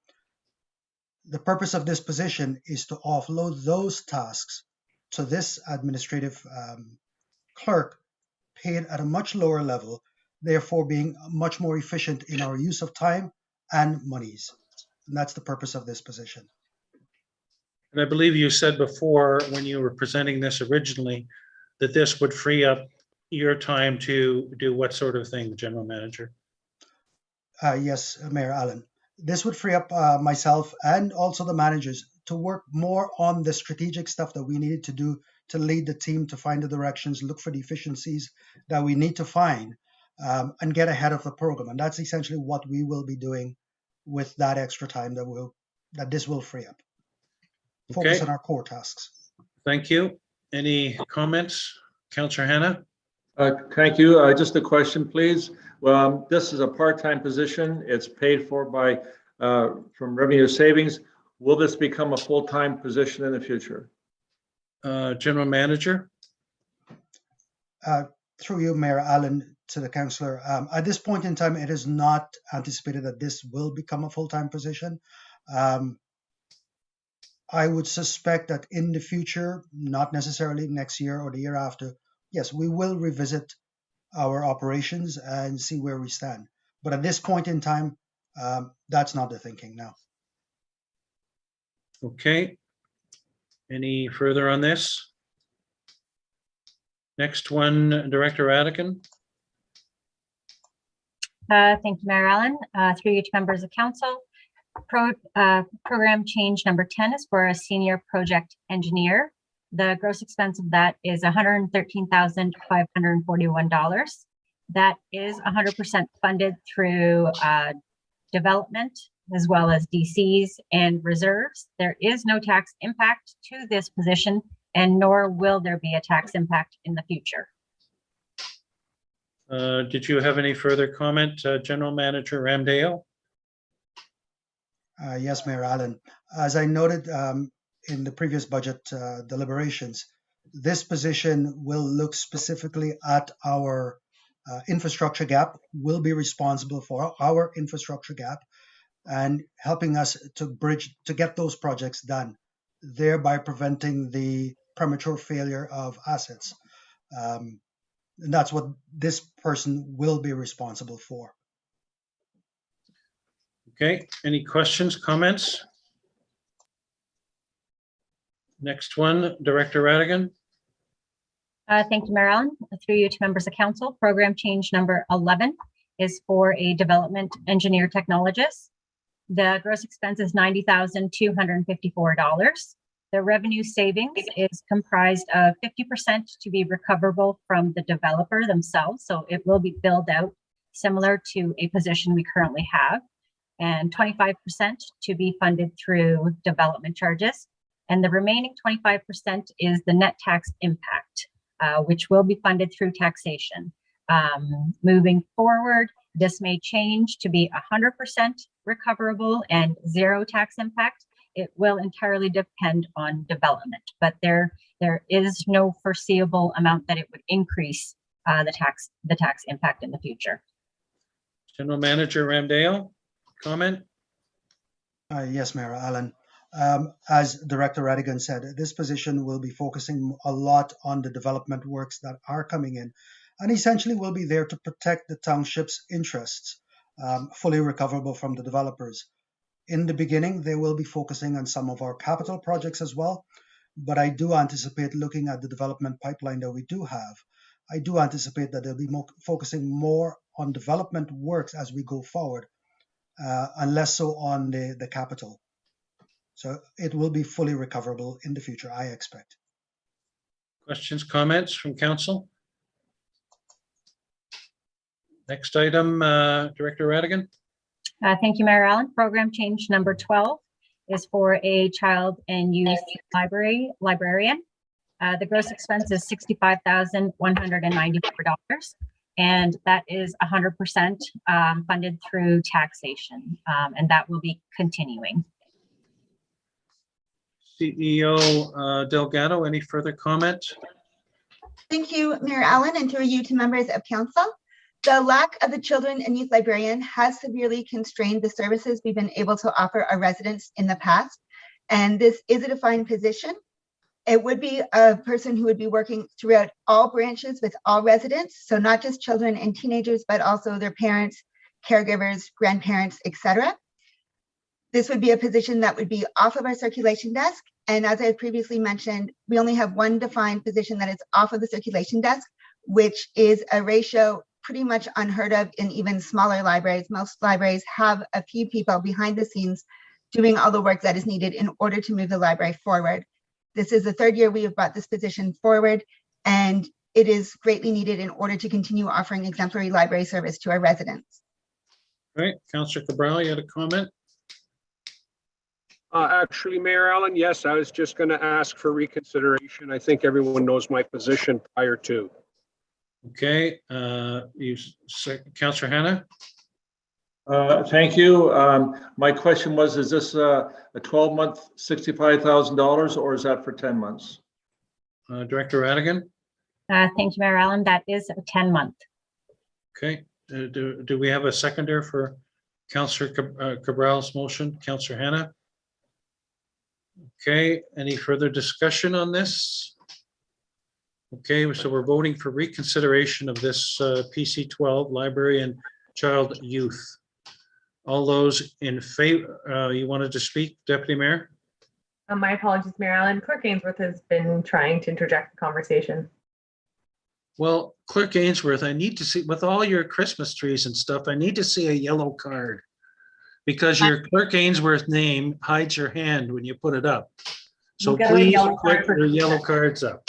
The purpose of this position is to offload those tasks to this administrative clerk paid at a much lower level, therefore being much more efficient in our use of time and monies. And that's the purpose of this position. And I believe you said before, when you were presenting this originally, that this would free up your time to do what sort of thing, General Manager? Yes, Mayor Allen. This would free up myself and also the managers to work more on the strategic stuff that we needed to do to lead the team, to find the directions, look for the efficiencies that we need to find, and get ahead of the program. And that's essentially what we will be doing with that extra time that this will free up. Focus on our core tasks. Thank you. Any comments? Councillor Hannah? Thank you. Just a question, please. Well, this is a part-time position. It's paid for by from revenue savings. Will this become a full-time position in the future? General Manager? Through you, Mayor Allen, to the councillor. At this point in time, it is not anticipated that this will become a full-time position. I would suspect that in the future, not necessarily next year or the year after, yes, we will revisit our operations and see where we stand. But at this point in time, that's not the thinking now. Okay. Any further on this? Next one, Director Radigan. Thank you, Mayor Allen. Through you to members of council. Program change number 10 is for a senior project engineer. The gross expense of that is $113,541. That is 100% funded through development as well as DCs and reserves. There is no tax impact to this position, and nor will there be a tax impact in the future. Did you have any further comment, General Manager Ramdeo? Yes, Mayor Allen. As I noted in the previous budget deliberations, this position will look specifically at our infrastructure gap, will be responsible for our infrastructure gap and helping us to get those projects done, thereby preventing the premature failure of assets. And that's what this person will be responsible for. Okay, any questions, comments? Next one, Director Radigan. Thank you, Mayor Allen. Through you to members of council, program change number 11 is for a development engineer technologist. The gross expense is $90,254. The revenue savings is comprised of 50% to be recoverable from the developer themselves, so it will be billed out similar to a position we currently have, and 25% to be funded through development charges. And the remaining 25% is the net tax impact, which will be funded through taxation. Moving forward, this may change to be 100% recoverable and zero tax impact. It will entirely depend on development, but there is no foreseeable amount that it would increase the tax impact in the future. General Manager Ramdale, comment? Yes, Mayor Allen. As Director Radigan said, this position will be focusing a lot on the development works that are coming in, and essentially will be there to protect the township's interests, fully recoverable from the developers. In the beginning, they will be focusing on some of our capital projects as well, but I do anticipate, looking at the development pipeline that we do have, I do anticipate that they'll be focusing more on development works as we go forward, and less so on the capital. So it will be fully recoverable in the future, I expect. Questions, comments from council? Next item, Director Radigan. Thank you, Mayor Allen. Program change number 12 is for a child and youth librarian. The gross expense is $65,194, and that is 100% funded through taxation, and that will be continuing. CEO Delgado, any further comment? Thank you, Mayor Allen, and through you to members of council. The lack of the children and youth librarian has severely constrained the services we've been able to offer our residents in the past, and this is a defined position. It would be a person who would be working throughout all branches with all residents, so not just children and teenagers, but also their parents, caregivers, grandparents, etc. This would be a position that would be off of our circulation desk, and as I had previously mentioned, we only have one defined position that is off of the circulation desk, which is a ratio pretty much unheard of in even smaller libraries. Most libraries have a few people behind the scenes doing all the work that is needed in order to move the library forward. This is the third year we have brought this position forward, and it is greatly needed in order to continue offering exemplary library service to our residents. All right, Councillor Cabral, you had a comment? Actually, Mayor Allen, yes, I was just going to ask for reconsideration. I think everyone knows my position prior to. Okay, Councillor Hannah? Thank you. My question was, is this a 12-month $65,000 or is that for 10 months? Director Radigan? Thank you, Mayor Allen. That is a 10-month. Okay, do we have a seconder for Councillor Cabral's motion? Councillor Hannah? Okay, any further discussion on this? Okay, so we're voting for reconsideration of this PC 12, Library and Child Youth. All those in favor, you wanted to speak, Deputy Mayor? My apologies, Mayor Allen. Clerk Ainsworth has been trying to interject the conversation. Well, Clerk Ainsworth, I need to see, with all your Christmas trees and stuff, I need to see a yellow card. Because your Clerk Ainsworth name hides your hand when you put it up. So please put your yellow cards up.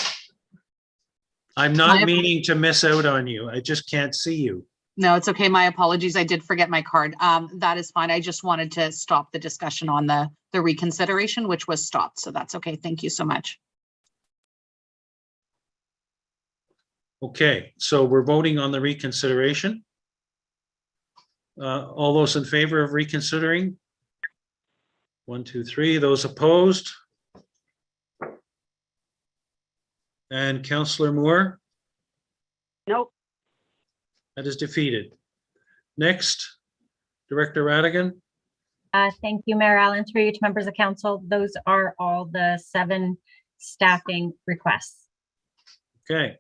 I'm not meaning to miss out on you. I just can't see you. No, it's okay. My apologies. I did forget my card. That is fine. I just wanted to stop the discussion on the reconsideration, which was stopped. So that's okay. Thank you so much. Okay, so we're voting on the reconsideration. All those in favor of reconsidering? 1, 2, 3. Those opposed? And Councillor Moore? Nope. That is defeated. Next, Director Radigan. Thank you, Mayor Allen. Through you to members of council. Those are all the 7 staffing requests. Okay.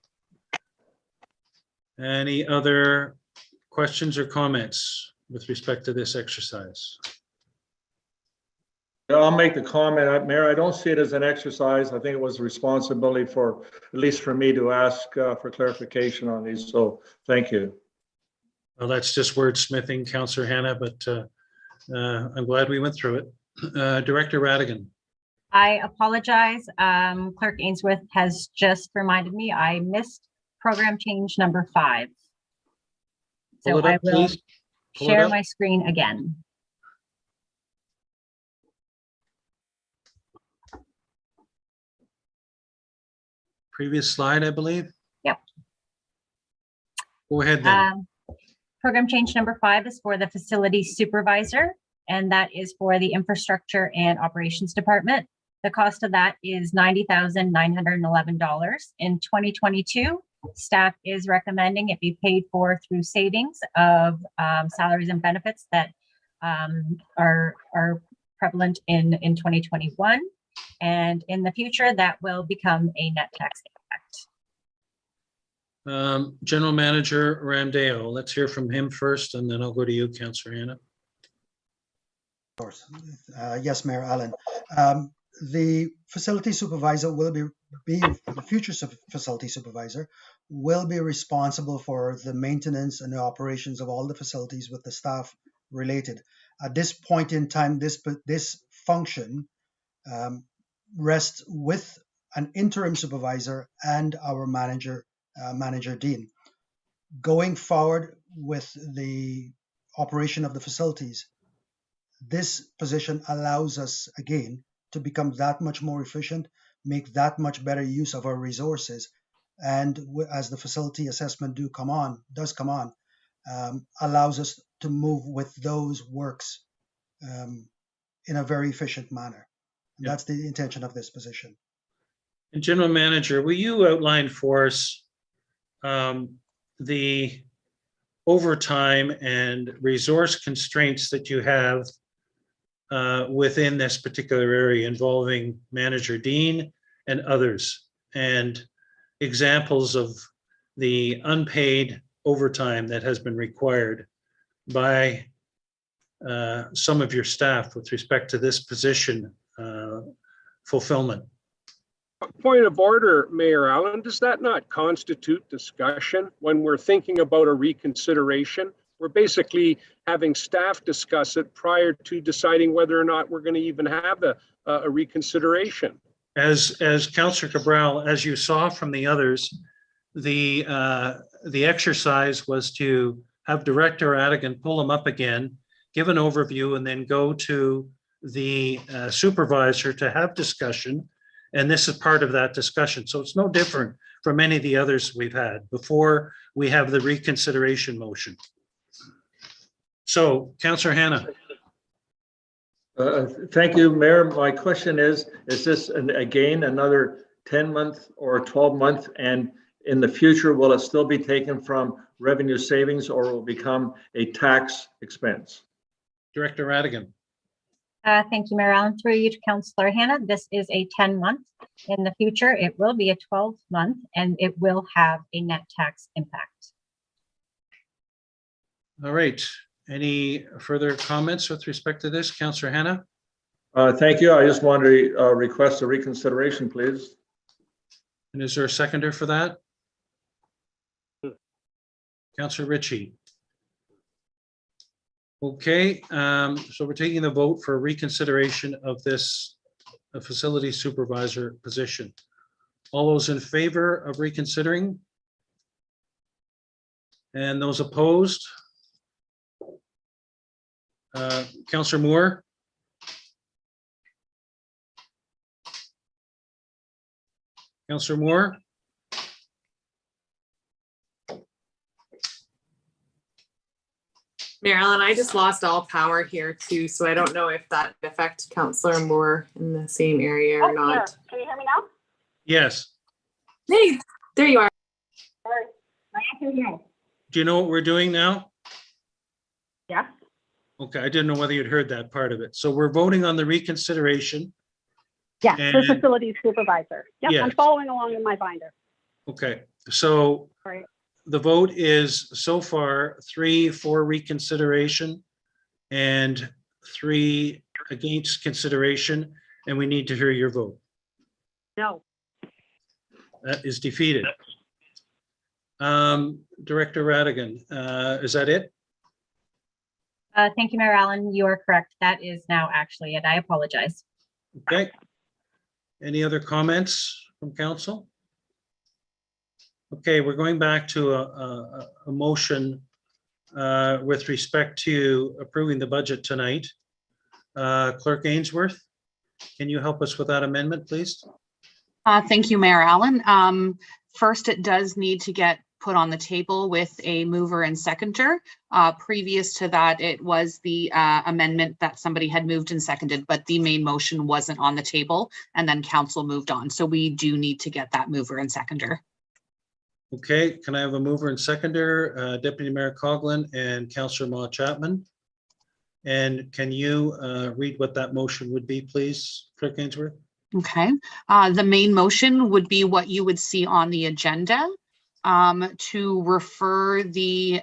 Any other questions or comments with respect to this exercise? I'll make the comment, Mayor, I don't see it as an exercise. I think it was a responsibility for, at least for me, to ask for clarification on these. So thank you. Well, that's just wordsmithing, Councillor Hannah, but I'm glad we went through it. Director Radigan. I apologize. Clerk Ainsworth has just reminded me I missed program change number 5. So I will share my screen again. Previous slide, I believe. Yep. Go ahead then. Program change number 5 is for the facility supervisor, and that is for the infrastructure and operations department. The cost of that is $90,911. In 2022, staff is recommending it be paid for through savings of salaries and benefits that are prevalent in 2021. And in the future, that will become a net tax impact. General Manager Ramdeo, let's hear from him first, and then I'll go to you, Councillor Hannah. Of course. Yes, Mayor Allen. The facility supervisor will be the future facility supervisor will be responsible for the maintenance and the operations of all the facilities with the staff related. At this point in time, this function rests with an interim supervisor and our manager, Manager Dean. Going forward with the operation of the facilities, this position allows us again to become that much more efficient, make that much better use of our resources, and as the facility assessment does come on, allows us to move with those works in a very efficient manner. And that's the intention of this position. And General Manager, will you outline for us the overtime and resource constraints that you have within this particular area involving Manager Dean and others, and examples of the unpaid overtime that has been required by some of your staff with respect to this position fulfillment? Point of order, Mayor Allen, does that not constitute discussion when we're thinking about a reconsideration? We're basically having staff discuss it prior to deciding whether or not we're going to even have a reconsideration. As Councillor Cabral, as you saw from the others, the exercise was to have Director Radigan pull them up again, give an overview, and then go to the supervisor to have discussion. And this is part of that discussion. So it's no different from any of the others we've had before we have the reconsideration motion. So, Councillor Hannah. Thank you, Mayor. My question is this again another 10-month or 12-month? And in the future, will it still be taken from revenue savings, or will it become a tax expense? Director Radigan. Thank you, Mayor Allen. Through you to Councillor Hannah. This is a 10-month. In the future, it will be a 12-month, and it will have a net tax impact. All right. Any further comments with respect to this, Councillor Hannah? Thank you. I just wanted to request a reconsideration, please. And is there a seconder for that? Councillor Ritchie. Okay, so we're taking the vote for reconsideration of this facility supervisor position. All those in favor of reconsidering? And those opposed? Councillor Moore? Councillor Moore? Mayor Allen, I just lost all power here too, so I don't know if that affects Councillor Moore in the same area or not. Sure. Can you hear me now? Yes. Hey, there you are. Sorry. My answer is no. Do you know what we're doing now? Yes. Okay, I didn't know whether you'd heard that part of it. So we're voting on the reconsideration. Yes, for And- facilities supervisor. Yep, I'm Yes. following along in my binder. Okay, so Right. the vote is so far 3 for reconsideration and 3 against consideration, and we need to hear your vote. No. That is defeated. Director Radigan, is that it? Thank you, Mayor Allen. You are correct. That is now actually it. I apologize. Okay. Any other comments from council? Okay, we're going back to a motion with respect to approving the budget tonight. Clerk Ainsworth, can you help us with that amendment, please? Thank you, Mayor Allen. First, it does need to get put on the table with a mover and seconder. Previous to that, it was the amendment that somebody had moved and seconded, but the main motion wasn't on the table, and then council moved on. So we do need to get that mover and seconder. Okay, can I have a mover and seconder, Deputy Mayor Coughlin and Councillor Ma Chapman? And can you read what that motion would be, please, Clerk Ainsworth? Okay, the main motion would be what you would see on the agenda, to refer the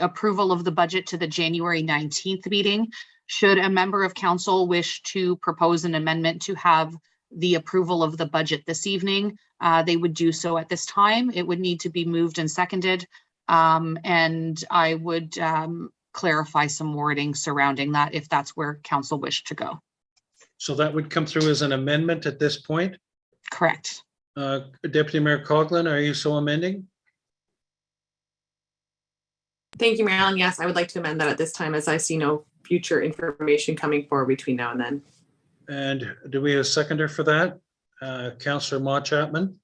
approval of the budget to the January 19th meeting. Should a member of council wish to propose an amendment to have the approval of the budget this evening, they would do so at this time. It would need to be moved and seconded, and I would clarify some wording surrounding that if that's where council wished to go. So that would come through as an amendment at this point? Correct. Deputy Mayor Coughlin, are you so amending? Thank you, Mayor Allen. Yes, I would like to amend that at this time as I see no future information coming forward between now and then. And do we have a seconder for that? Councillor Ma Chapman?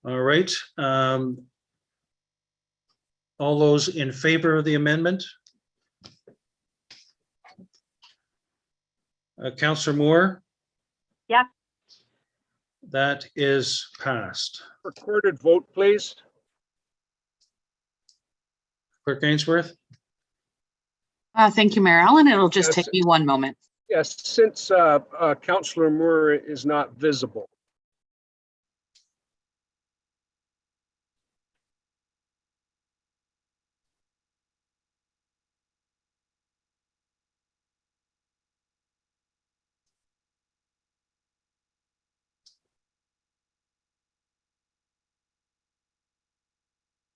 All right. All those in favor of the amendment? Councillor Moore? Yes. That is passed. Recorded vote, please. Clerk Ainsworth? Thank you, Mayor Allen. It'll just Yes. take me one moment. Yes, since Councillor Moore is not visible.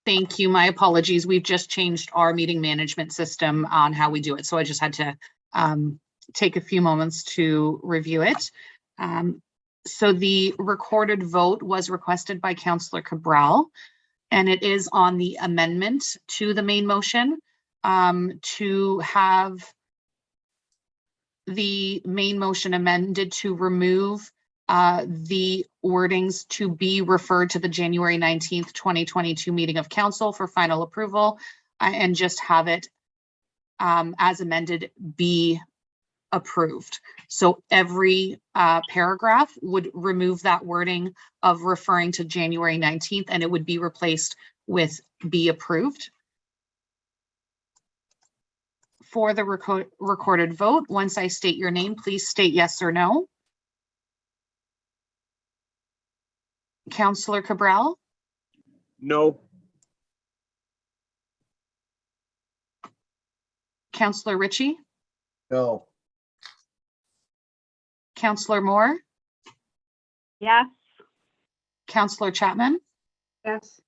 Thank you. My apologies. We've just changed our meeting management system on how we do it. So I just had to take a few moments to review it. So the recorded vote was requested by Councillor Cabral, and it is on the amendment to the main motion to have the main motion amended to remove the wordings to be referred to the January 19th, 2022 meeting of council for final approval, and just have it as amended be approved. So every paragraph would remove that wording of referring to January 19th, and it would be replaced with be approved. For the recorded vote, once I state your name, please state yes or no. Councillor Cabral, No. Councillor Ritchie, No. Councillor Moore, Yes. Councillor Chapman, Yes.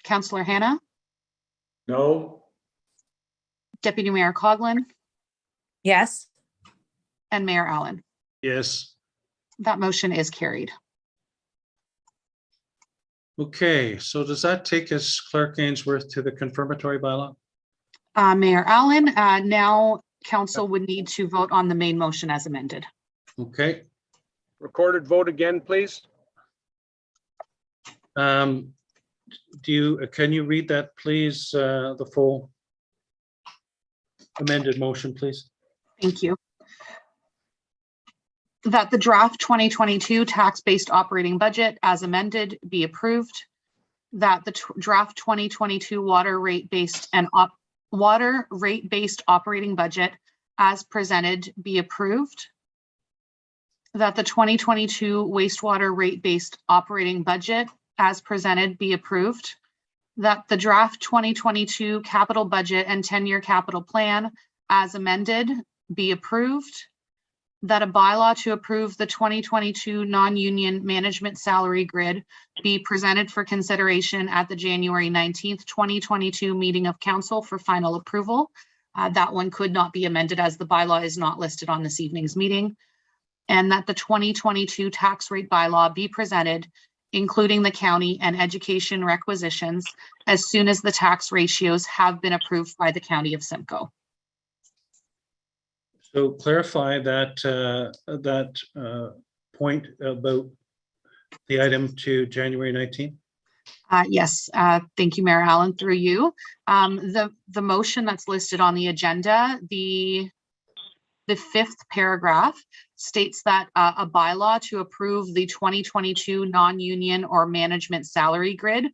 Councillor Hannah, No. Deputy Mayor Coughlin, Yes. and Mayor Allen. Yes. That motion is carried. Okay, so does that take us, Clerk Ainsworth, to the confirmatory bylaw? Mayor Allen, now council would need to vote on the main motion as amended. Okay. Recorded vote again, please. Can you read that, please, the full amended motion, please? Thank you. That the draft 2022 tax-based operating budget as amended be approved. That the draft 2022 water rate-based operating budget as presented be approved. That the 2022 wastewater rate-based operating budget as presented be approved. That the draft 2022 capital budget and 10-year capital plan as amended be approved. That a bylaw to approve the 2022 non-union management salary grid be presented for consideration at the January 19th, 2022 meeting of council for final approval. That one could not be amended as the bylaw is not listed on this evening's meeting. And that the 2022 tax rate bylaw be presented, including the county and education requisitions, as soon as the tax ratios have been approved by the County of Simcoe. So clarify that point about the item to January 19th. Yes, thank you, Mayor Allen, through you. The motion that's listed on the agenda, the fifth paragraph states that a bylaw to approve the 2022 non-union or management salary grid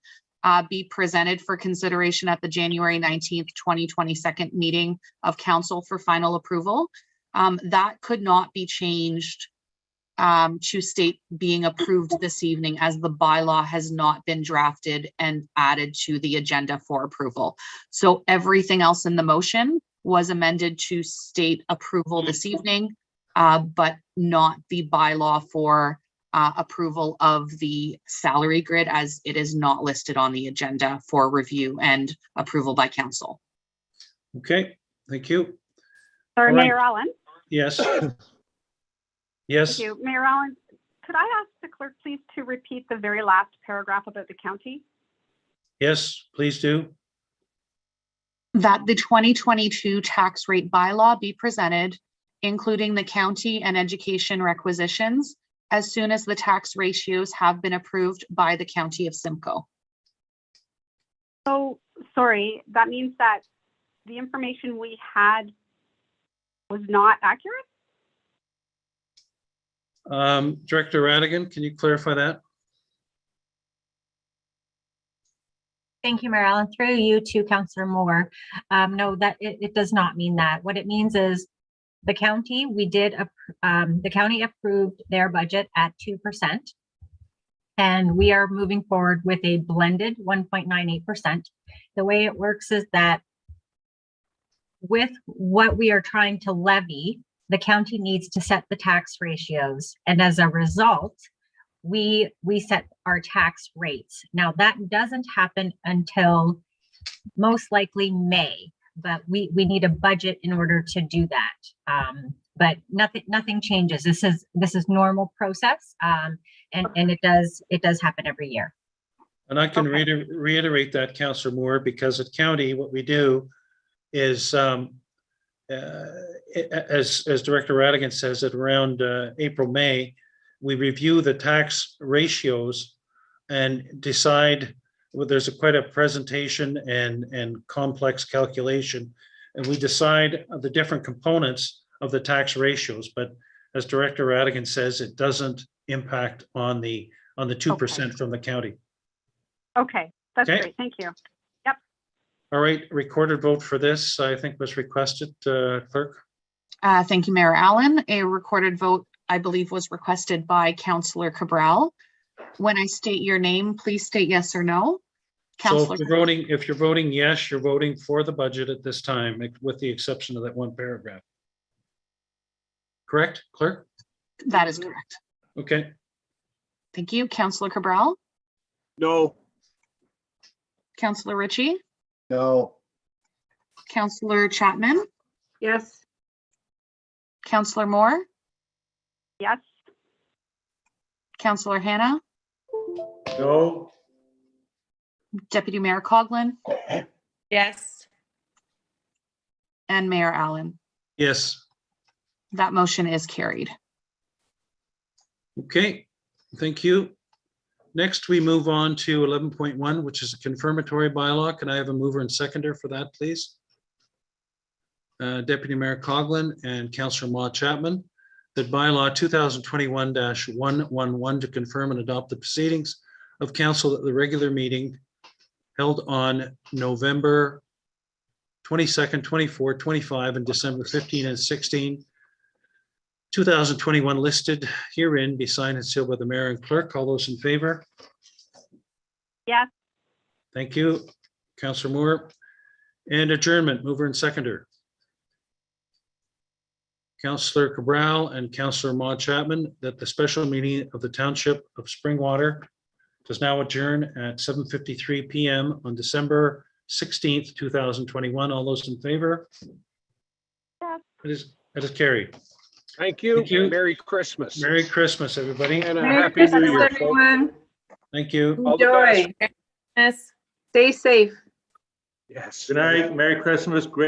be presented for consideration at the January 19th, 2022 meeting of council for final approval. That could not be changed to state being approved this evening, as the bylaw has not been drafted and added to the agenda for approval. So everything else in the motion was amended to state approval this evening, but not the bylaw for approval of the salary grid, as it is not listed on the agenda for review and approval by council. Okay, thank you. Sorry, All right. Mayor Allen. Yes. Yes. Thank you. Mayor Allen, could I ask the clerk please to repeat the very last paragraph about the county? Yes, please do. That the 2022 tax rate bylaw be presented, including the county and education requisitions, as soon as the tax ratios have been approved by the County of Simcoe. So, sorry, that means that the information we had was not accurate? Director Radigan, can you clarify that? Thank you, Mayor Allen. Through you to Councillor Moore. No, that it does not mean that. What it means is the county, the county approved their budget at 2%. And we are moving forward with a blended 1.98%. The way it works is that with what we are trying to levy, the county needs to set the tax ratios. And as a result, we set our tax rates. Now that doesn't happen until most likely May, but we need a budget in order to do that. But nothing changes. This is normal process, and it does happen every year. And I can reiterate that, Councillor Moore, because at county, what we do is, as Director Radigan says, at around April, May, we review the tax ratios and decide, well, there's quite a presentation and complex calculation, and we decide the different components of the tax ratios. But as Director Radigan says, it doesn't impact on the 2% from the county. Okay, that's Okay. great. Thank you. Yep. All right, recorded vote for this, I think, was requested, clerk. Thank you, Mayor Allen. A recorded vote, I believe, was requested by Councillor Cabral. When I state your name, please state yes or no. So Councillor, if you're voting yes, you're voting for the budget at this time, with the exception of that one paragraph. Correct, clerk? that is correct. Okay, Thank you. Councillor Cabral, No. Councillor Ritchie, No, Councillor Chapman, Yes. Councillor Moore, Yes. Councillor Hannah, No. Deputy Mayor Coughlin, Yes. and Mayor Allen. yes, That motion is carried. okay, thank you. Next, we move on to 11.1, which is a confirmatory bylaw. Can I have a mover and seconder for that, please? Deputy Mayor Coughlin and Councillor Ma Chapman, that bylaw 2021-111 to confirm and adopt the proceedings of council at the regular meeting held on November 22nd, 24, 25, and December 15 and 16, 2021, listed herein, be signed and sealed by the mayor and clerk. All those in favor? Yes. Thank you, Councillor Moore. And adjournment, mover and seconder. Councillor Cabral and Councillor Ma Chapman, that the special meeting of the Township of Springwater does now adjourn at 7:53 PM on December 16th, 2021. All those in favor? Yes. It is carried. Thank you. Thank you. Merry Christmas. Merry Christmas, everybody. And a Merry happy Christmas, New Year, folks. everyone. Thank you. All the best. Enjoy. Yes. Stay safe. Yes. Good night. Merry Christmas. Great